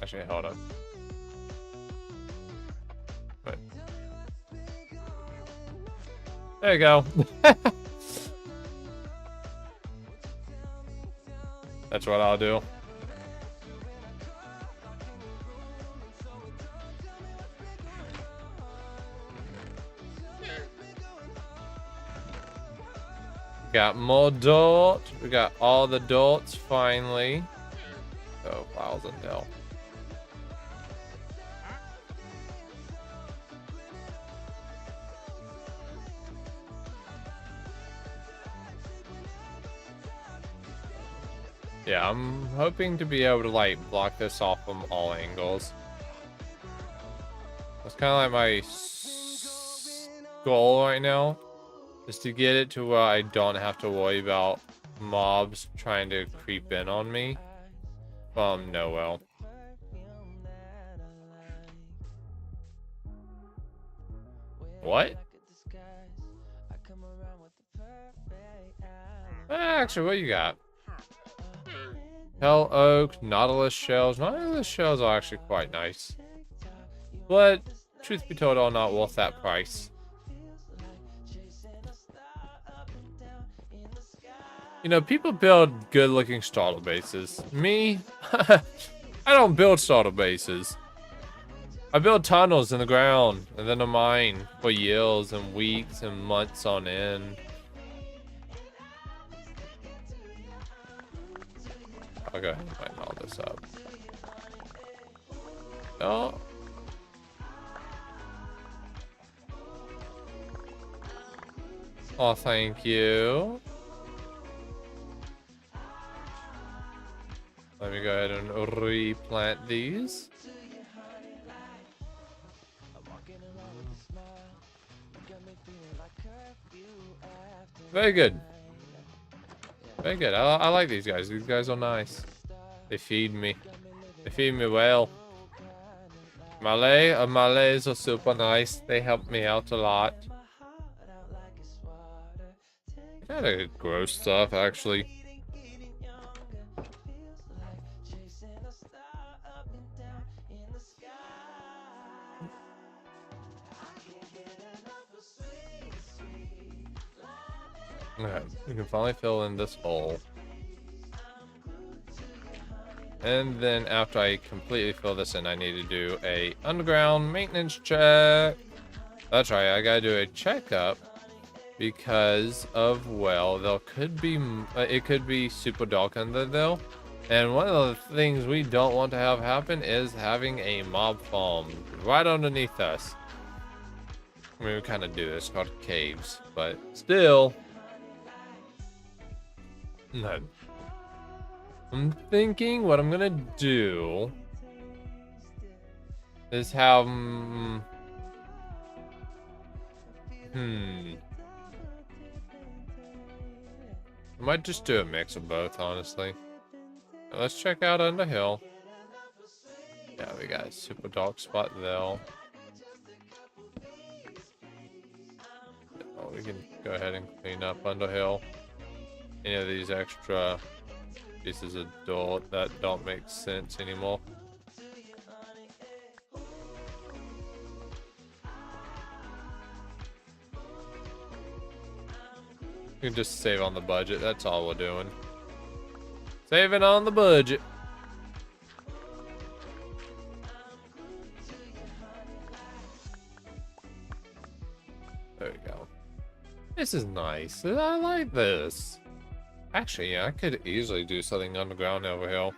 Actually, hold up. Wait. There you go. That's what I'll do. Got more dirt. We got all the darts finally. Oh, files and hell. Yeah, I'm hoping to be able to like block this off from all angles. That's kind of like my goal right now. Is to get it to where I don't have to worry about mobs trying to creep in on me from nowhere. What? Actually, what you got? Hell Oak, Nautilus shells. Nautilus shells are actually quite nice. But, truth be told, are not worth that price. You know, people build good-looking starter bases. Me, I don't build starter bases. I build tunnels in the ground, and then a mine for years and weeks and months on end. Okay, I might all this up. Oh. Oh, thank you. Let me go ahead and replant these. Very good. Very good. I like these guys. These guys are nice. They feed me. They feed me well. Malays are super nice. They help me out a lot. Kind of gross stuff, actually. Okay, we can finally fill in this hole. And then after I completely fill this in, I need to do a underground maintenance check. That's right, I gotta do a checkup because of, well, there could be, it could be super dark under there. And one of the things we don't want to have happen is having a mob farm right underneath us. I mean, we kind of do this, called caves, but still. No. I'm thinking what I'm gonna do is have I might just do a mix of both, honestly. Now let's check out Underhill. Yeah, we got a super dark spot there. Oh, we can go ahead and clean up Underhill. Any of these extra pieces of dirt that don't make sense anymore. We can just save on the budget. That's all we're doing. Saving on the budget. There we go. This is nice. I like this. Actually, yeah, I could easily do something underground over here.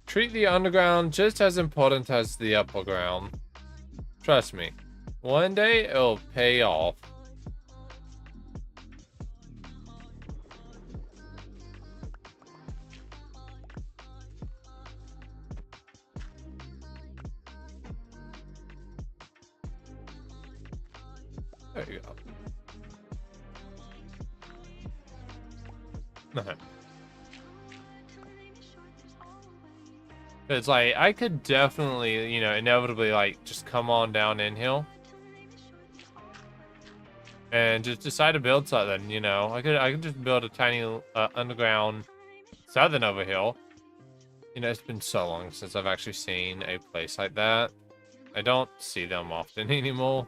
Treat the underground just as important as the upper ground. Trust me, one day it'll pay off. There you go. It's like, I could definitely, you know, inevitably, like, just come on down in hill. And just decide to build something, you know. I could just build a tiny underground southern overhill. You know, it's been so long since I've actually seen a place like that. I don't see them often anymore.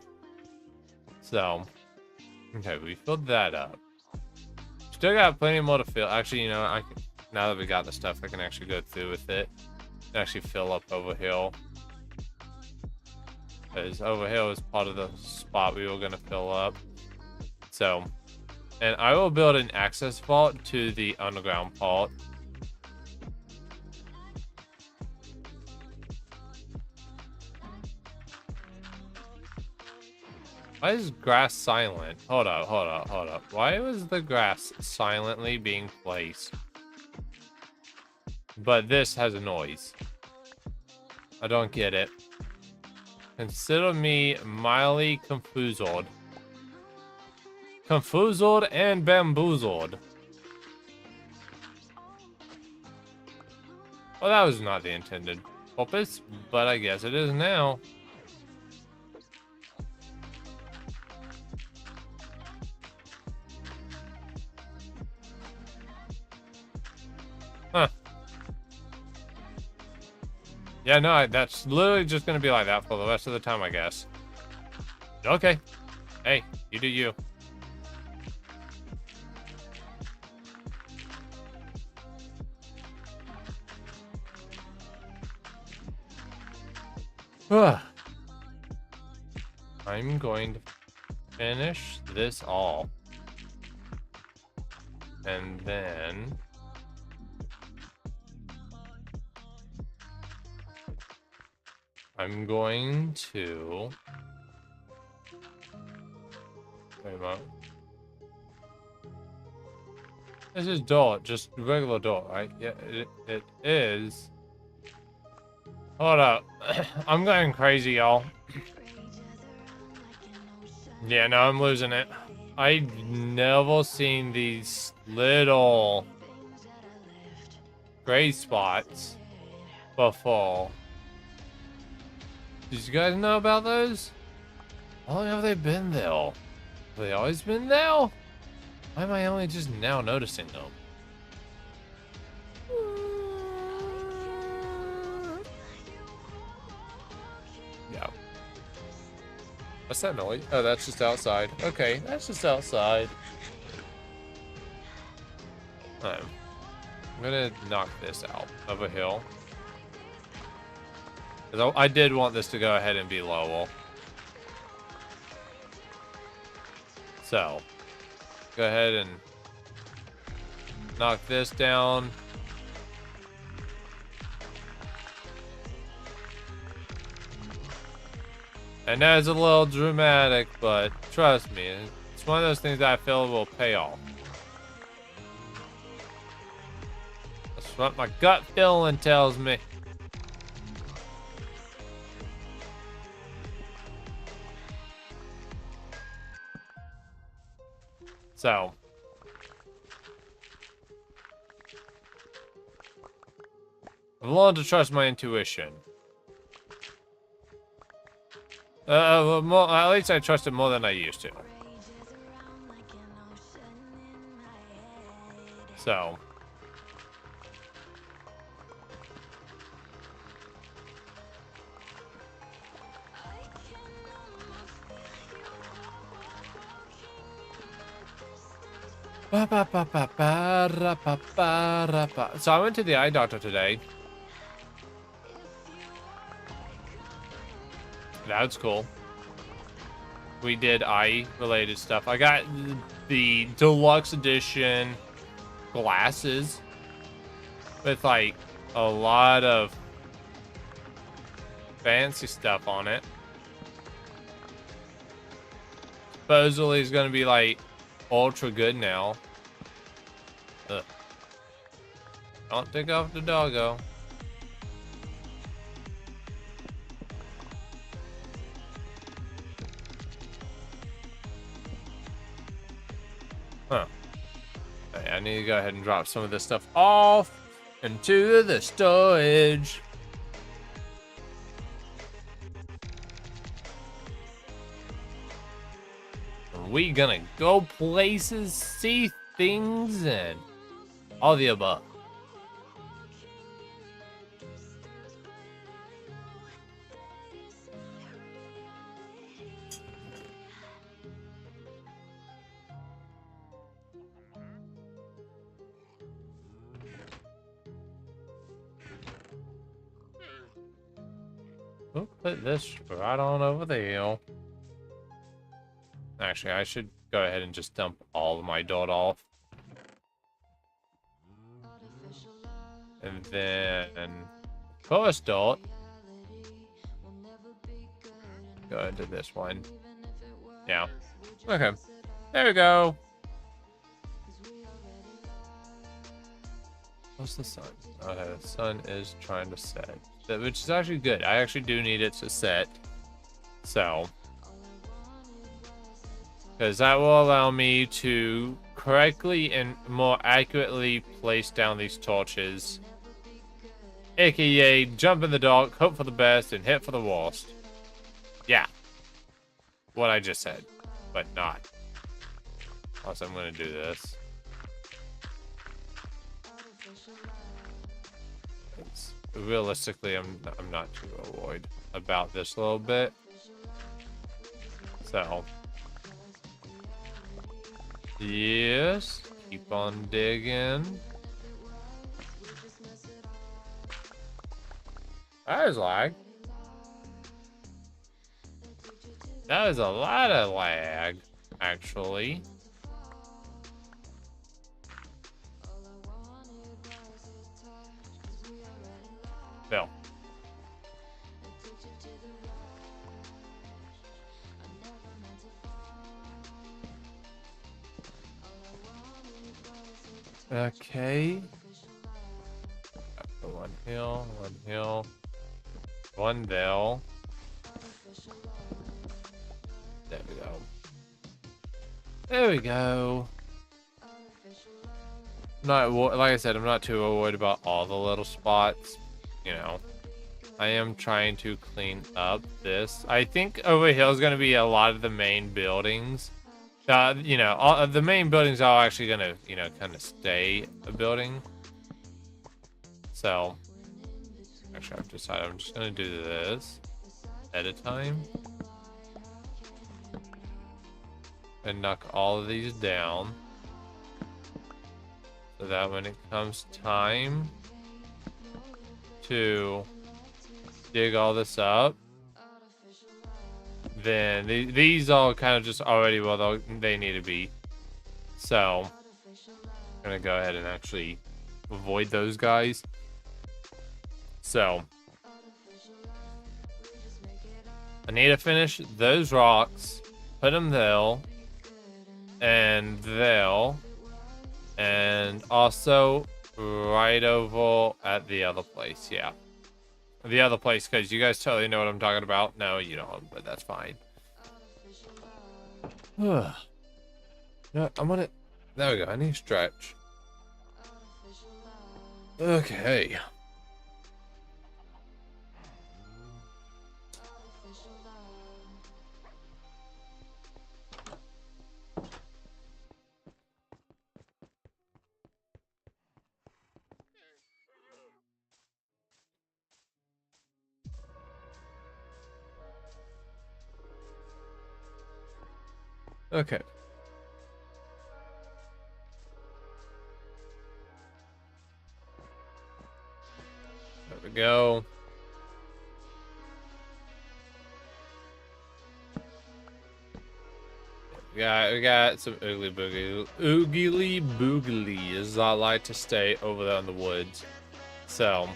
So, okay, we filled that up. Still got plenty more to fill. Actually, you know, I can, now that we got the stuff, I can actually go through with it. And actually fill up Overhill. Because Overhill is part of the spot we were going to fill up. So, and I will build an access vault to the underground part. Why is grass silent? Hold up. Why was the grass silently being placed? But this has a noise. I don't get it. Consider me mildly confused. Confused and bamboozled. Well, that was not the intended purpose, but I guess it is now. Huh. Yeah, no, that's literally just gonna be like that for the rest of the time, I guess. Okay. Hey, you do you. I'm going to finish this all. And then... I'm going to... Wait a moment. This is dirt, just regular dirt, right? Yeah, it is. Hold up. I'm going crazy, y'all. Yeah, no, I'm losing it. I've never seen these little gray spots before. Did you guys know about those? How long have they been there? Have they always been there? Why am I only just now noticing them? Yeah. What's that noise? Oh, that's just outside. Okay, that's just outside. I'm gonna knock this out of a hill. 'Cause I did want this to go ahead and be level. So, go ahead and knock this down. I know it's a little dramatic, but trust me, it's one of those things that I feel will pay off. That's what my gut feeling tells me. So, I've learned to trust my intuition. Well, at least I trust it more than I used to. So. So I went to the eye doctor today. That's cool. We did eye-related stuff. I got the deluxe edition glasses with like a lot of fancy stuff on it. Supposedly it's gonna be like ultra good now. Ugh. Don't take off the doggo. Huh. Okay, I need to go ahead and drop some of this stuff off into the storage. We gonna go places, see things, and all the above. We'll put this right on over the hill. Actually, I should go ahead and just dump all of my dirt off. And then first dirt, go into this one. Yeah. Okay. There we go. What's the sun? Okay, the sun is trying to set, which is actually good. I actually do need it to set. So, because that will allow me to correctly and more accurately place down these torches. AKA jump in the dark, hope for the best, and hit for the worst. Yeah. What I just said, but not. Also, I'm going to do this. Realistically, I'm not too worried about this a little bit. So, yes, keep on digging. That is lag. That is a lot of lag, actually. Bill. Okay. One hill, one hill, one dell. There we go. There we go. Not like I said, I'm not too worried about all the little spots. You know, I am trying to clean up this. I think over here is going to be a lot of the main buildings. You know, all the main buildings are actually going to, you know, kind of stay a building. So, actually, I've decided I'm just going to do this at a time. And knock all of these down. So that when it comes time to dig all this up, then these all kind of just already where they need to be. So I'm gonna go ahead and actually avoid those guys. So I need to finish those rocks, put them there, and also right over at the other place. Yeah, the other place, because you guys totally know what I'm talking about. No, you don't, but that's fine. No, I'm gonna. There we go. I need to stretch. Okay. Okay. There we go. We got some oogly booglies I like to stay over there in the woods. So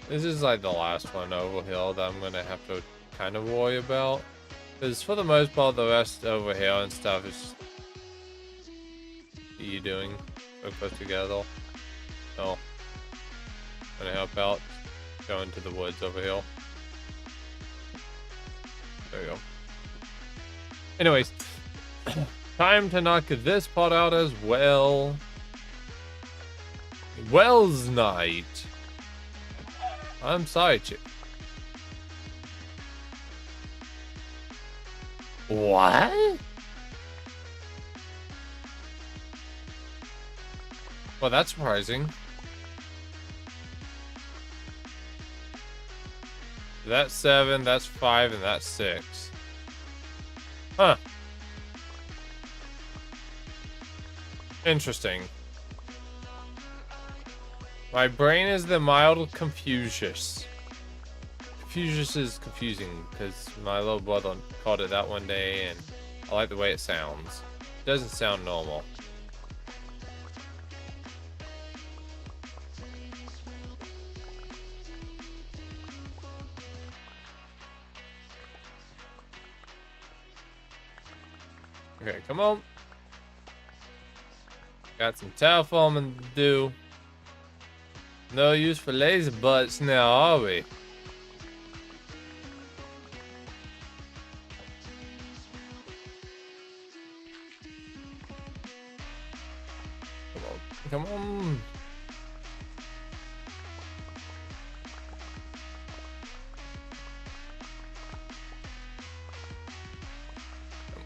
this is like the last one over here that I'm gonna have to kind of worry about. Because for the most part, the rest over here and stuff is... What are you doing? So close together. Oh. Gonna help out. Go into the woods over here. There we go. Anyways. Time to knock this part out as well. Wells night. I'm sorry, chick. What? Well, that's surprising. That's 7, that's 5, and that's 6. Huh. Interesting. My brain is the mild Confucius. Confucius is confusing because my little brother called it that one day, and I like the way it sounds. It doesn't sound normal. Okay, come on. Got some terraforming to do. No use for lazy butts now, are we? Come on.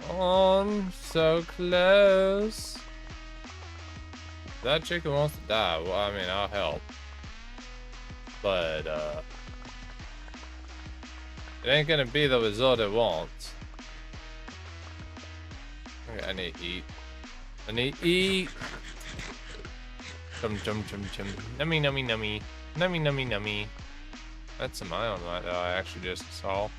Come on. So close. That chicken wants to die. Well, I mean, I'll help. But, it ain't gonna be the result it wants. Okay, I need to eat. I need to eat. Chum chum chum chum. Nummy nummy nummy. Nummy nummy nummy. That's some iron right there I actually just saw.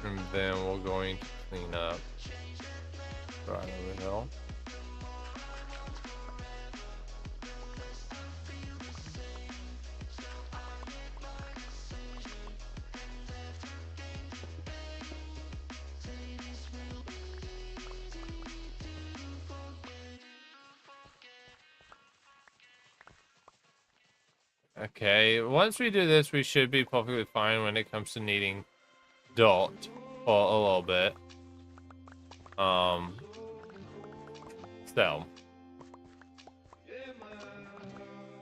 And then we're going to clean up right over here. Okay, once we do this, we should be perfectly fine when it comes to needing dirt for a little bit. So.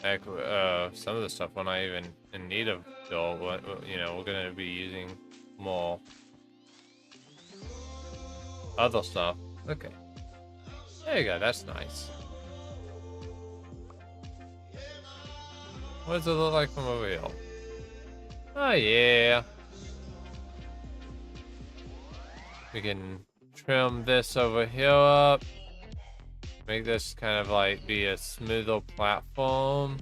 Heck, some of the stuff we're not even in need of dirt. You know, we're gonna be using more other stuff. Okay. There you go, that's nice. What does it look like from over here? Oh yeah. We can trim this over here up. Make this kind of like be a smoother platform.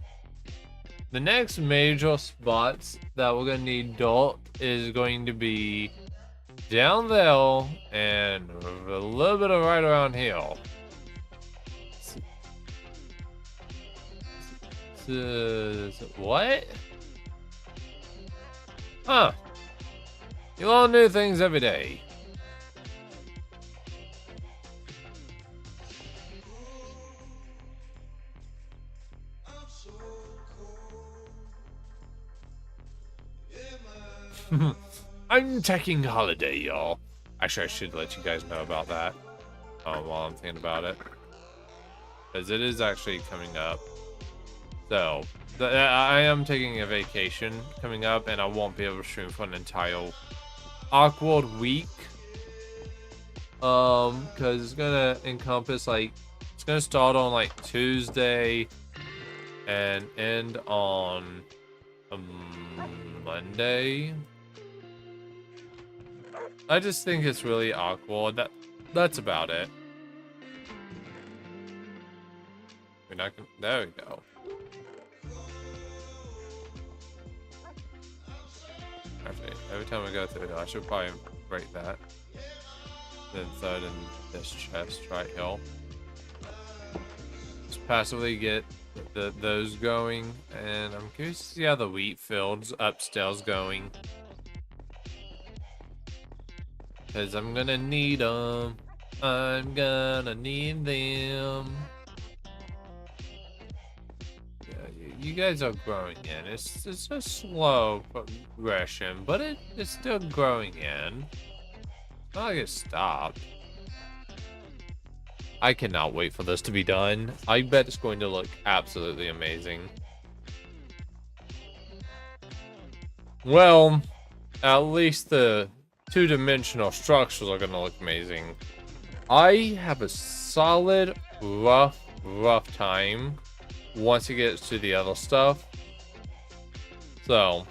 The next major spots that we're gonna need dirt is going to be down there and a little bit of right around here. What? Huh. You learn new things every day. I'm taking holiday, y'all. Actually, I should let you guys know about that while I'm thinking about it. Because it is actually coming up. So, I am taking a vacation coming up, and I won't be able to stream for an entire awkward week. Because it's gonna encompass, like, it's gonna start on, like, Tuesday and end on Monday. I just think it's really awkward. That's about it. We're not gonna, there we go. Actually, every time we go through, I should probably break that. Then third in this chest right here. Just passively get those going, and I'm curious to see how the wheat fields upstairs going. Cause I'm gonna need them. I'm gonna need them. Yeah, you guys are growing in. It's a slow progression, but it's still growing in. It's not like it stopped. I cannot wait for this to be done. I bet it's going to look absolutely amazing. Well, at least the two-dimensional structures are gonna look amazing. I have a solid rough time once it gets to the other stuff. So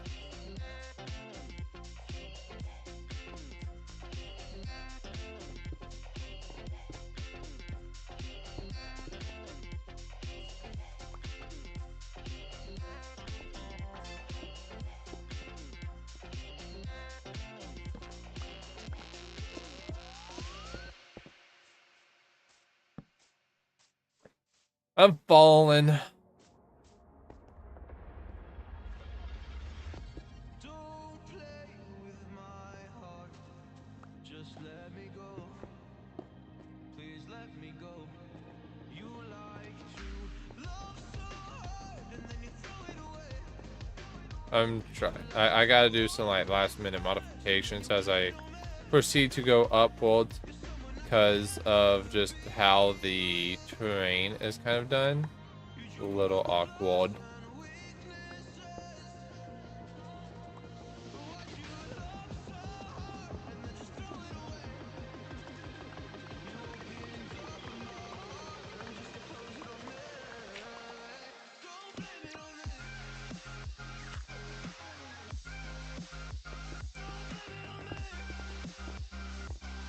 I'm falling. I'm trying. I gotta do some like last minute modifications as I proceed to go upwards because of just how the terrain is kind of done. It's a little awkward.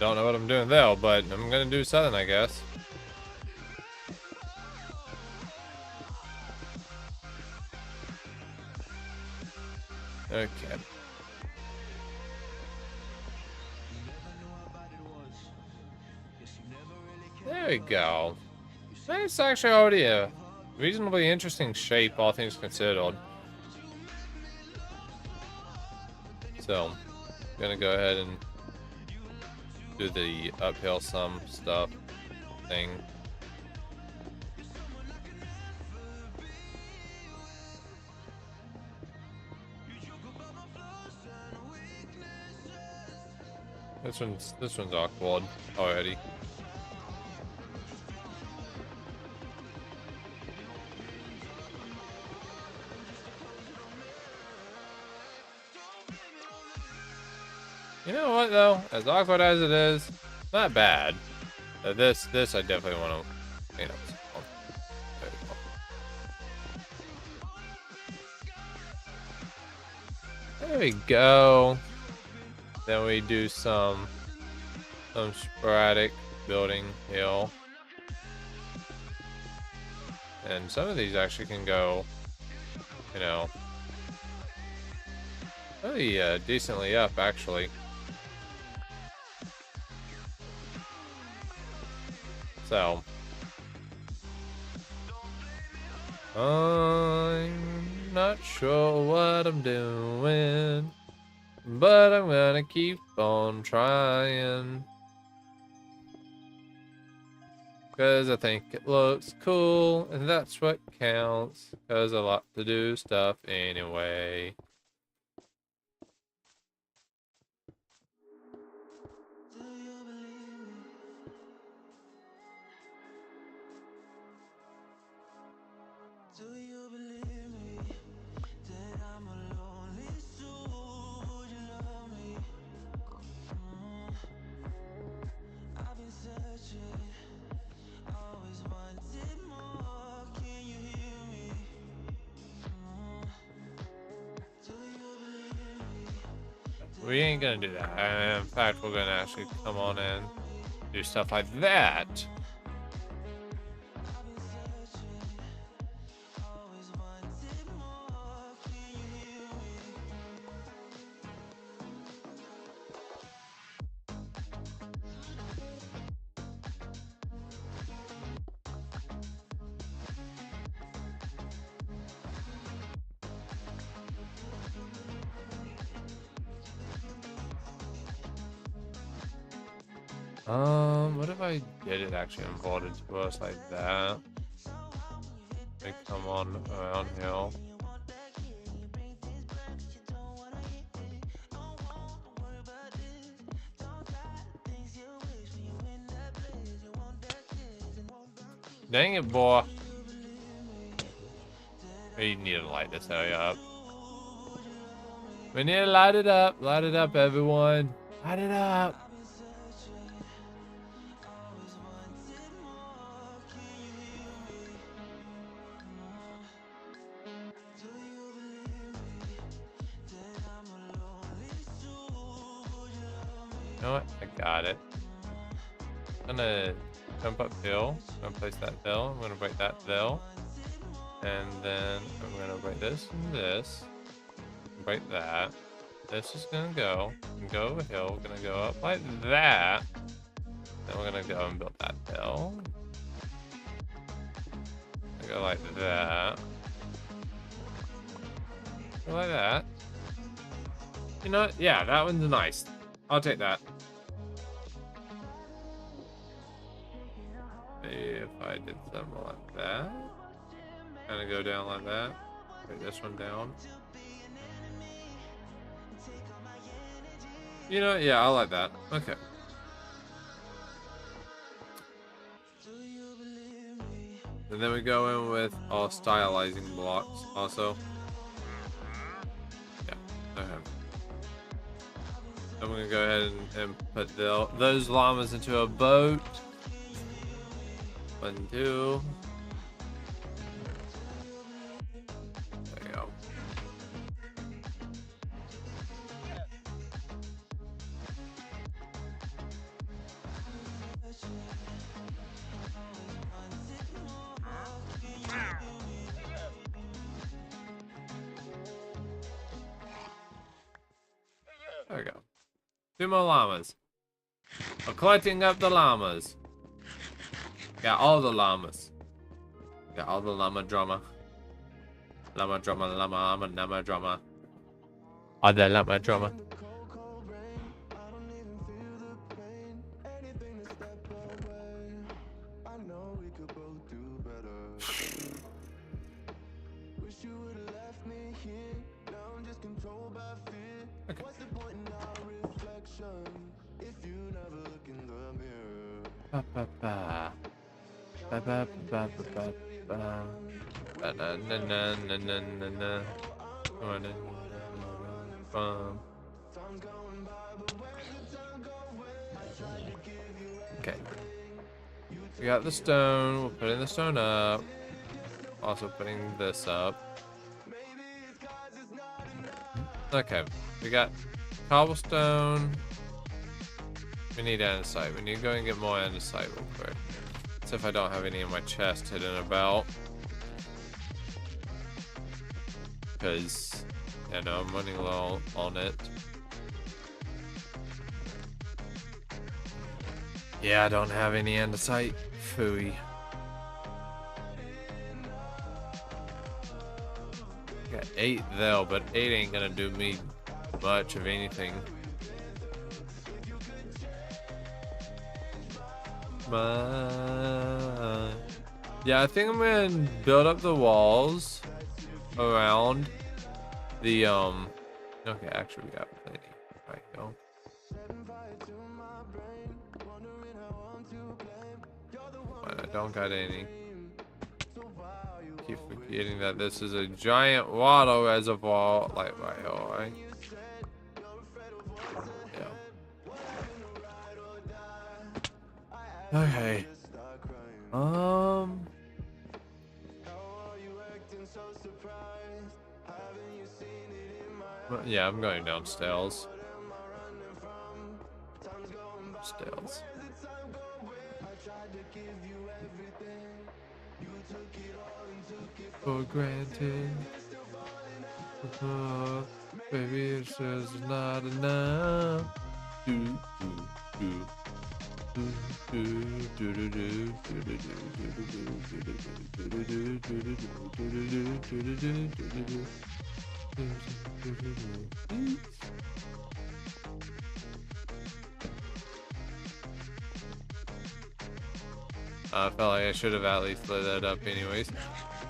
Don't know what I'm doing there, but I'm gonna do something, I guess. Okay. There we go. That's actually already a reasonably interesting shape, all things considered. So, I'm gonna go ahead and do the uphill sum stuff thing. This one's awkward already. You know what though? As awkward as it is, not bad. This I definitely want to clean up. There we go. There we go. Then we do some sporadic building hill. And some of these actually can go, you know, really decently up actually. So I'm not sure what I'm doing, but I'm gonna keep on trying. 'Cause I think it looks cool, and that's what counts. 'Cause I like to do stuff anyway. We ain't gonna do that. In fact, we're gonna actually come on and do stuff like that. What if I did it actually inverted to us like that? They come on around hill. Dang it, boy. We need to light this area up. We need to light it up. Light it up, everyone. Light it up. You know what? I got it. I'm gonna jump up hill. I'm gonna place that hill. I'm gonna break that hill. And then I'm gonna break this and this. Break that. This is gonna go. Go over hill. We're gonna go up like that. Then we're gonna go and build that hill. Go like that. Go like that. You know what? Yeah, that one's nice. I'll take that. If I did something like that. Kind of go down like that. Take this one down. You know, yeah, I like that. Okay. And then we go in with all stylizing blocks also. Yeah, okay. I'm gonna go ahead and put those llamas into a boat. 1, 2. There you go. There we go. 2 more llamas. We're collecting up the llamas. Got all the llamas. Got all the llama drama. Llama drama, llama drama. All the llama drama. Okay. Ba, ba, ba. Ba, ba, ba, ba, ba, ba. Ba, na, na, na, na, na, na, na. Ba, na, ba. Okay. We got the stone. We're putting the stone up. Also putting this up. Okay. We got cobblestone. We need andesite. We need to go and get more andesite real quick. See if I don't have any in my chest hidden about. Because, yeah, no, I'm running low on it. Yeah, I don't have any andesite. Phooey. Got 8 though, but 8 ain't gonna do me much of anything. Yeah, I think I'm gonna build up the walls around the okay, actually we got plenty. Right, go. Fine, I don't got any. Keep forgetting that this is a giant water reservoir, like right here, right? Yeah. Okay. Yeah, I'm going downstairs. Upstairs. For granted. Baby, it's just not enough. I felt like I should have at least lit that up anyways.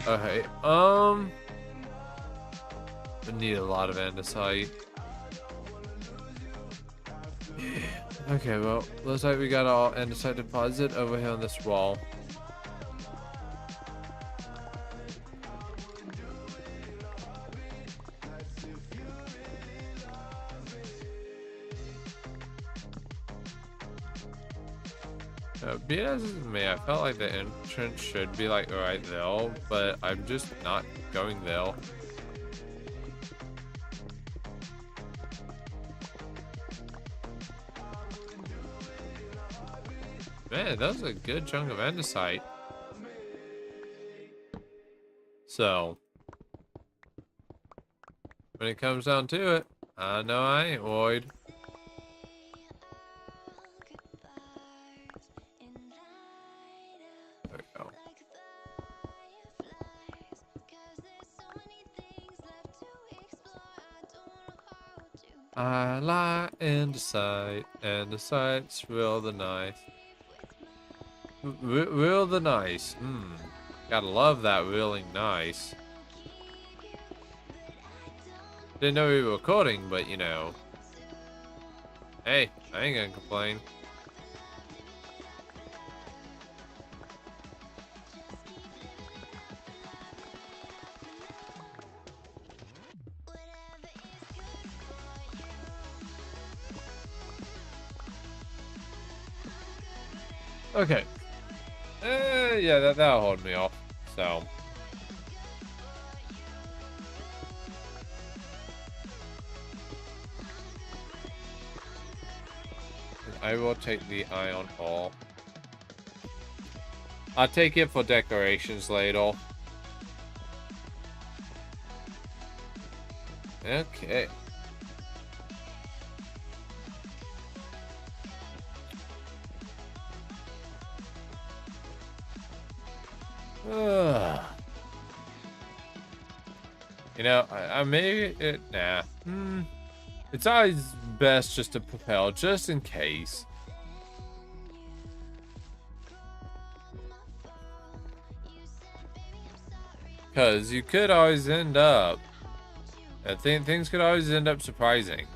Okay, I need a lot of andesite. Okay, well, looks like we got our andesite deposit over here on this wall. Be as it may, I felt like the entrance should be like right there, but I'm just not going there. Man, that was a good chunk of andesite. So, when it comes down to it, I know I ain't worried. There we go. I like andesite. Andesite's real the nice. Real the nice. Gotta love that really nice. Didn't know we were recording, but you know. Hey, I ain't gonna complain. Okay. Yeah, that'll hold me off. So. I will take the iron ore. I'll take it for decorations later. Okay. You know, I may it nah. It's always best just to propel, just in case. Because you could always end up. I think things could always end up surprising.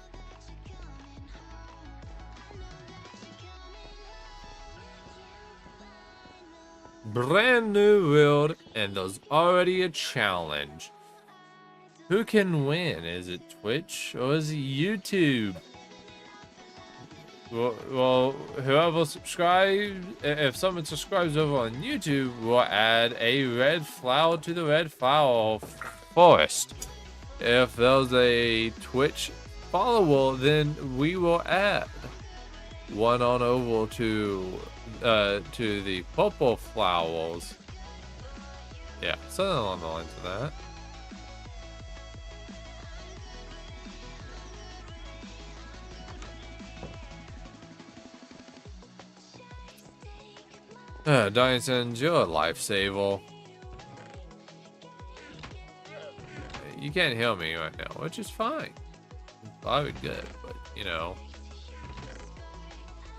brand new world, and there's already a challenge. Who can win? Is it Twitch or is it YouTube? Well, whoever subscribes, if someone subscribes over on YouTube, we'll add a red flower to the red flower forest. If there's a Twitch follower, then we will add one on over to the purple flowers. Yeah, something along the lines of that. Dyson, you're a lifesaver. You can't hear me right now, which is fine. Probably good, but you know,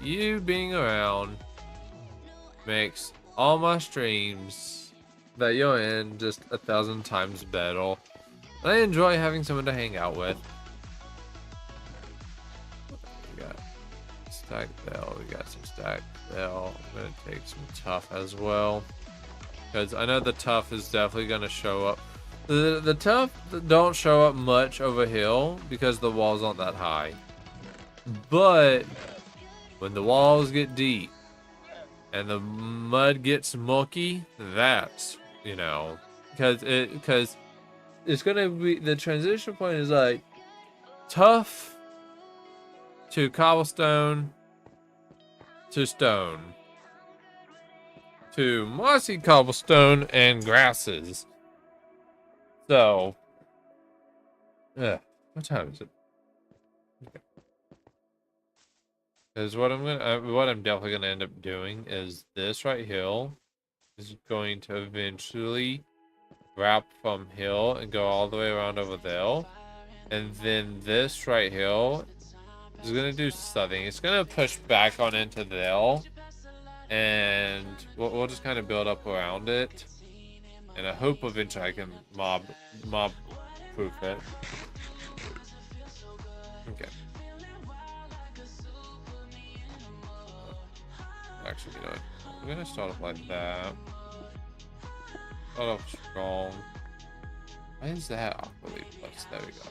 you being around makes all my streams that you're in just 1,000 times better. And I enjoy having someone to hang out with. We got stack bell, we got some stack bell. I'm gonna take some tough as well, because I know the tough is definitely gonna show up. The tough don't show up much over hill because the walls aren't that high. But when the walls get deep and the mud gets mucky, that's, you know, because it's gonna be, the transition point is like tough to cobblestone to stone to mossy cobblestone and grasses. So, yeah, what time is it? Okay. Because what I'm definitely gonna end up doing is this right here is going to eventually wrap from here and go all the way around over there, and then this right here is gonna do something. It's gonna push back on into there, and we'll just kind of build up around it. And I hope eventually I can mob proof it. Okay. Actually, you know what? I'm gonna start off like that. Start off strong. Why is that awkwardly plus? There we go.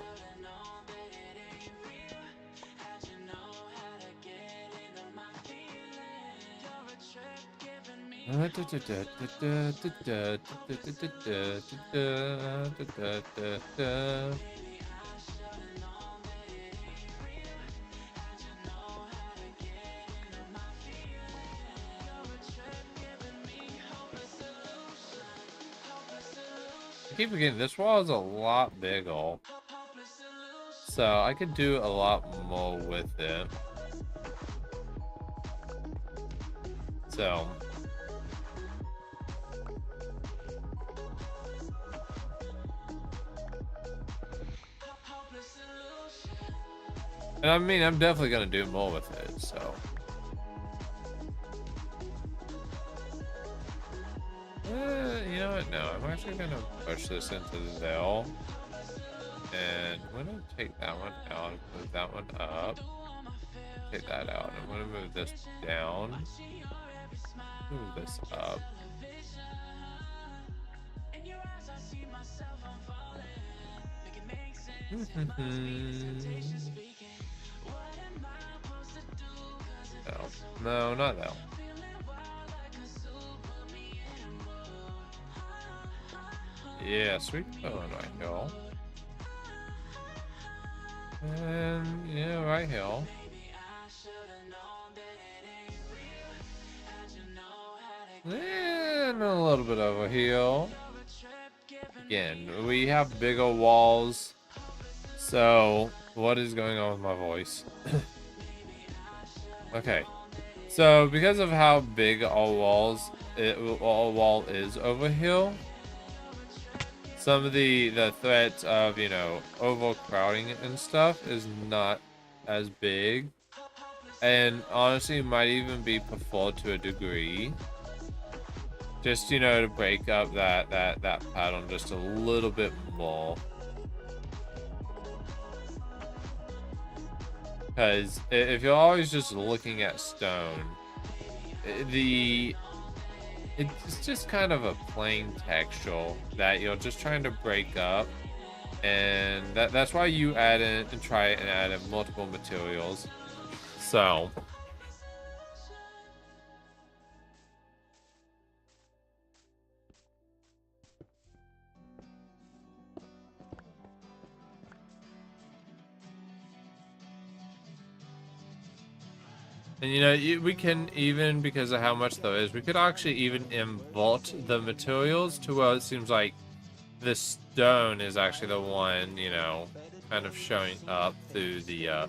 I keep forgetting this wall is a lot bigger, so I could do a lot more with it. So and I mean, I'm definitely gonna do more with it, so. You know what? No, I'm actually gonna push this into there. And I'm gonna take that one out, move that one up. Take that out. I'm gonna move this down. Move this up. No, not that one. Yeah, sweet bone right here. And yeah, right here. And a little bit over here. Again, we have bigger walls. So, what is going on with my voice? Okay. So, because of how big our wall is over here, some of the threats of, you know, overcrowding and stuff is not as big, and honestly might even be preferred to a degree, just, you know, to break up that pattern just a little bit more. Because if you're always just looking at stone, it's just kind of a plain texture that you're just trying to break up, and that's why you add in and try and add in multiple materials. So and you know, we can even, because of how much there is, we could actually even invert the materials to where it seems like the stone is actually the one, you know, kind of showing up through the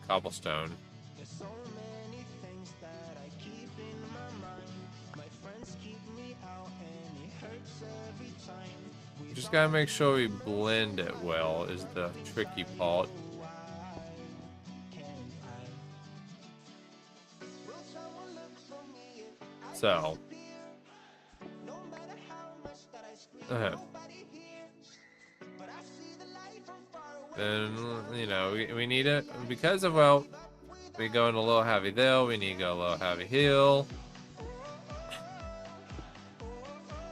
cobblestone. Just gotta make sure we blend it well is the tricky part. So, then, you know, we need it because of, well, we go in a little heavy there, we need to go a little heavy heel.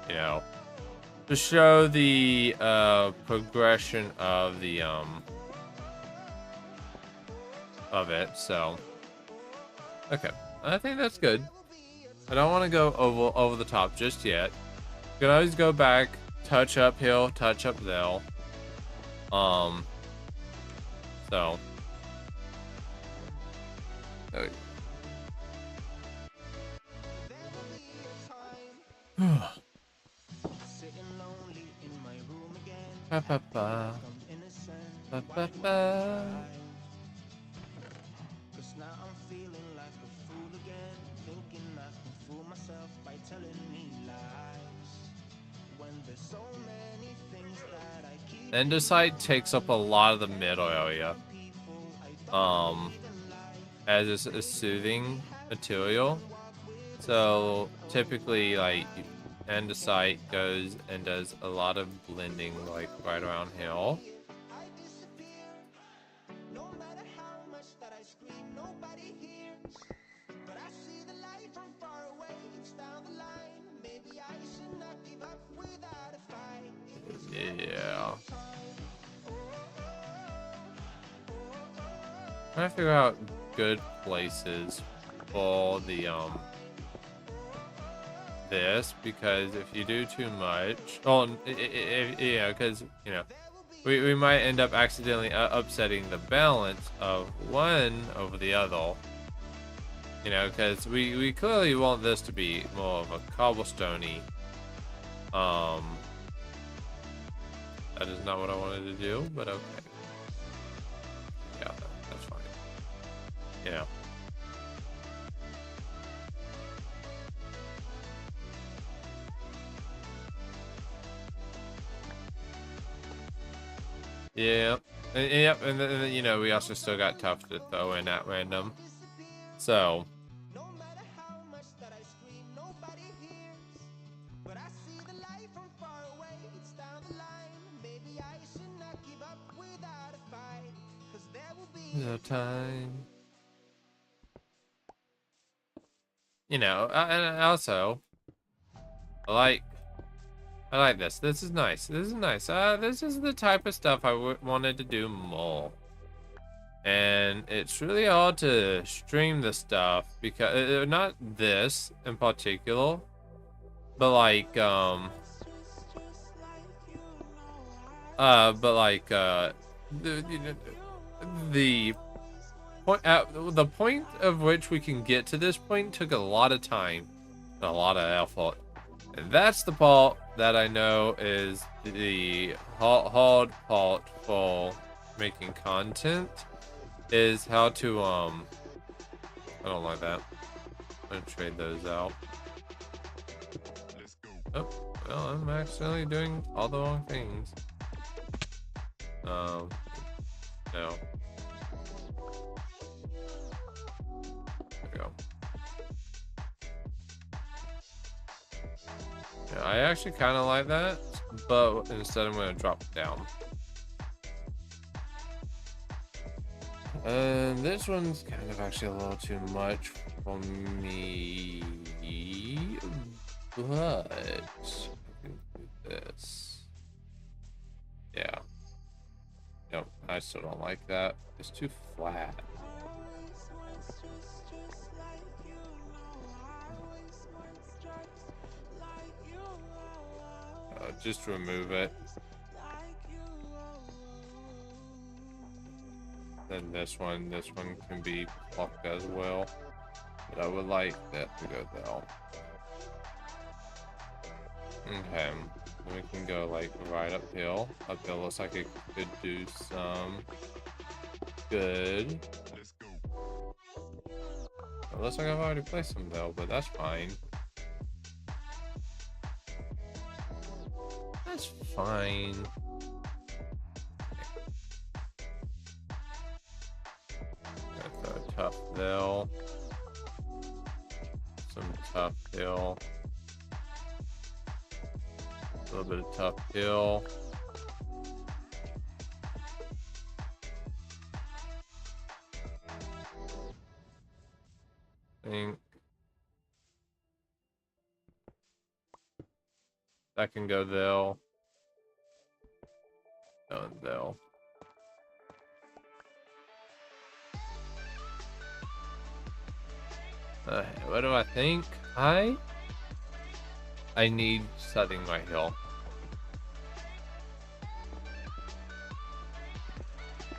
You know, to show the progression of the of it. So, okay, I think that's good. I don't want to go over the top just yet. You can always go back, touch up here, touch up there. So. Okay. Ba, ba, ba. Ba, ba, ba. Andesite takes up a lot of the middle area. As it's a soothing material. So typically, like, andesite goes and does a lot of blending, like right around here. Yeah. Trying to figure out good places for the this, because if you do too much, yeah, because you know we might end up accidentally upsetting the balance of one over the other. You know, because we clearly want this to be more of a cobblestone-y. That is not what I wanted to do, but okay. Yeah, that's fine. Yeah. Yeah. Yep, and then, you know, we also still got tough to throw in at random. So. No time. You know, and also, I like this. This is nice. This is nice. This is the type of stuff I wanted to do more. And it's really hard to stream this stuff because not this in particular, but like the point of which we can get to this point took a lot of time and a lot of effort, and that's the part that I know is the hard part for making content, is how to I don't like that. I'm gonna trade those out. Oh, well, I'm accidentally doing all the wrong things. No. There we go. Yeah, I actually kind of like that, but instead I'm going to drop it down. And this one's kind of actually a little too much for me. But I can do this. Yeah. Nope, I still don't like that. It's too flat. Just remove it. Then this one can be plucked as well. But I would like that to go there. Okay, we can go like right uphill. Uphill looks like it could do some good. It looks like I've already placed some though, but that's fine. That's fine. That's a tough hill. Some tough hill. A little bit of tough hill. Think that can go there. And there. What do I think? I need setting my hill.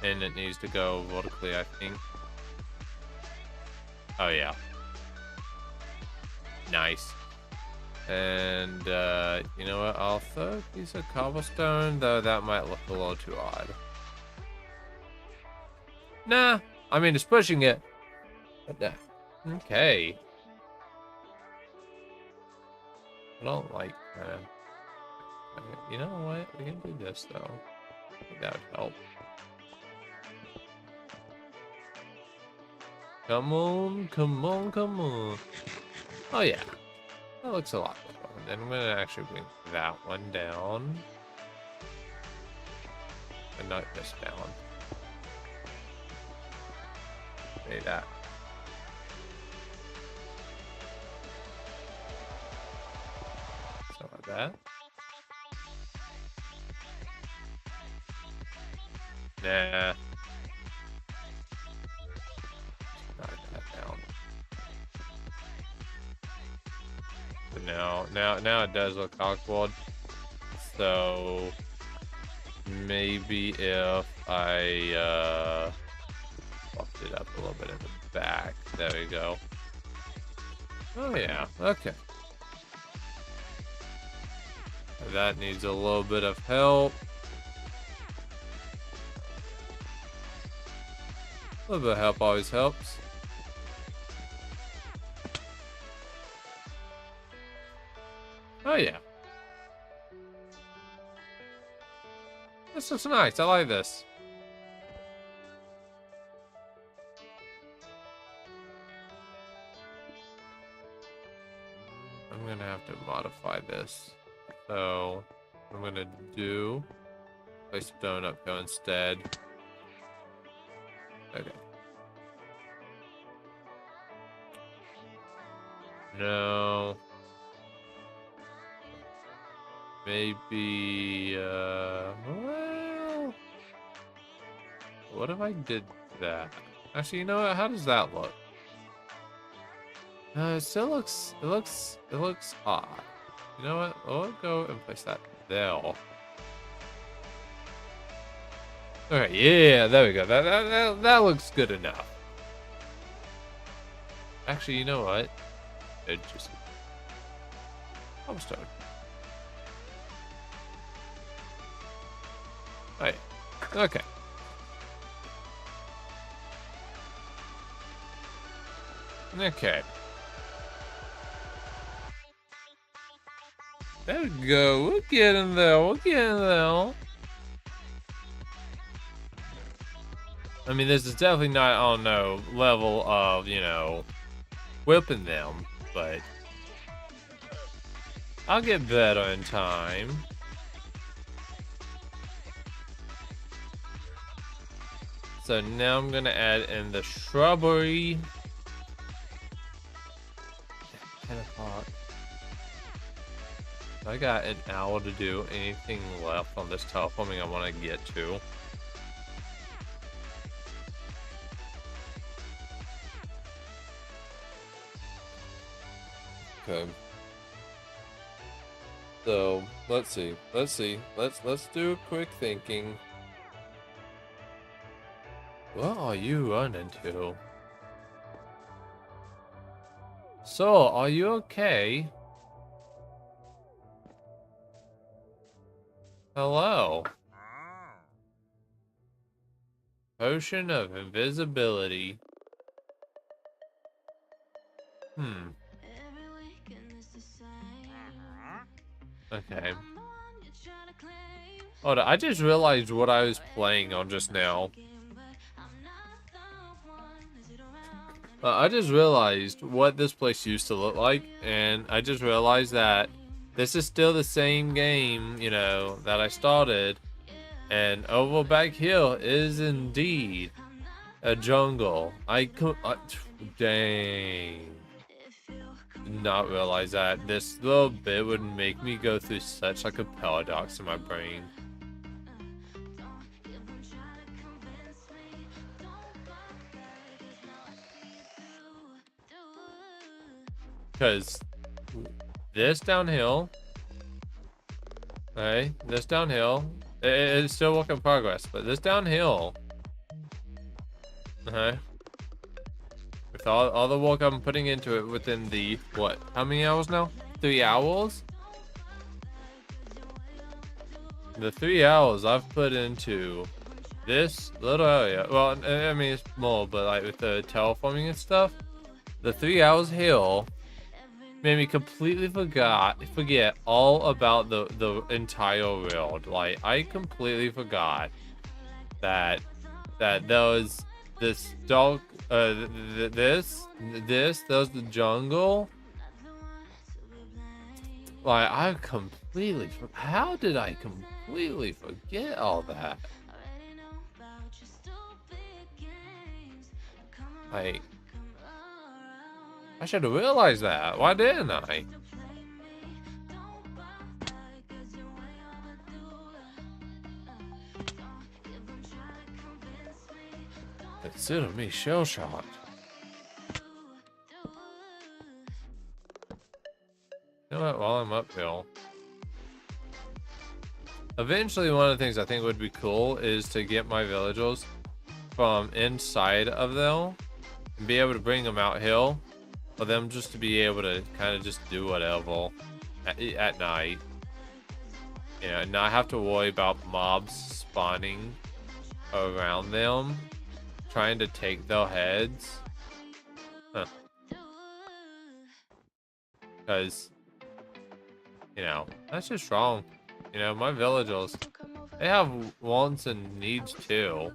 And it needs to go vertically, I think. Oh yeah. Nice. And you know what? I'll throw a piece of cobblestone, though that might look a little too odd. Nah, I mean it's pushing it. But nah. Okay. I don't like that. You know what? We can do this though. I think that would help. Come on, come on, come on. Oh yeah. That looks a lot better. And then I'm gonna actually bring that one down. And knock this down. Say that. Something like that. Nah. Knock that down. But now it does look awkward. So maybe if I buffed it up a little bit in the back. There we go. Oh yeah, okay. That needs a little bit of help. A little bit of help always helps. Oh yeah. This looks nice. I like this. I'm gonna have to modify this. So I'm gonna do place stone up here instead. Okay. No. Maybe well, what if I did that? Actually, you know what? How does that look? It still looks odd. You know what? I'll go and place that there. Okay, yeah, there we go. That looks good enough. Actually, you know what? It just cobblestone. Right. Okay. Okay. There we go. We're getting there. We're getting there. I mean, this is definitely not on no level of, you know, whipping them, but I'll get better in time. So now I'm gonna add in the shrubbery. 10 o'clock. I got an hour to do anything left on this terraforming I want to get to. Okay. So let's see. Let's do a quick thinking. What are you running to? So, are you okay? Hello. Potion of invisibility. Okay. Hold on, I just realized what I was playing on just now. I just realized what this place used to look like, and I just realized that this is still the same game, you know, that I started. And over back here is indeed a jungle. Dang. Did not realize that this little bit would make me go through such like a paradox in my brain. Because this downhill, okay, this downhill, it's still work in progress, but this downhill, okay, with all the work I'm putting into it within the, what, how many hours now? 3 hours? The 3 hours I've put into this little area, well, I mean, it's more, but like with the terraforming and stuff, the 3 hours hill made me completely forget all about the entire world. Like, I completely forgot that there was this dog, there was the jungle. Like, how did I completely forget all that? Like, I should have realized that. Why didn't I? Consider me shell-shocked. You know what? While I'm uphill, eventually one of the things I think would be cool is to get my villagers from inside of them and be able to bring them out hill. For them just to be able to kind of just do whatever at night. You know, and not have to worry about mobs spawning around them, trying to take their heads. Because, you know, that's just wrong. You know, my villagers, they have wants and needs too.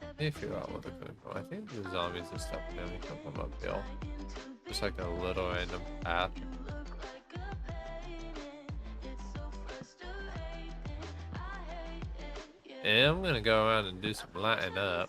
Let me figure out what they're going for. I think the zombies and stuff only come from uphill. Just like a little random path. And I'm gonna go around and do some lighting up.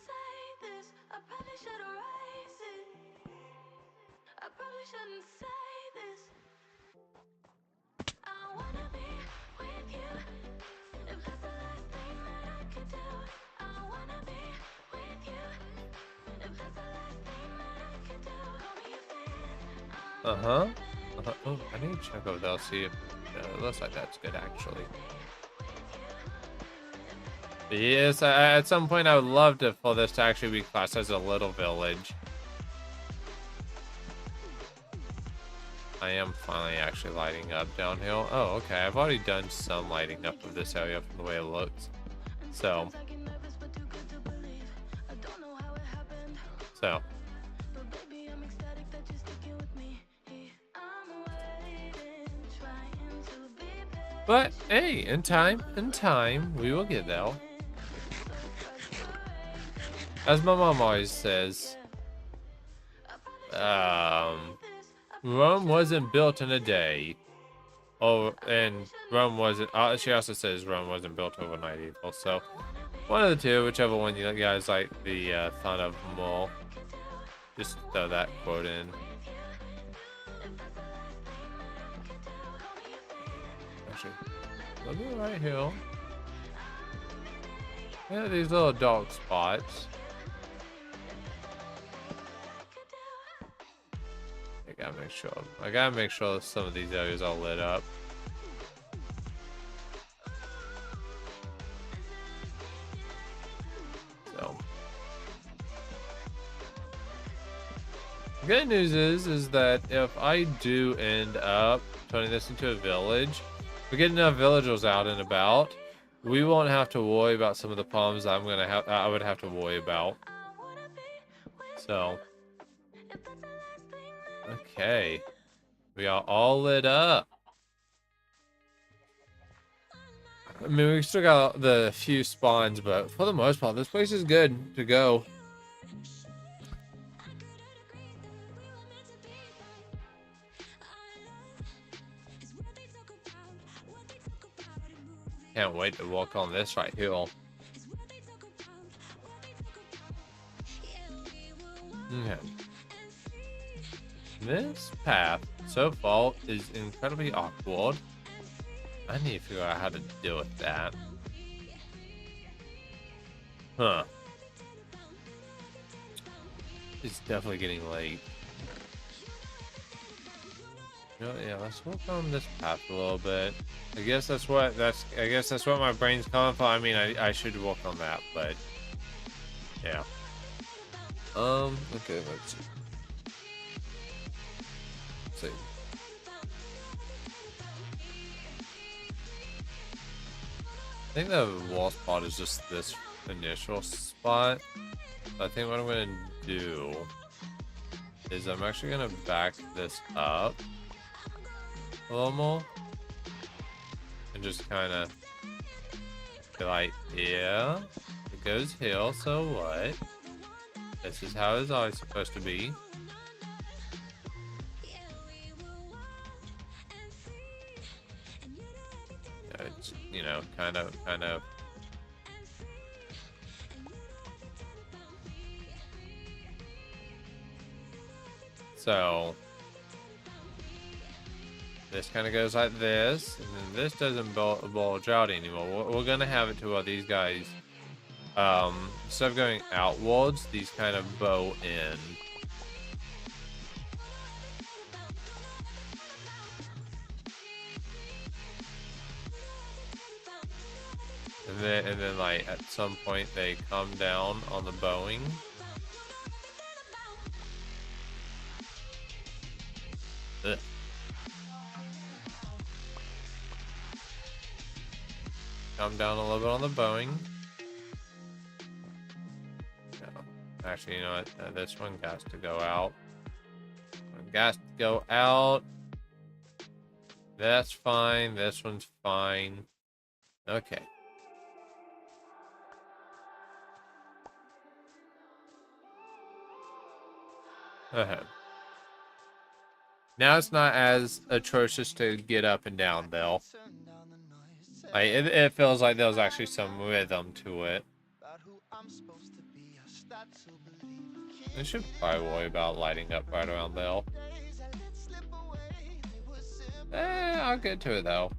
Oh, I need to check over there, see if it looks like that's good actually. But yes, at some point I would love for this to actually be classed as a little village. I am finally actually lighting up downhill. Oh, okay. I've already done some lighting up of this area from the way it looks. So. But hey, in time, we will get there. As my mom always says, Rome wasn't built in a day. Oh, and Rome wasn't, she also says Rome wasn't built overnight either. So, one of the two, whichever one you guys like the thought of more. Just throw that quote in. Actually, look at right here. Yeah, these little dark spots. I gotta make sure that some of these areas are lit up. So, the good news is that if I do end up turning this into a village, we get enough villagers out and about, we won't have to worry about some of the problems I would have to worry about. So, okay, we are all lit up. I mean, we still got the few spawns, but for the most part, this place is good to go. Can't wait to walk on this right here. Okay. This path so far is incredibly awkward. I need to figure out how to deal with that. Huh. It's definitely getting late. You know, yeah, let's work on this path a little bit. I guess that's what my brain's calling for. I mean, I should work on that, but yeah. Okay, let's see. I think the wall spot is just this initial spot. So I think what I'm gonna do is I'm actually gonna back this up a little more and just kind of be like, yeah, it goes here, so what? This is how it's always supposed to be. It's, you know, kind of. So this kind of goes like this, and then this doesn't bulge out anymore. We're gonna have it to where these guys, instead of going outwards, these kind of bow in. And then like at some point they come down on the bowing. Ugh. Come down a little bit on the bowing. No. Actually, you know what? No, this one has to go out. One has to go out. That's fine. This one's fine. Okay. Now it's not as atrocious to get up and down, though. Like, it feels like there's actually some rhythm to it. I should probably worry about lighting up right around there. I'll get to it, though.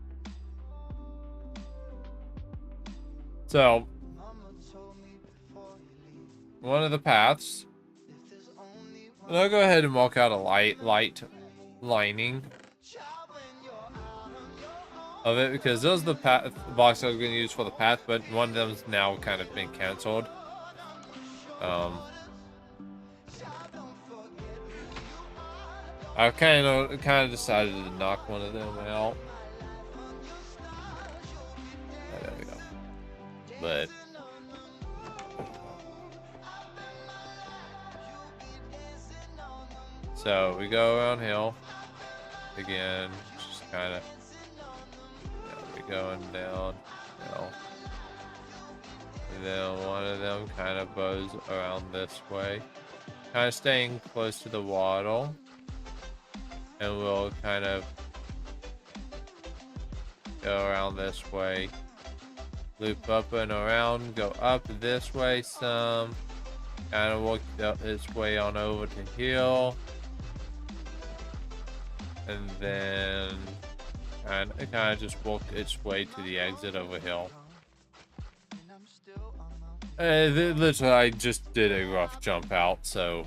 So, one of the paths. And I'll go ahead and walk out a light lining of it, because those are the path box I was going to use for the path, but one of them's now kind of been canceled. I kind of decided to knock one of them out. Oh, there we go. But so we go around hill again, just kind of, we going down hill, and then one of them kind of bows around this way, kind of staying close to the water, and we'll kind of go around this way, loop up and around, go up this way some, kind of walk its way on over to hill, and then it kind of just walked its way to the exit over hill. Literally, I just did a rough jump out, so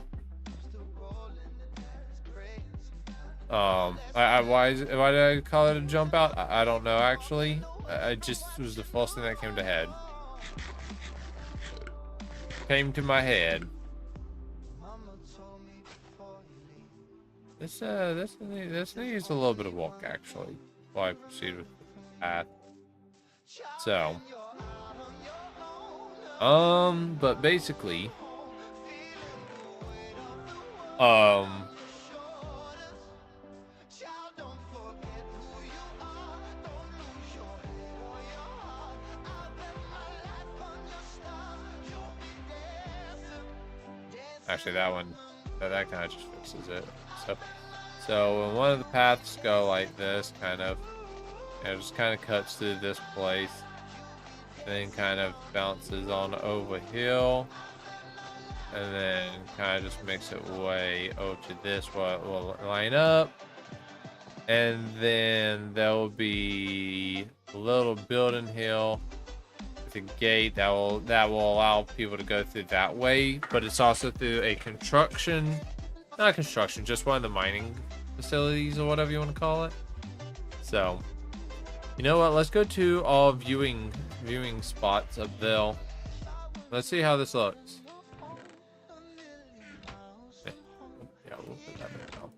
why did I call it a jump out? I don't know actually. I just was the first thing that came to head. Came to my head. This needs a little bit of walk actually before I proceed with the path. So, but basically, actually that one, that kind of just fixes it. So when one of the paths go like this, kind of, it just kind of cuts through this place, then kind of bounces on over hill, and then kind of just makes it way over to this where it will line up, and then there will be a little building hill with a gate that will allow people to go through that way, but it's also through a not construction, just one of the mining facilities or whatever you want to call it. So, you know what? Let's go to all viewing spots up there. Let's see how this looks. Yeah, we'll put that in now.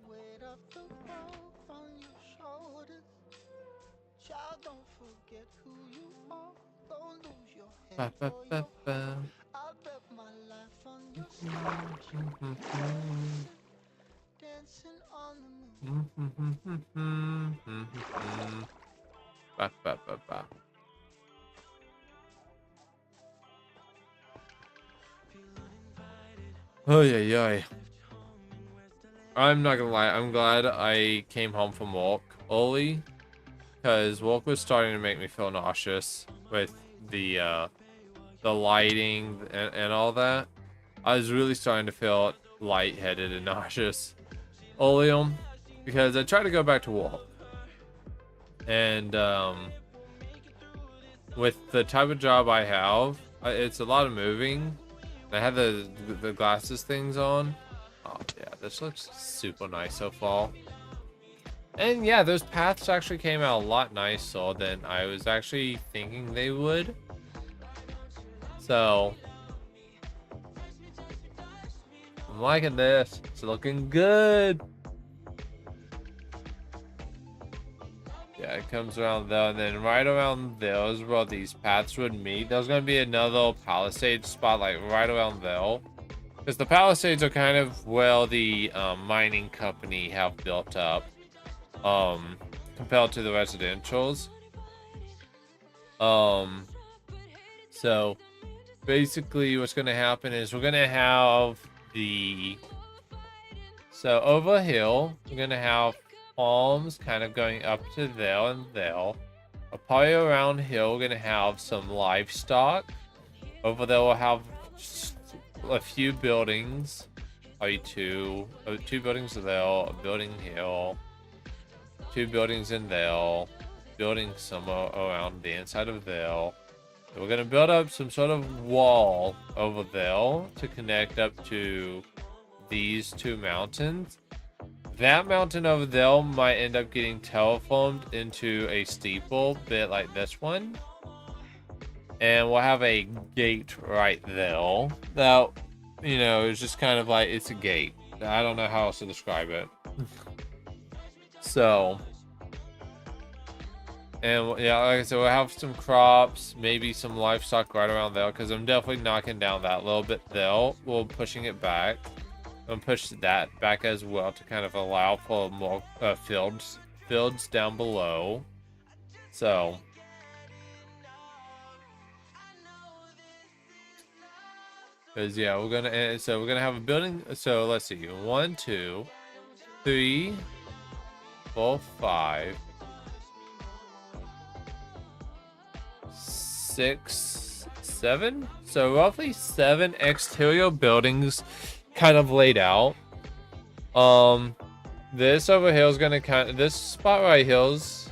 Ba, ba, ba, ba. Ba, ba, ba, ba. Oh yeah. I'm not gonna lie, I'm glad I came home from work early, because work was starting to make me feel nauseous with the lighting and all that. I was really starting to feel lightheaded and nauseous early on, because I tried to go back to work, and with the type of job I have, it's a lot of moving. I have the glasses things on. Oh yeah, this looks super nice so far. And yeah, those paths actually came out a lot nicer than I was actually thinking they would. So I'm liking this. It's looking good. Yeah, it comes around there, and then right around there is where these paths would meet. There's going to be another palisade spot, like right around there. Because the palisades are kind of where the mining company have built up, compared to the residentials. So basically what's going to happen is we're going to have so over hill, we're going to have farms kind of going up to there and there. Probably around hill, we're gonna have some livestock. Over there, we'll have a few buildings. Probably two buildings there, a building hill, 2 buildings in there, building somewhere around the inside of there. We're gonna build up some sort of wall over there to connect up to these 2 mountains. That mountain over there might end up getting terraformed into a steeple, bit like this one. And we'll have a gate right there. Now, you know, it's just kind of like, it's a gate. I don't know how else to describe it. So, and yeah, like I said, we'll have some crops, maybe some livestock right around there, because I'm definitely knocking down that little bit there. We're pushing it back. And push that back as well to kind of allow for more fields down below. So because yeah, we're gonna have a building. So let's see, 1 2 3 4 5 6 7. So roughly 7 exterior buildings kind of laid out. This over here is gonna this spot right here is,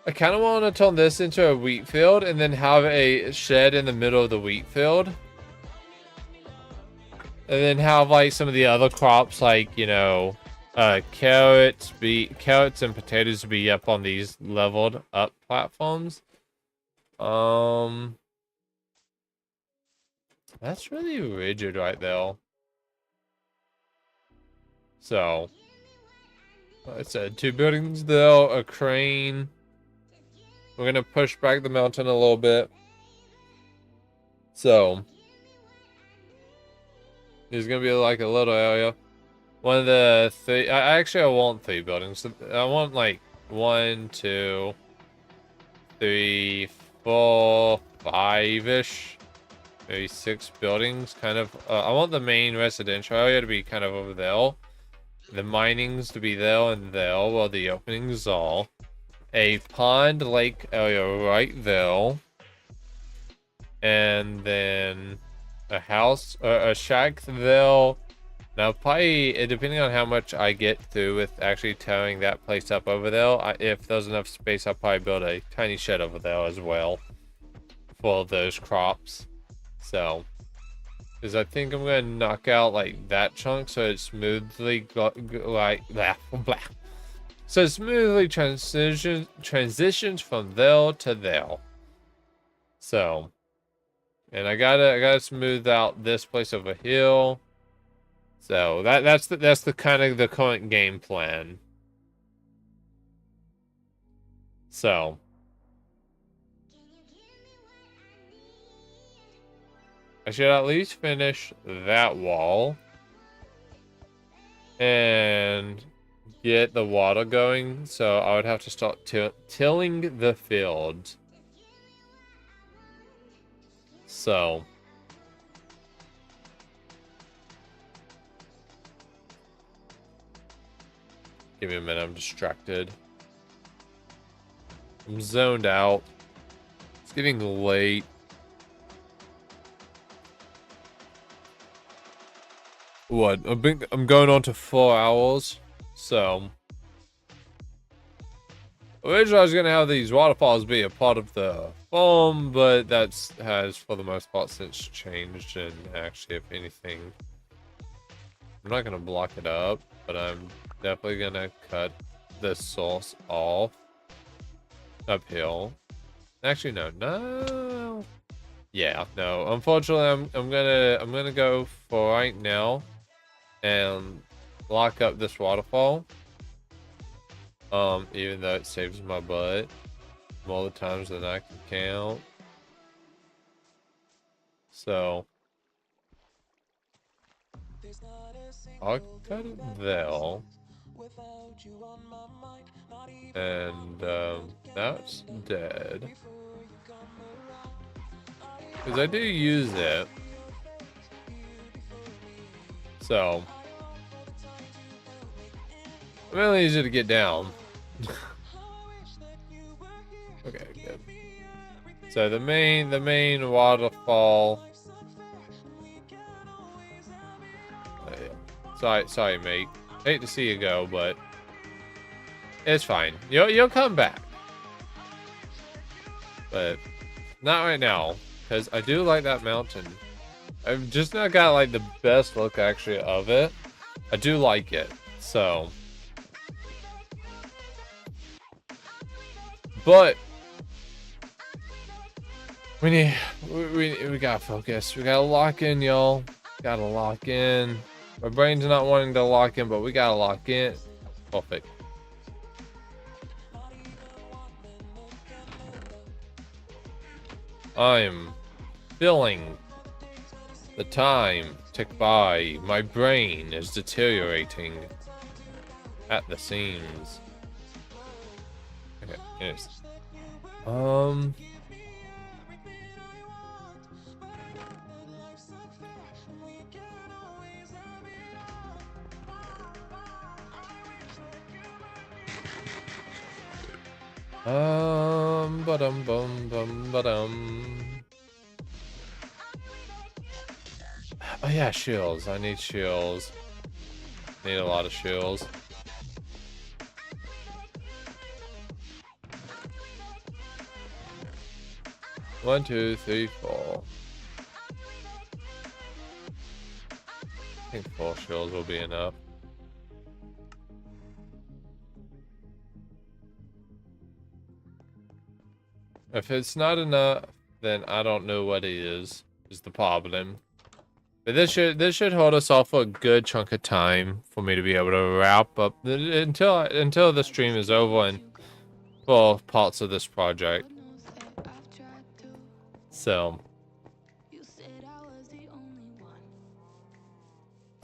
I kind of want to turn this into a wheat field and then have a shed in the middle of the wheat field. And then have like some of the other crops, like, you know, carrots and potatoes to be up on these leveled up platforms. That's really rigid right there. So, like I said, 2 buildings there, a crane. We're gonna push back the mountain a little bit. So, there's gonna be like a little area. One of the 3, I want 3 buildings. I want like 1, 2, 3, 4, 5-ish, maybe 6 buildings. Kind of. I want the main residential area to be kind of over there. The minings to be there and there, where the openings are. A pond lake area right there. And then a house, a shack there. Now, probably, depending on how much I get through with actually tearing that place up over there, if there's enough space, I'll probably build a tiny shed over there as well for those crops. So, because I think I'm going to knock out, like, that chunk so it smoothly, So it smoothly transitions from there to there. So, and I gotta smooth out this place over here. So that's the kind of the current game plan. So I should at least finish that wall and get the water going. So I would have to start tilling the field. So give me a minute, I'm distracted. I'm zoned out. It's getting late. What? I'm going on to 4 hours. So originally I was gonna have these waterfalls be a part of the farm, but has for the most part since changed. And actually, if anything, I'm not gonna block it up, but I'm definitely gonna cut the source off uphill. Actually, no. Yeah, no. Unfortunately, I'm gonna go for right now and lock up this waterfall. Even though it saves my butt more the times than I can count. So I'll cut it there. And that's dead. Because I do use it. So really easy to get down. Okay, good. So the main waterfall. Sorry, mate. Hate to see you go, but it's fine. You'll come back, but not right now, because I do like that mountain. I've just not got like the best look actually of it. I do like it, so. But we gotta focus. We gotta lock in, y'all. Gotta lock in. My brain's not wanting to lock in, but we gotta lock in. Perfect. I'm feeling the time tick by. My brain is deteriorating at the seams. Okay, yes. Ba-dum, bum, bum, ba-dum. Oh yeah, shields. I need shields. Need a lot of shields. One, two, three, four. I think 4 shields will be enough. If it's not enough, then I don't know what it is the problem. But this should hold us off for a good chunk of time for me to be able to wrap up until the stream is over and for parts of this project. So,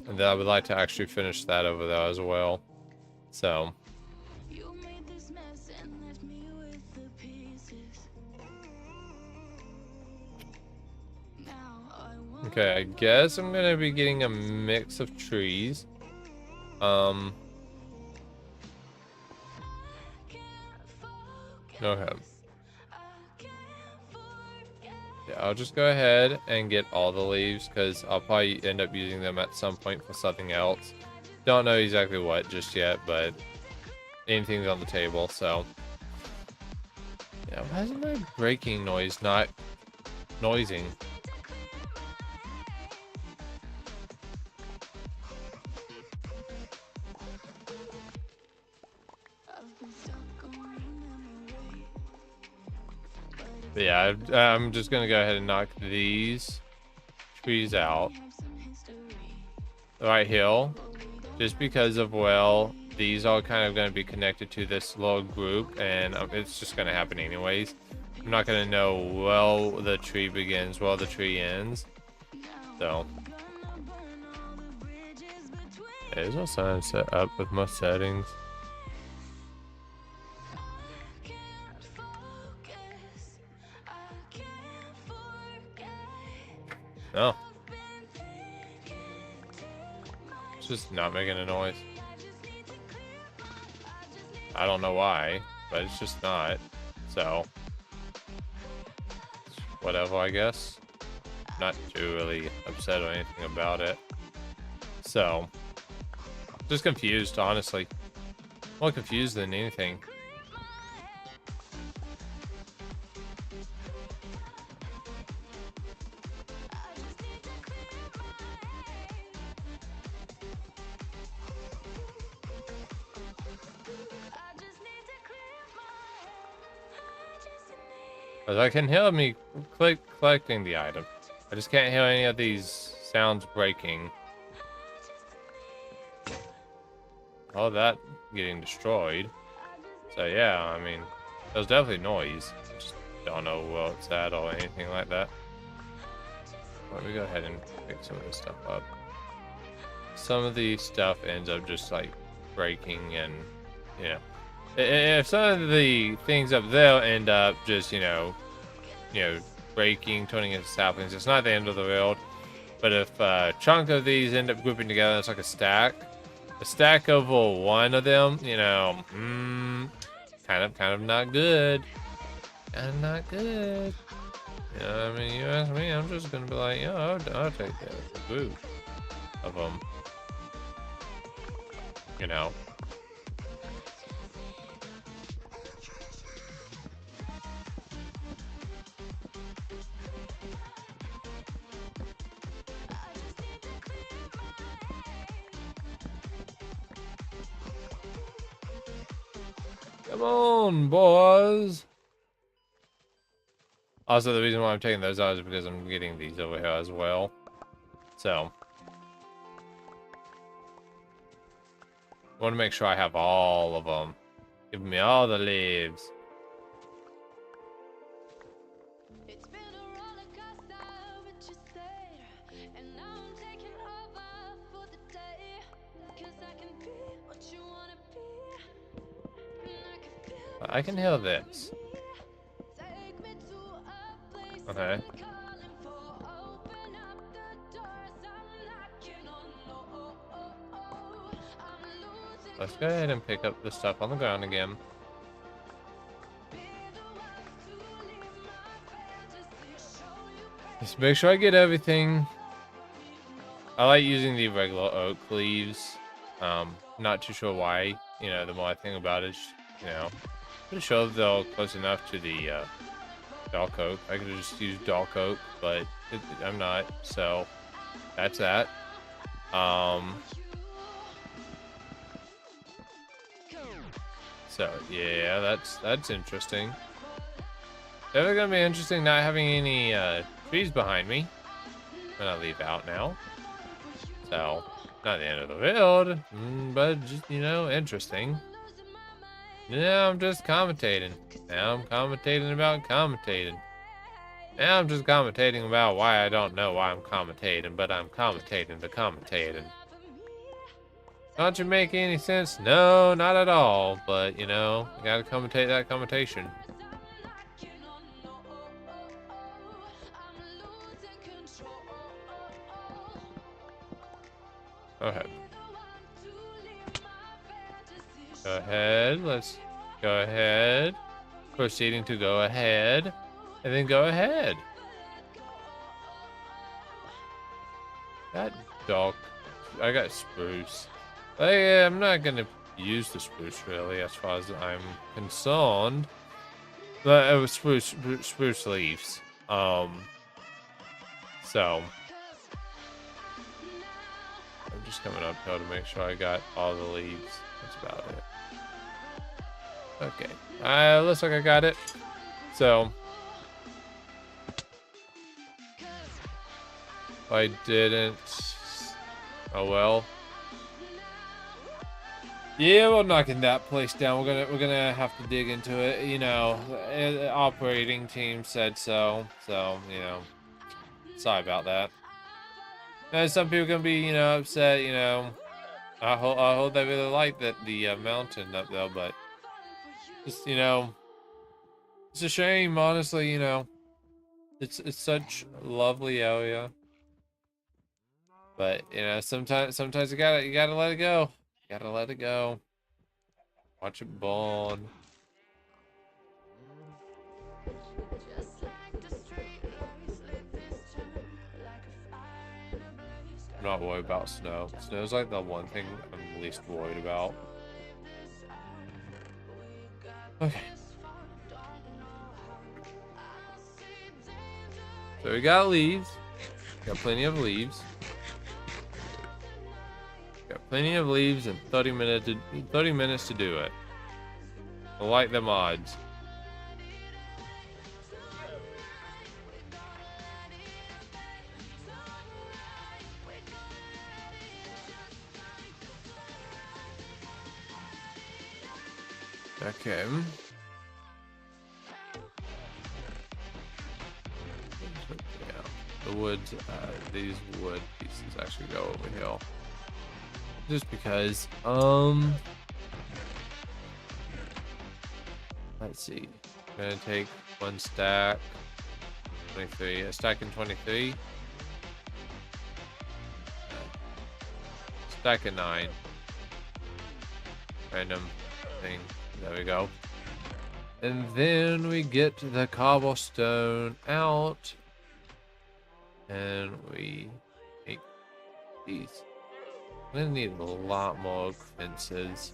and then I would like to actually finish that over there as well. So. Okay, I guess I'm gonna be getting a mix of trees. Okay. Yeah, I'll just go ahead and get all the leaves because I'll probably end up using them at some point for something else. Don't know exactly what just yet, but anything's on the table, so. Yeah, why is my breaking noise not noising? But yeah, I'm just gonna go ahead and knock these trees out. Right here, just because of, well, these are kind of gonna be connected to this little group, and it's just gonna happen anyways. I'm not gonna know well the tree begins, well the tree ends. So there's also I'm set up with my settings. No. It's just not making a noise. I don't know why, but it's just not. So, whatever, I guess. Not too really upset or anything about it. So, just confused, honestly. More confused than anything. As I can hear me collecting the item. I just can't hear any of these sounds breaking. Oh, that getting destroyed. So yeah, I mean, there's definitely noise. Just don't know where it's at or anything like that. Let me go ahead and pick some of this stuff up. Some of the stuff ends up just like breaking, and you know, if some of the things up there end up just you know breaking, turning into saplings, it's not the end of the world. But if a chunk of these end up grouping together, it's like a stack. A stack over one of them, you know, kind of not good. Kind of not good. You know, I mean, you ask me, I'm just gonna be like, yeah, I'll take the group of them. You know. Come on, boys. Also, the reason why I'm taking those out is because I'm getting these over here as well. So, I want to make sure I have all of them. Give me all the leaves.
It's been a roller coaster, but you stayed, and now I'm taking over for the day. 'Cause I can be what you wanna be, and I can feel
I can hear this.
take me to a place
Okay.
I'm calling for. Open up the doors, I'm knocking on. I'm losing.
Let's go ahead and pick up the stuff on the ground again.
Be
Just make sure I get everything. I like using the regular oak leaves. Not too sure why. You know, the more I think about it, you know, pretty sure they're close enough to the dark oak. I could have just used dark oak, but I'm not. So that's that. So yeah, that's interesting. Definitely gonna be interesting not having any trees behind me when I leave out now. So not the end of the world, but just, you know, interesting. Now I'm just commentating. Now I'm commentating about commentating. Now I'm just commentating about why I don't know why I'm commentating, but I'm commentating the commentating. Don't you make any sense? No, not at all. But, you know, you gotta commentate that commentation. Go ahead. Go ahead. Let's go ahead. Proceeding to go ahead. And then go ahead. That dog. I got spruce. I'm not gonna use the spruce really, as far as I'm concerned. But it was spruce leaves. So I'm just coming up here to make sure I got all the leaves. That's about it. Okay. Looks like I got it. So if I didn't, oh well. Yeah, we're knocking that place down. We're gonna have to dig into it. You know, the operating team said so. So, you know, sorry about that. Now, some people can be, you know, upset. You know, I hope they really like the mountain up there, but just, you know, it's a shame. Honestly, you know, it's such a lovely area, but you know, sometimes you gotta let it go. Gotta let it go. Watch it burn. I'm not worried about snow. Snow's like the one thing I'm least worried about. Okay. So we got leaves. Got plenty of leaves. Got plenty of leaves and 30 minutes to do it. I like them odds. Okay. Yeah, the woods, these wood pieces actually go over here. Just because, let's see. I'm gonna take one stack, 23, a stack in 23. Stack of 9. Random thing. There we go. And then we get the cobblestone out. And we make these. I'm gonna need a lot more fences.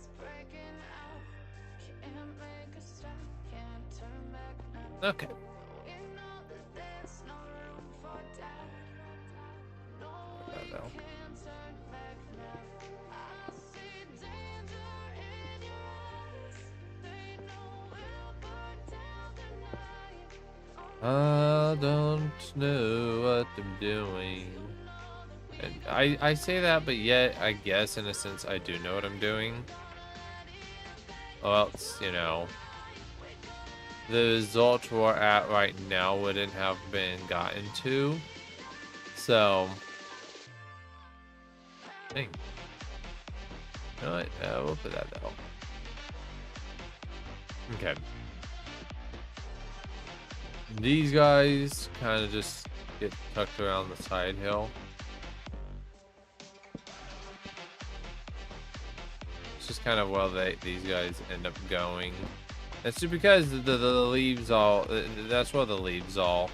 Okay. I don't know what I'm doing. And I say that, but yet I guess in a sense I do know what I'm doing. Or else, you know, the result we're at right now wouldn't have been gotten to. So, dang. You know what? We'll put that down. Okay. These guys kind of just get tucked around the side hill. It's just kind of where these guys end up going. It's just because the leaves all, that's where the leaves all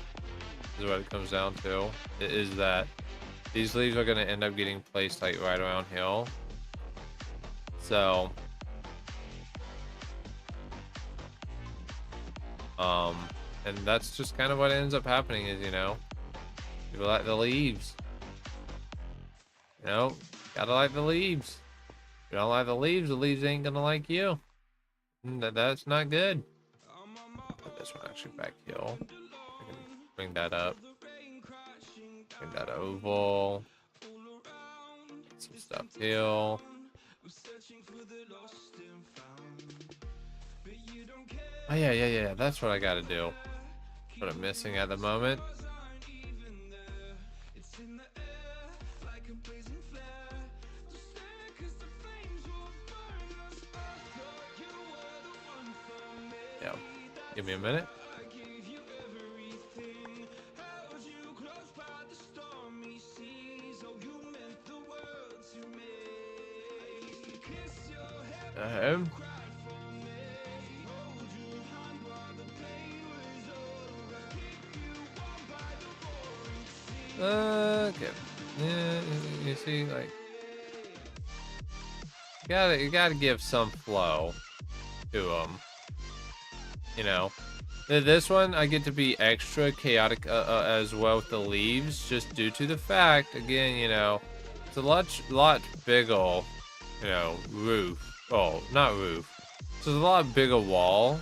is what it comes down to. It is that these leaves are going to end up getting placed like right around here. So, and that's just kind of what ends up happening is, you know, people like the leaves. You know, gotta like the leaves. If you don't like the leaves ain't gonna like you. That's not good. Put this one actually back here. I can bring that up. Bring that oval. Get some stuff here. Oh yeah. That's what I gotta do. What I'm missing at the moment. Yeah. Give me a minute. Okay. Yeah, you see, like, you gotta give some flow to them. You know, this one I get to be extra chaotic as well with the leaves, just due to the fact, again, you know, it's a lot bigger, you know, roof. Oh, not roof. So it's a lot bigger wall.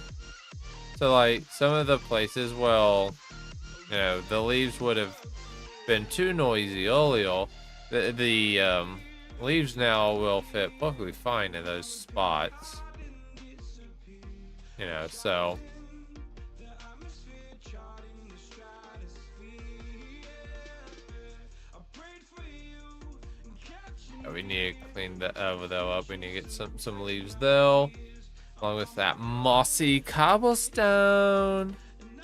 So like some of the places, well, you know, the leaves would have been too noisy earlier. The leaves now will fit perfectly fine in those spots. You know, so we need to clean that over though up. We need to get some leaves though, along with that mossy cobblestone.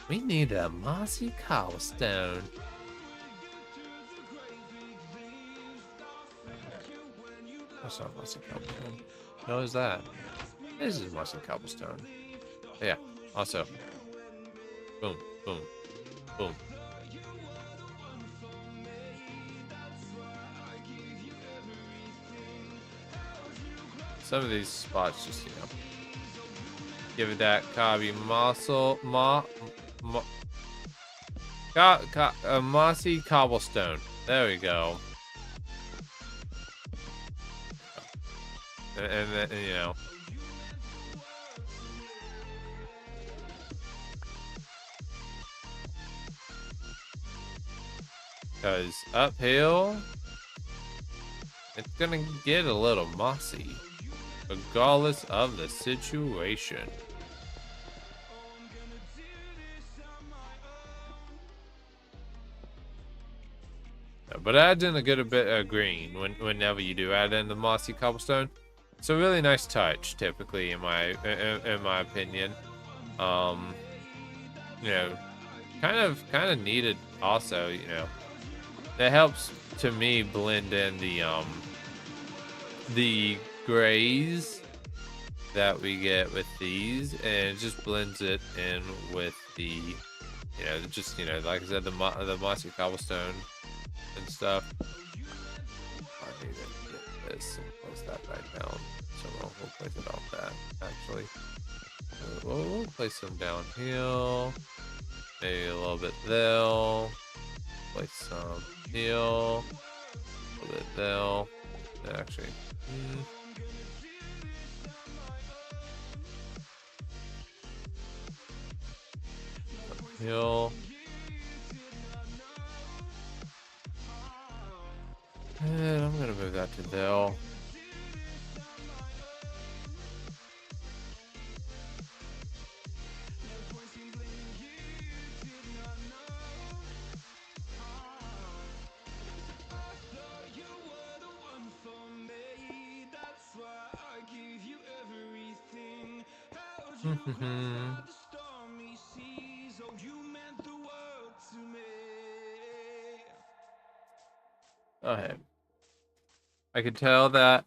We need a mossy cobblestone. That's not mossy cobblestone. No, is that? This is mossy cobblestone. Yeah. Also, boom, boom, boom. Some of these spots just, you know, give it that cobby mossy cobblestone. There we go. And then, you know, because uphill, it's gonna get a little mossy, regardless of the situation. But adds in a good bit of green whenever you do add in the mossy cobblestone. It's a really nice touch, typically, in my opinion. You know, kind of needed also. You know, that helps to me blend in the grays that we get with these, and it just blends it in with the, you know, just, you know, like I said, the mossy cobblestone and stuff. I need to get this and place that back down. So we'll place it off that, actually. We'll place some down here. Maybe a little bit there. Place some here. A little bit there. Actually. Here. And I'm gonna move that to there. Okay. I could tell that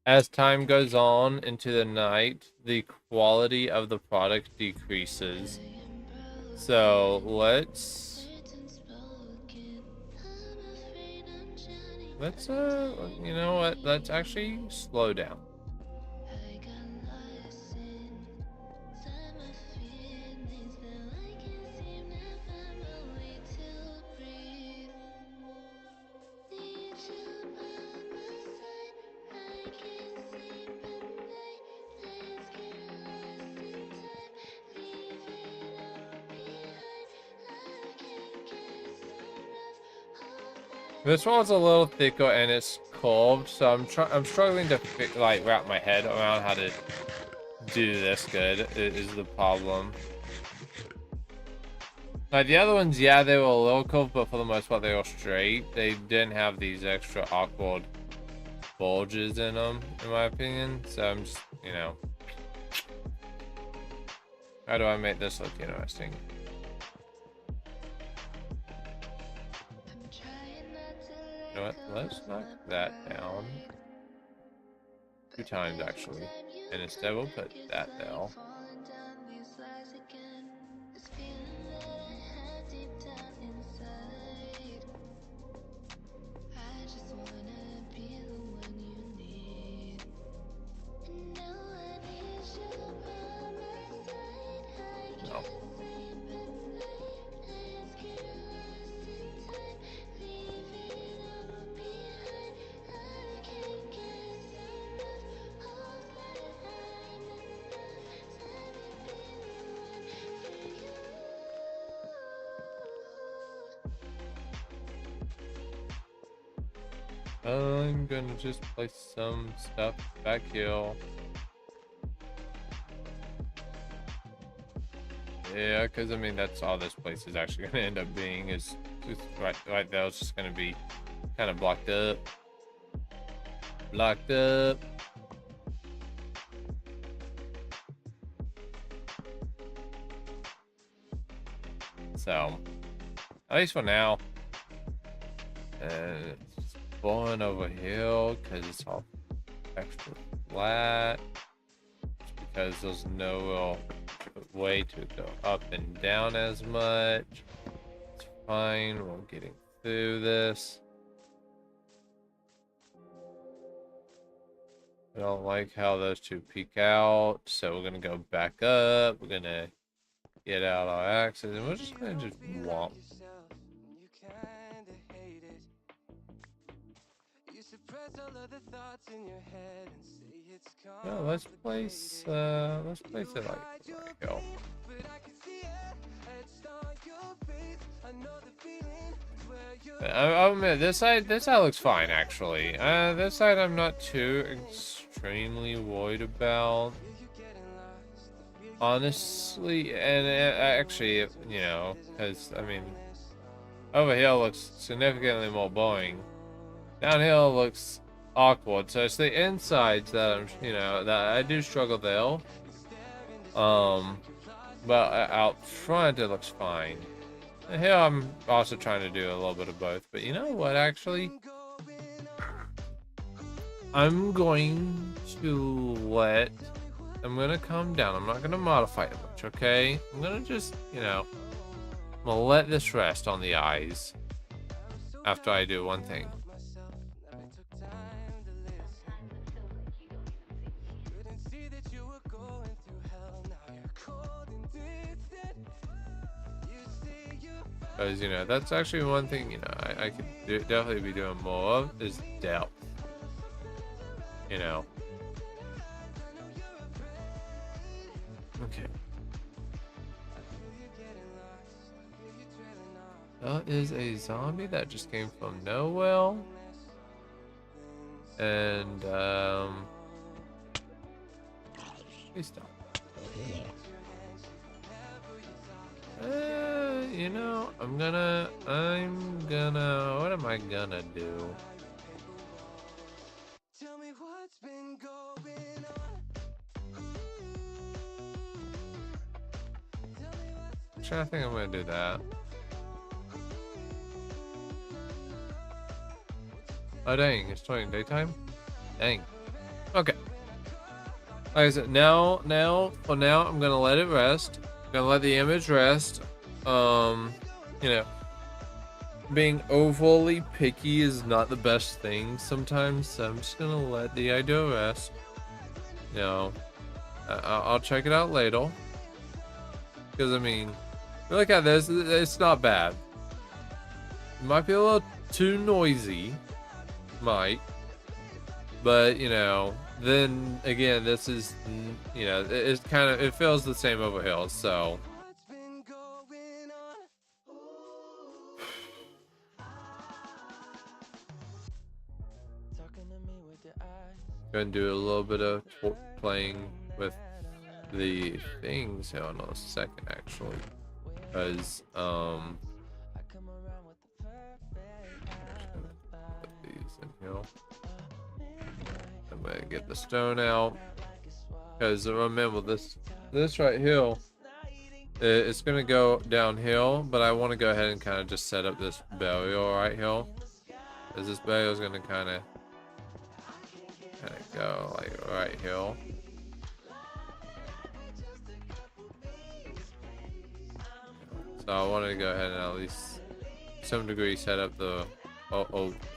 as time goes on into the night, the quality of the product decreases. So let's let's you know what? Let's actually slow down.
I got lost in summer feelings that I can't seem to find my way to breathe. Need you by my side. I can't sleep at night. Let's get lost in time. Leave it all behind. Love can get so rough. Hope that
This one's a little thicker and it's curved, so I'm struggling to like wrap my head around how to do this good. Is the problem. Like the other ones, yeah, they were a little curved, but for the most part they were straight. They didn't have these extra awkward bulges in them, in my opinion. So I'm just, you know, how do I make this look interesting?
I'm trying not to
You know what? Let's knock that down 2 times actually, and instead we'll put that down.
falling down these lies again. This feeling that I have deep down inside. I just wanna be the one you need. And now I need you by my side. I
No.
can't sleep at night. Let's get lost in time. Leave it all behind. Love can get so rough. Hope that I'm enough. Let me be the one for you.
I'm gonna just place some stuff back here. Yeah, because I mean that's all this place is actually gonna end up being is just right there. It's just gonna be kind of blocked up. Blocked up. So, at least for now. And it's going over here because it's all extra flat. It's because there's no real way to go up and down as much. It's fine. We're getting through this. I don't like how those two peek out, so we're gonna go back up. We're gonna get out our axes, and we're just gonna just walk. No, let's place it like there we go. I'll admit this side looks fine actually. This side I'm not too extremely worried about. Honestly, and actually, you know, because I mean, over here looks significantly more boring. Down here looks awkward. So it's the insides that I'm, you know, that I do struggle there. But out front it looks fine. And here I'm also trying to do a little bit of both. But you know what? Actually, I'm going to calm down. I'm not gonna modify it much, okay? I'm gonna just, you know, I'm gonna let this rest on the eyes after I do one thing. Because, you know, that's actually one thing, you know, I could definitely be doing more of is depth. You know. Okay. That is a zombie that just came from nowhere. And, please stop. You know, I'm gonna, what am I gonna do? Actually, I think I'm gonna do that. Oh dang, it's turning daytime? Dang. Okay. Like I said, for now, I'm gonna let it rest. I'm gonna let the image rest. You know, being overly picky is not the best thing sometimes, so I'm just gonna let the idea rest. You know, I'll check it out later. Because, I mean, look at this, it's not bad. It might be a little too noisy. Might. But, you know, then again, this is, you know, it's kind of, it feels the same over here, so. Gonna do a little bit of playing with the things. Hold on a second, actually, because put these in here. I'm gonna get the stone out, because remember this right here, it's gonna go downhill, but I want to go ahead and kind of just set up this barrier right here, because this barrier is gonna kind of go like right here. So I wanted to go ahead and at least some degree set up the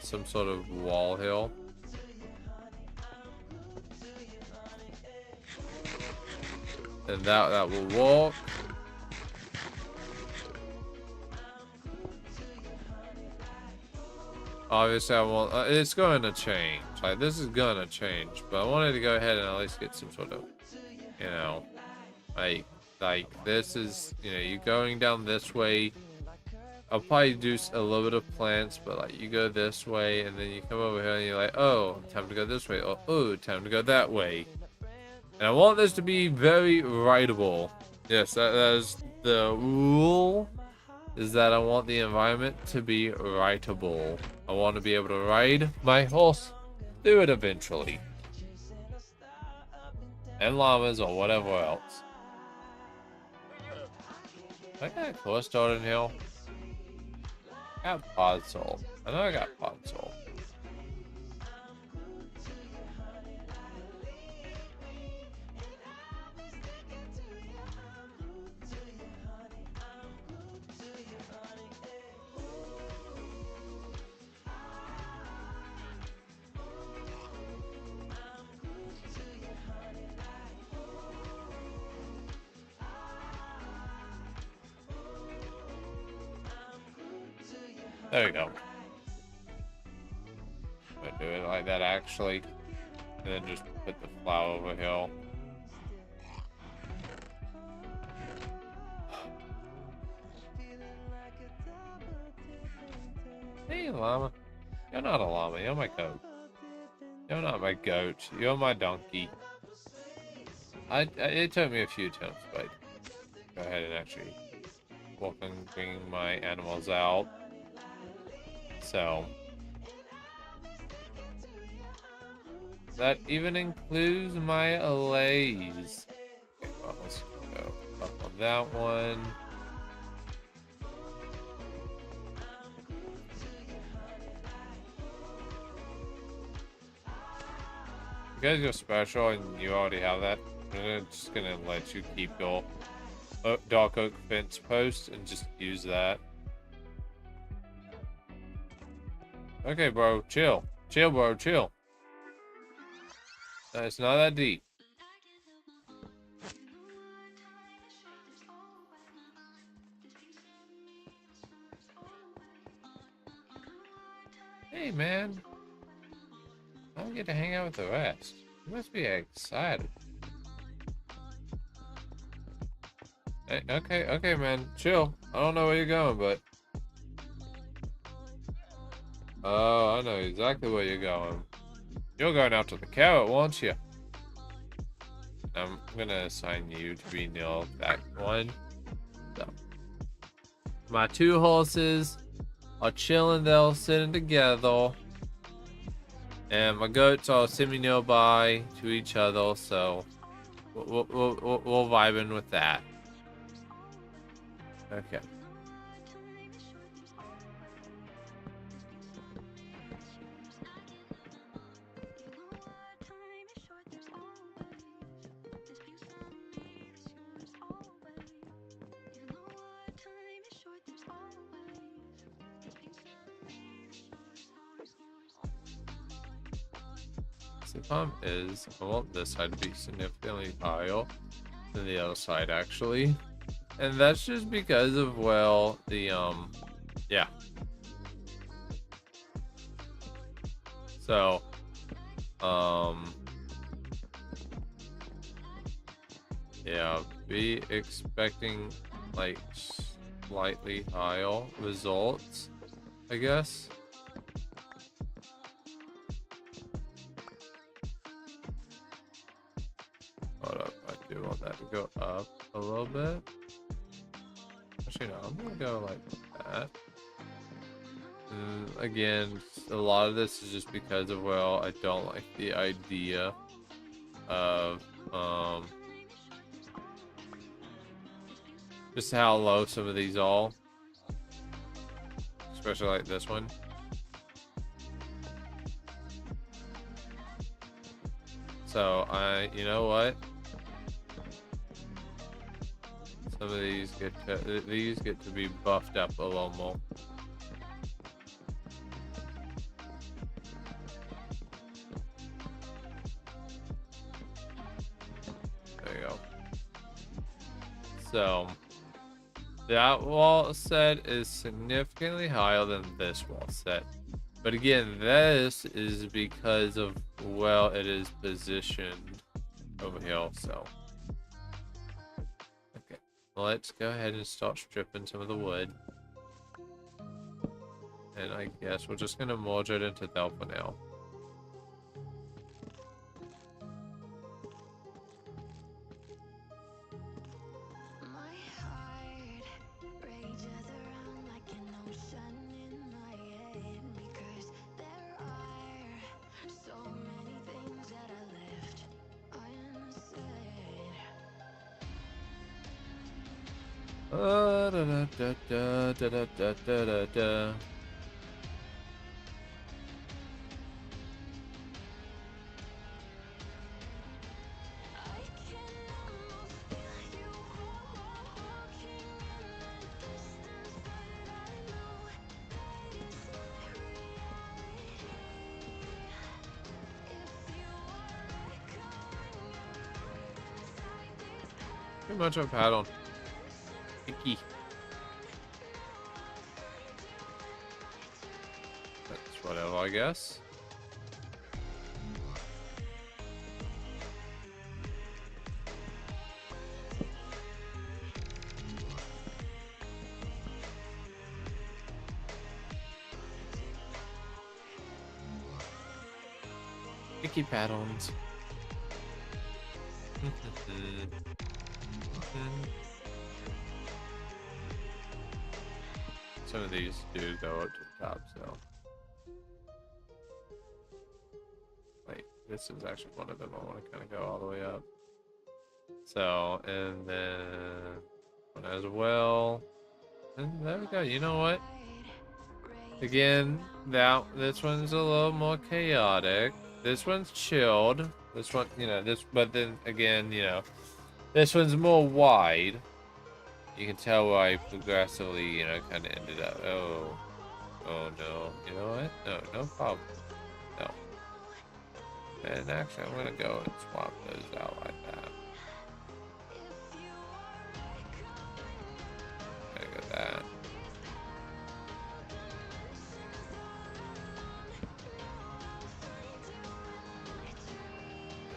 some sort of wall hill. And that will work. Obviously, I want it's going to change. Like, this is gonna change, but I wanted to go ahead and at least get some sort of, you know, like this is, you know, you're going down this way. I'll probably do a little bit of plants, but like you go this way and then you come over here and you're like, oh, time to go this way, or oh, time to go that way. And I want this to be very rideable. Yes, that is the rule, is that I want the environment to be rideable. I want to be able to ride my horse through it eventually. And llamas or whatever else. I got a cool start in here. I got pod soul. I know I got pod soul. There we go. I'm gonna do it like that actually. And then just put the flower over here. Hey llama. You're not a llama, you're my goat. You're not my goat, you're my donkey. It took me a few attempts, but go ahead and actually walk and bring my animals out. So that even includes my allays. Okay, well, let's go up on that one. You guys go special and you already have that. I'm just gonna let you keep your dark oak fence post and just use that. Okay, bro, chill. Chill, bro, chill. It's not that deep. Hey, man. I don't get to hang out with the rest. You must be excited. Hey, okay, man. Chill. I don't know where you're going, but... Oh, I know exactly where you're going. You're going out to the carrot, won't you? I'm gonna assign you to be near that one. So, my two horses are chilling there, sitting together, and my goats are sitting nearby to each other. So, we'll vibing with that. Okay. the problem is I want this side to be significantly higher than the other side actually. And that's just because of, well, the yeah. So yeah, be expecting like slightly higher results, I guess. Hold up, I do want that to go up a little bit. Actually, no, I'm gonna go like that. And again, a lot of this is just because of, well, I don't like the idea of just how low some of these are, especially like this one. So you know what? Some of these get to be buffed up a little more. There you go. So that wall set is significantly higher than this wall set. But again, this is because of, well, it is positioned over here, so. Okay, let's go ahead and start stripping some of the wood. And I guess we're just gonna merge it into that for now. Da, da, da, da, da, da, da, da, da. Too much of a paddle. Icky. That's whatever, I guess. Icky patterns. Some of these do go up to the top, so. Wait, this is actually one of them. I want to kind of go all the way up. So, and then one as well. And there we go. You know what? Again, this one's a little more chaotic. This one's chilled. This one, you know, but then again, you know, this one's more wide. You can tell where I progressively, you know, kind of ended up. Oh no. You know what? No problem. No. And actually, I'm gonna go and swap those out like that. Gonna go that.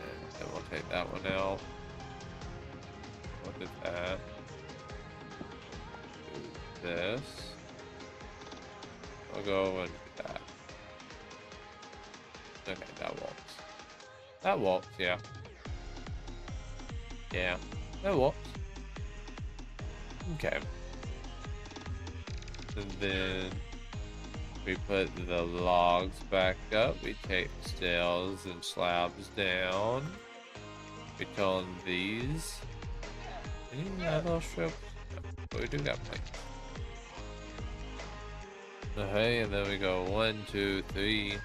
And then we'll take that one out. Look at that. Do this. I'll go over and do that. Okay, that works. That works, yeah. Yeah, that works. Okay. And then we put the logs back up. We take stairs and slabs down. We turn these. Any metal strips? No, but we do got plenty. Okay, and then we go 1, 2, 3.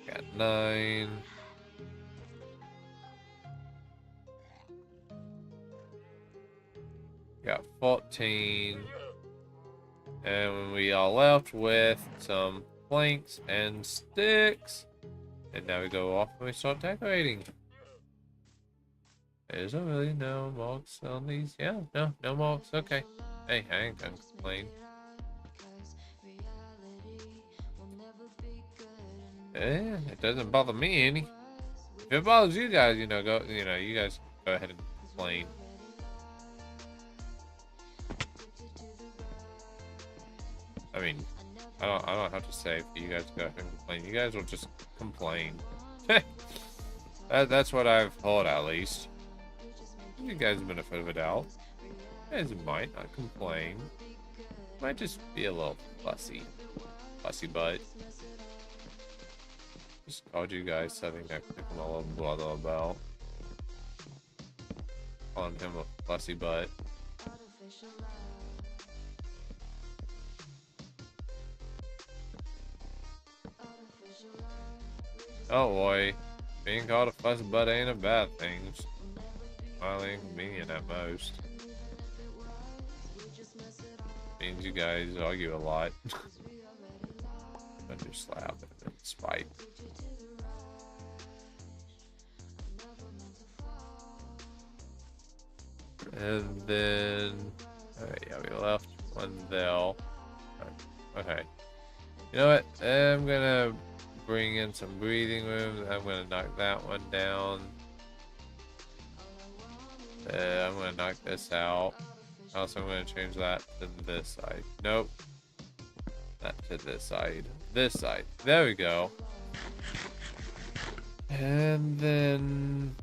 Got 9. 14. And we are left with some planks and sticks. And now we go off and we start decorating. Is there really no marks on these? Yeah, no marks. Okay. Hey, I ain't gonna complain. Yeah, it doesn't bother me any. If it bothers you guys, you guys go ahead and complain. I mean, I don't have to say for you guys to go ahead and complain. You guys will just complain. That's what I've heard, at least. You guys have benefit of a doubt. You guys might not complain. Might just be a little fussy butt. Just called you guys something I pick my little brother about. Calling him a fussy butt. Oh boy, being called a fussy butt ain't a bad thing. Just mildly inconvenient at most. Means you guys argue a lot. I just slap it in spite. And then, yeah, we left one there. Okay. You know what? I'm gonna bring in some breathing room. I'm gonna knock that one down. I'm gonna knock this out. Also, I'm gonna change that to this side. Nope. That to this side. This side. There we go. And then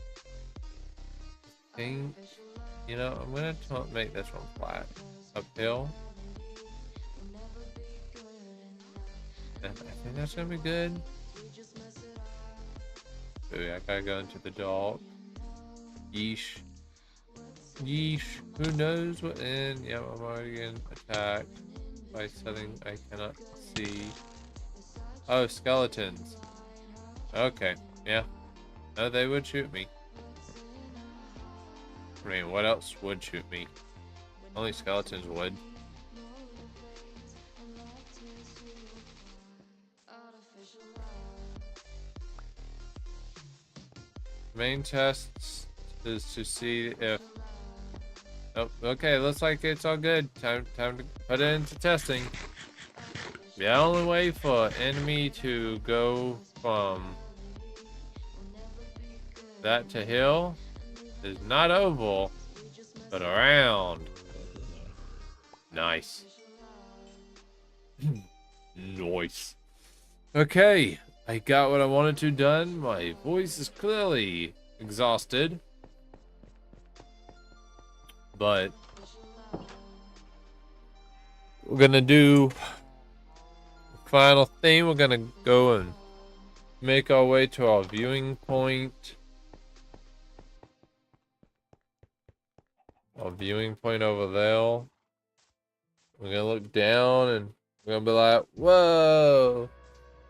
I think, you know, I'm gonna make this one flat. Uphill. And I think that's gonna be good. So yeah, I gotta go into the dark. Yeesh. Yeesh. Who knows what? And yeah, I'm already getting attacked by something I cannot see. Oh, skeletons. Okay. Yeah. No, they would shoot me. I mean, what else would shoot me? Only skeletons would. Main tests is to see if... Oh, okay, looks like it's all good. Time to put it into testing. The only way for enemy to go from that to hill is not oval, but around. Nice. Nice. Okay, I got what I wanted to done. My voice is clearly exhausted, but we're gonna do final thing. We're gonna go and make our way to our viewing point. Our viewing point over there. We're gonna look down and we're gonna be like, whoa,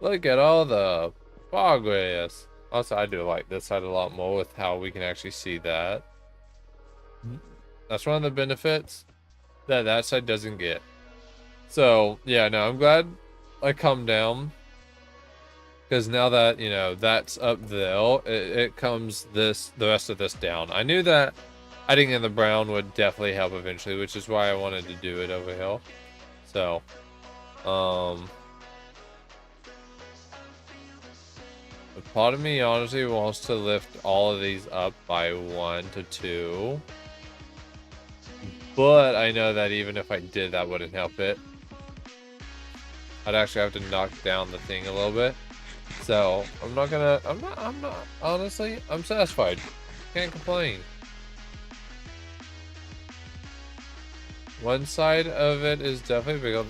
look at all the progress. Also, I do like this side a lot more with how we can actually see that. That's one of the benefits that that side doesn't get. So yeah, no, I'm glad I come down, because now that, you know, that's up there, it comes the rest of this down. I knew that adding in the brown would definitely help eventually, which is why I wanted to do it over here. So but part of me honestly wants to lift all of these up by 1 to 2, but I know that even if I did, that wouldn't help it. I'd actually have to knock down the thing a little bit. So I'm not honestly, I'm satisfied. Can't complain. One side of it is definitely bigger.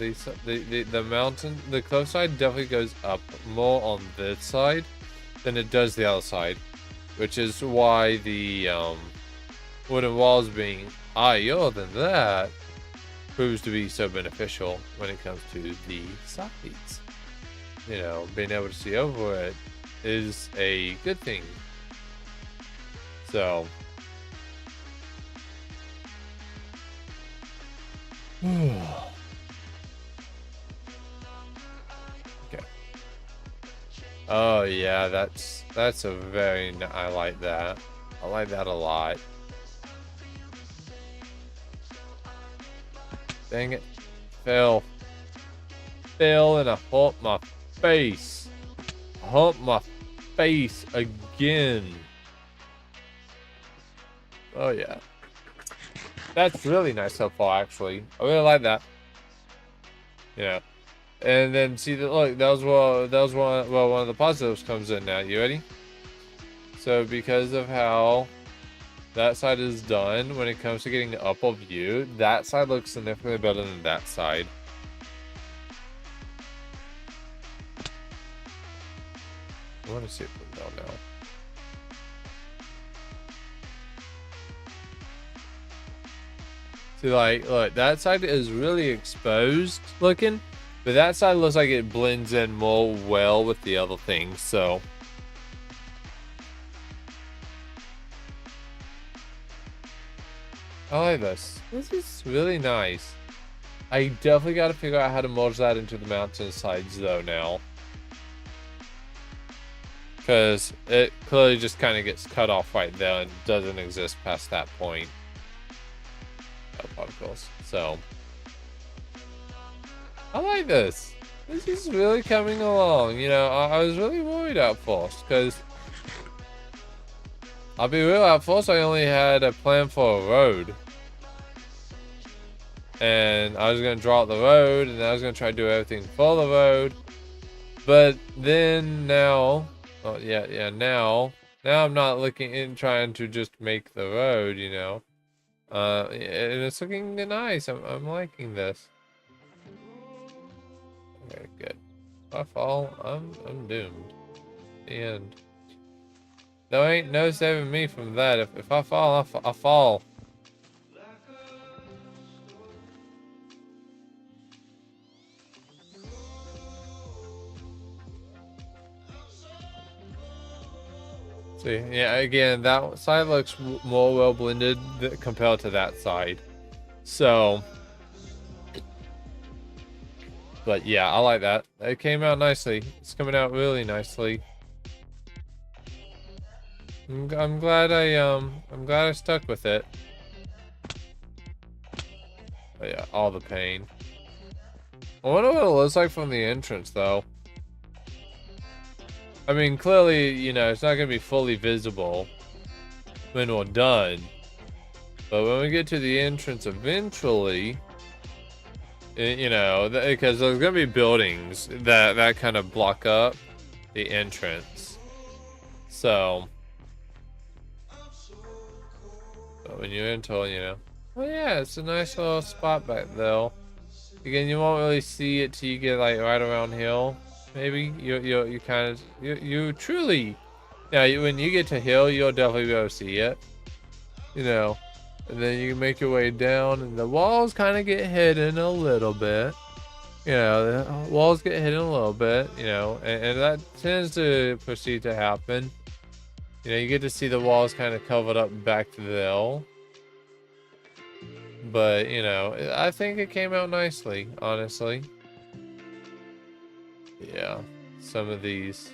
The mountain, the cliff side definitely goes up more on this side than it does the other side, which is why the wooden walls being higher than that proves to be so beneficial when it comes to the sides. You know, being able to see over it is a good thing. So Okay. Oh yeah, that's a very I like that. I like that a lot. Dang it. Fell. Fell and I humped my face. Hump my face again. Oh yeah. That's really nice so far, actually. I really like that. Yeah. And then see that, look, that was one of the positives comes in now. You ready? So because of how that side is done, when it comes to getting the upper view, that side looks significantly better than that side. I want to see it from down now. See, like, look, that side is really exposed looking, but that side looks like it blends in more well with the other things, so. I like this. This is really nice. I definitely got to figure out how to merge that into the mountain sides though now. Because it clearly just kind of gets cut off right there and doesn't exist past that point. Particles. So I like this. This is really coming along. You know, I was really worried at first because I'll be real, at first I only had a plan for a road. And I was gonna draw out the road and I was gonna try to do everything for the road. But then now, oh yeah, now I'm not looking in trying to just make the road, you know. And it's looking nice. I'm liking this. Okay, good. If I fall, I'm doomed. The end. There ain't no saving me from that. If I fall, I fall. See, yeah, again, that side looks more well blended compared to that side. So, but yeah, I like that. It came out nicely. It's coming out really nicely. I'm glad I stuck with it. But yeah, all the pain. I wonder what it looks like from the entrance, though. I mean, clearly, you know, it's not going to be fully visible when we're done. But when we get to the entrance eventually, you know, because there's going to be buildings that kind of block up the entrance. So when you enter, you know, oh yeah, it's a nice little spot back there. Again, you won't really see it till you get like right around here. Maybe you kind of you truly, yeah. When you get to hill, you'll definitely be able to see it, you know. And then you make your way down, and the walls kind of get hidden a little bit. You know, the walls get hidden a little bit, you know, and that tends to proceed to happen. You know, you get to see the walls kind of covered up back to there. But you know, I think it came out nicely, honestly. Yeah, some of these.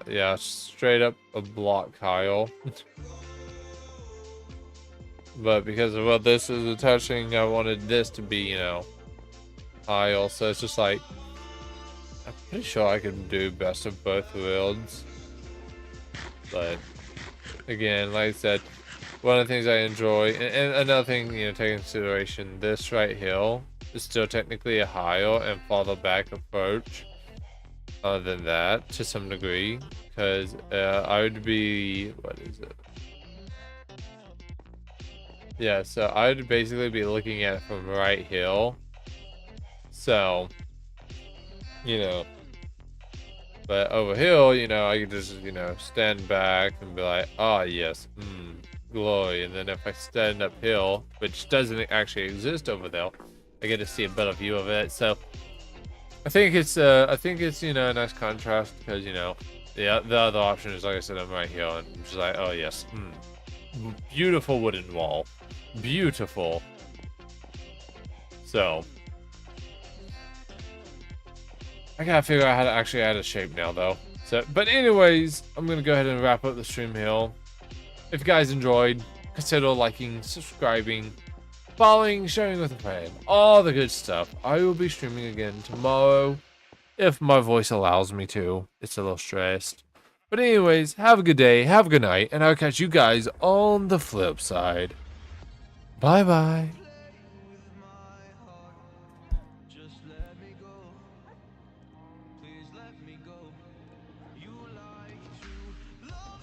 Yeah, straight up a block tile. But because of what this is attaching, I wanted this to be, you know, tile. So it's just like, I'm pretty sure I can do best of both worlds. But again, like I said, one of the things I enjoy, and another thing, you know, take into consideration, this right here is still technically a higher and farther back approach than that to some degree, because I would be, what is it? Yeah, so I would basically be looking at it from right here. So, you know, but over here, you know, I could just, you know, stand back and be like, oh yes, glory. And then if I stand uphill, which doesn't actually exist over there, I get to see a better view of it. So I think it's you know, a nice contrast, because, you know, the other option is, like I said, I'm right here and I'm just like, oh yes, beautiful wooden wall, beautiful. So I gotta figure out how to actually add a shape now, though. So, but anyways, I'm gonna go ahead and wrap up the stream here. If you guys enjoyed, consider liking, subscribing, following, sharing with a friend, all the good stuff. I will be streaming again tomorrow, if my voice allows me to. It's a little stressed. But anyways, have a good day, have a good night, and I'll catch you guys on the flip side. Bye bye.
Just let me go. Please let me go. You like to love